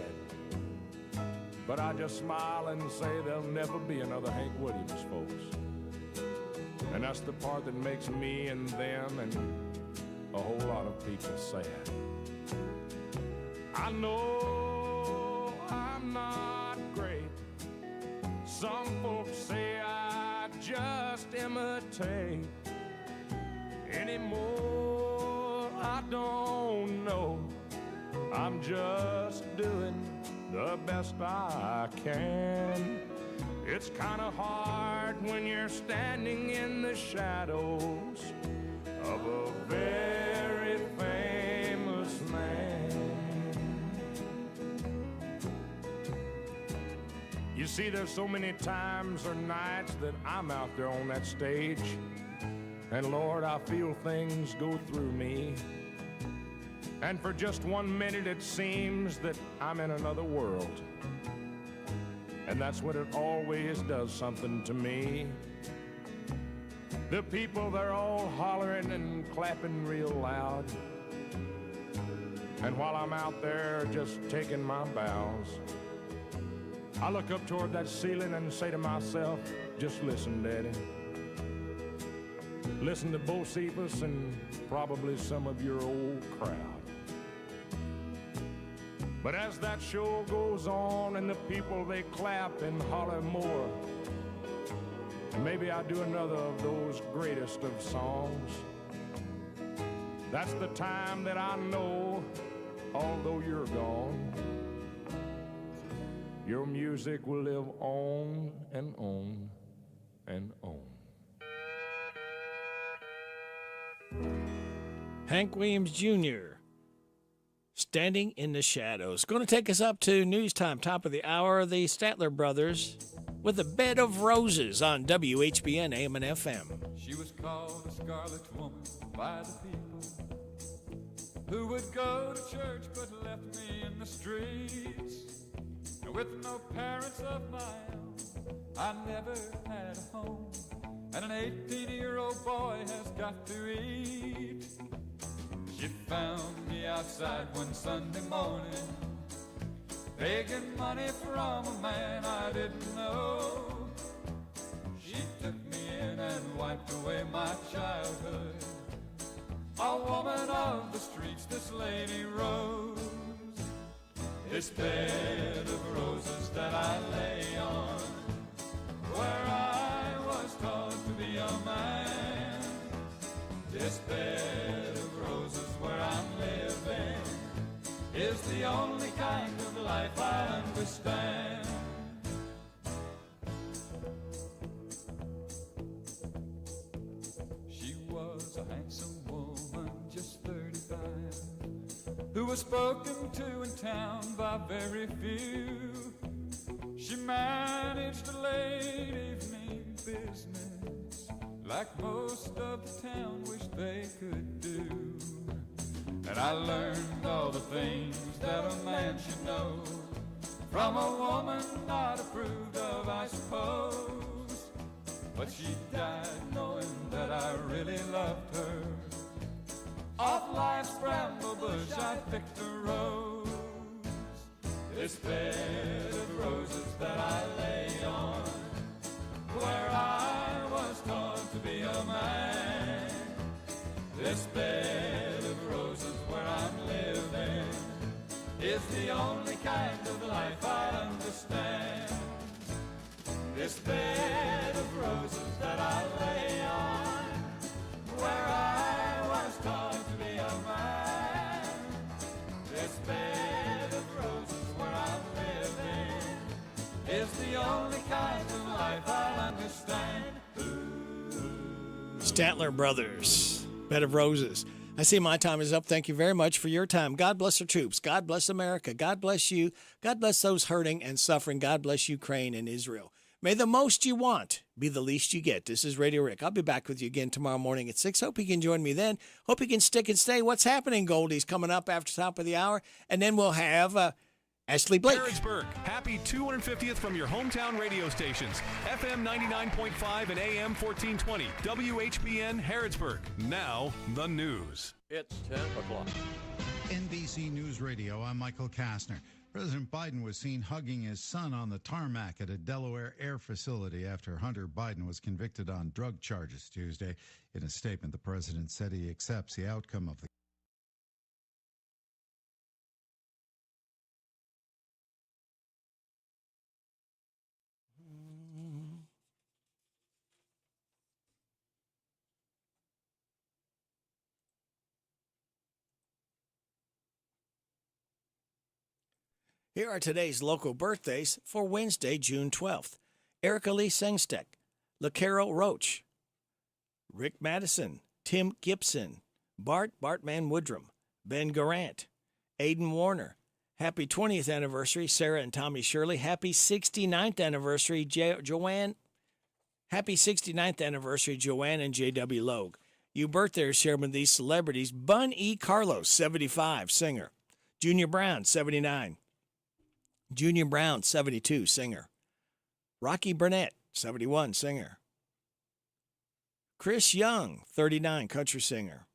But I just smile and say there'll never be another Hank Williams, folks. And that's the part that makes me and them and a whole lot of people sad. I know I'm not great. Some folks say I just imitate. Anymore, I don't know. I'm just doing the best I can. It's kind of hard when you're standing in the shadows of a very famous man. You see, there's so many times or nights that I'm out there on that stage, and Lord, I feel things go through me. And for just 1 minute it seems that I'm in another world. And that's when it always does something to me. The people, they're all hollering and clapping real loud. And while I'm out there just taking my bows, I look up toward that ceiling and say to myself, just listen, Daddy. Listen to Bocephus and probably some of your old crowd. But as that show goes on and the people, they clap and holler more, maybe I do another of those greatest of songs. That's the time that I know, although you're gone, your music will live on and on and on. Hank Williams Jr., Standing in the Shadows. Going to take us up to news time, top of the hour. The Statler Brothers with a Bed of Roses on WHBN AM and FM. She was called a scarlet woman by the people who would go to church but left me in the streets. And with no parents of my own, I never had a home. And an 18-year-old boy has got to eat. She found me outside one Sunday morning, begging money from a man I didn't know. She took me in and wiped away my childhood. A woman of the streets, this lady Rose. This bed of roses that I lay on, where I was taught to be a man. This bed of roses where I'm living is the only kind of life I understand. She was a handsome woman, just 35, who was spoken to in town by very few. She managed a late evening business like most of the town wished they could do. And I learned all the things that a man should know from a woman not approved of, I suppose. But she died knowing that I really loved her. Off life's bramble bush I picked a rose. This bed of roses that I lay on, where I was taught to be a man. This bed of roses where I'm living is the only kind of life I understand. This bed of roses that I lay on, where I was taught to be a man. This bed of roses where Statler Brothers, Bed of Roses. I see my time is up. Thank you very much for your time. God bless our troops. God bless America. God bless you. God bless those hurting and suffering. God bless Ukraine and Israel. May the most you want be the least you get. This is Radio Rick. I'll be back with you again tomorrow morning at 6. Hope you can join me then. Hope you can stick and stay. What's happening, Goldie's coming up after top of the hour. And then we'll have Ashley Blake. Harrodsburg, happy 250th from your hometown radio stations. FM 99.5 and AM 1420. WHBN Harrodsburg. Now, the news. It's 10 o'clock. NBC News Radio, I'm Michael Kastner. President Biden was seen hugging his son on the tarmac at a Delaware air facility after Hunter Biden was convicted on drug charges Tuesday. In a statement, the president said he accepts the outcome of the Here are today's local birthdays for Wednesday, June 12th. Erica Lee Sengsteck, LaCarol Roach, Rick Madison, Tim Gibson, Bartman Woodrum, Ben Garant, Aiden Warner. Happy 20th anniversary, Sarah and Tommy Shirley. Happy 69th anniversary, Joanne. Happy 69th anniversary, Joanne and J.W. Logue. You birthdays share with these celebrities. Bun E. Carlos, 75, singer. Junior Brown, 79. Junior Brown, 72, singer. Rocky Burnett, 71, singer. Chris Young, 39, country singer.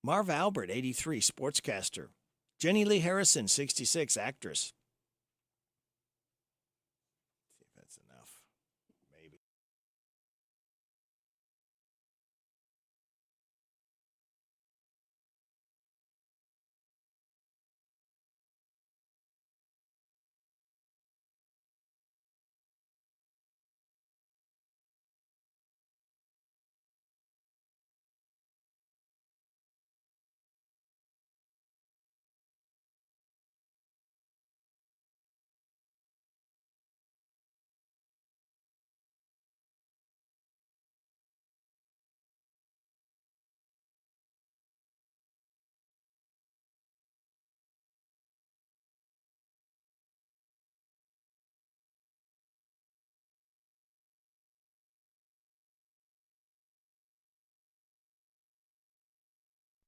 Marv Albert, 83, sportscaster. Jenny Lee Harrison, 66, actress. Let's see if that's enough. Maybe.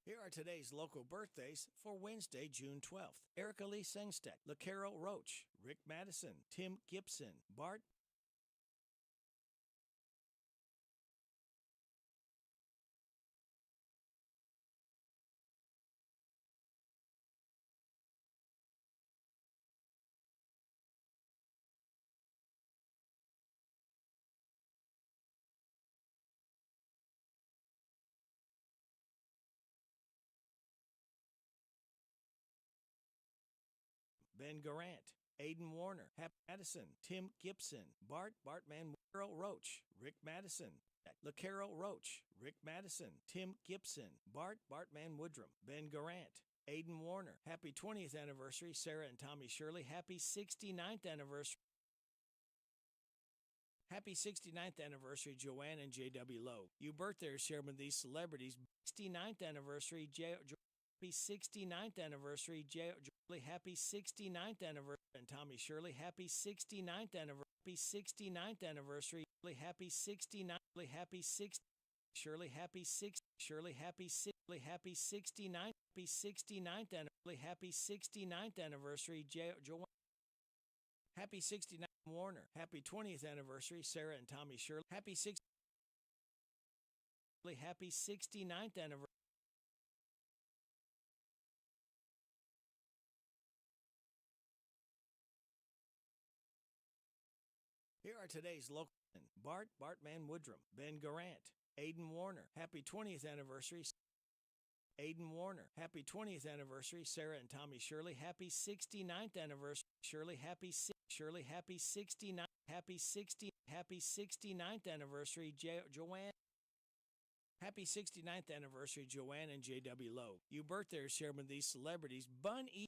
Here are today's local birthdays for Wednesday, June 12th. Erica Lee Sengsteck, LaCarol Roach, Rick Madison, Tim Gibson, Bart. Ben Garant, Aiden Warner, Hap Madison, Tim Gibson, Bartman Roach, Rick Madison, LaCarol Roach, Rick Madison, Tim Gibson, Bartman Woodrum, Ben Garant, Aiden Warner. Happy 20th anniversary, Sarah and Tommy Shirley. Happy 69th anniversary. Happy 69th anniversary, Joanne and J.W. Lowe. You birthdays share with these celebrities. 69th anniversary, Happy 69th anniversary, Happy 69th anniversary, and Tommy Shirley. Happy 69th anniversary. Happy 69th anniversary. Happy 69th. Happy 6. Shirley. Happy 6. Shirley. Happy 6. Happy 69th. Happy 69th anniversary. Happy 69th anniversary, Joanne. Happy 69th Warner. Happy 20th anniversary, Sarah and Tommy Shirley. Happy 69th anniversary. Here are today's local. Bartman Woodrum, Ben Garant, Aiden Warner. Happy 20th anniversary. Aiden Warner. Happy 20th anniversary, Sarah and Tommy Shirley. Happy 69th anniversary, Shirley. Happy 69th. Happy 69th anniversary, Joanne. Happy 69th anniversary, Joanne and J.W. Lowe. You birthdays share with these celebrities. Bun E.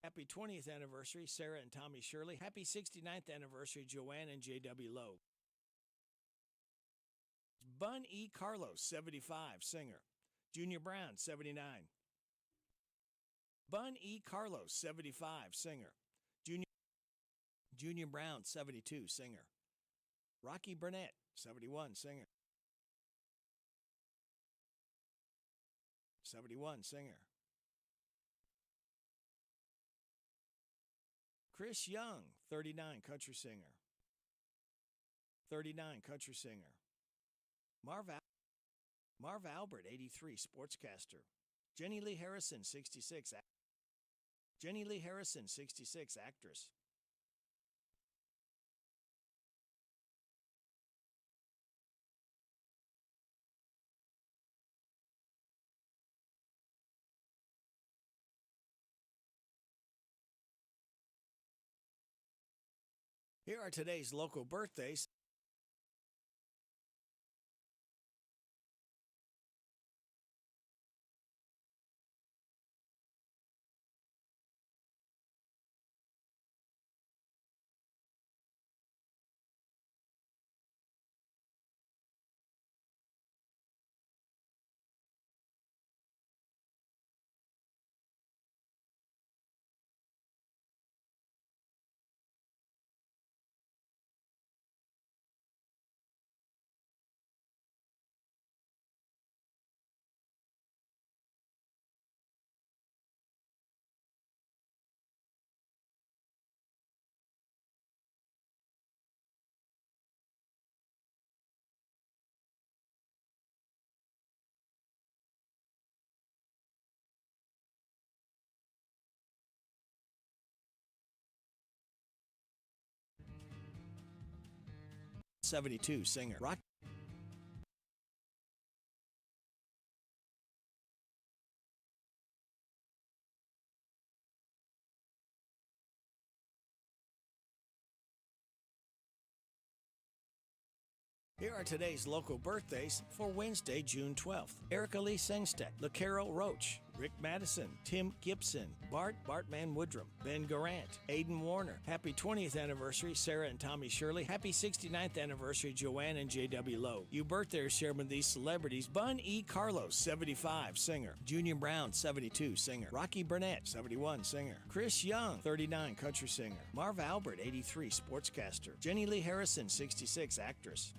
Happy 20th anniversary, Sarah and Tommy Shirley. Happy 69th anniversary, Joanne and J.W. Lowe. Bun E. Carlos, 75, singer. Junior Brown, 79. Bun E. Carlos, 75, singer. Junior Brown, 72, singer. Rocky Burnett, 71, singer. 71, singer. Chris Young, 39, country singer. 39, country singer. Marv Albert, 83, sportscaster. Jenny Lee Harrison, 66. Jenny Lee Harrison, 66, actress. Here are today's local birthdays. '72 singer. Rock. Here are today's local birthdays for Wednesday, June 12th. Erica Lee Sengstedt, LaCarol Roach, Rick Madison, Tim Gibson, Bart Bartman Woodrum, Ben Garant, Aiden Warner. Happy 20th anniversary, Sarah and Tommy Shirley. Happy 69th anniversary, Joanne and J.W. Lowe. You birthdays share with these celebrities. Bun E. Carlos, 75, singer. Junior Brown, 72, singer. Rocky Burnett, 71, singer. Chris Young, 39, country singer. Marv Albert, 83, sportscaster. Jenny Lee Harrison, 66, actress.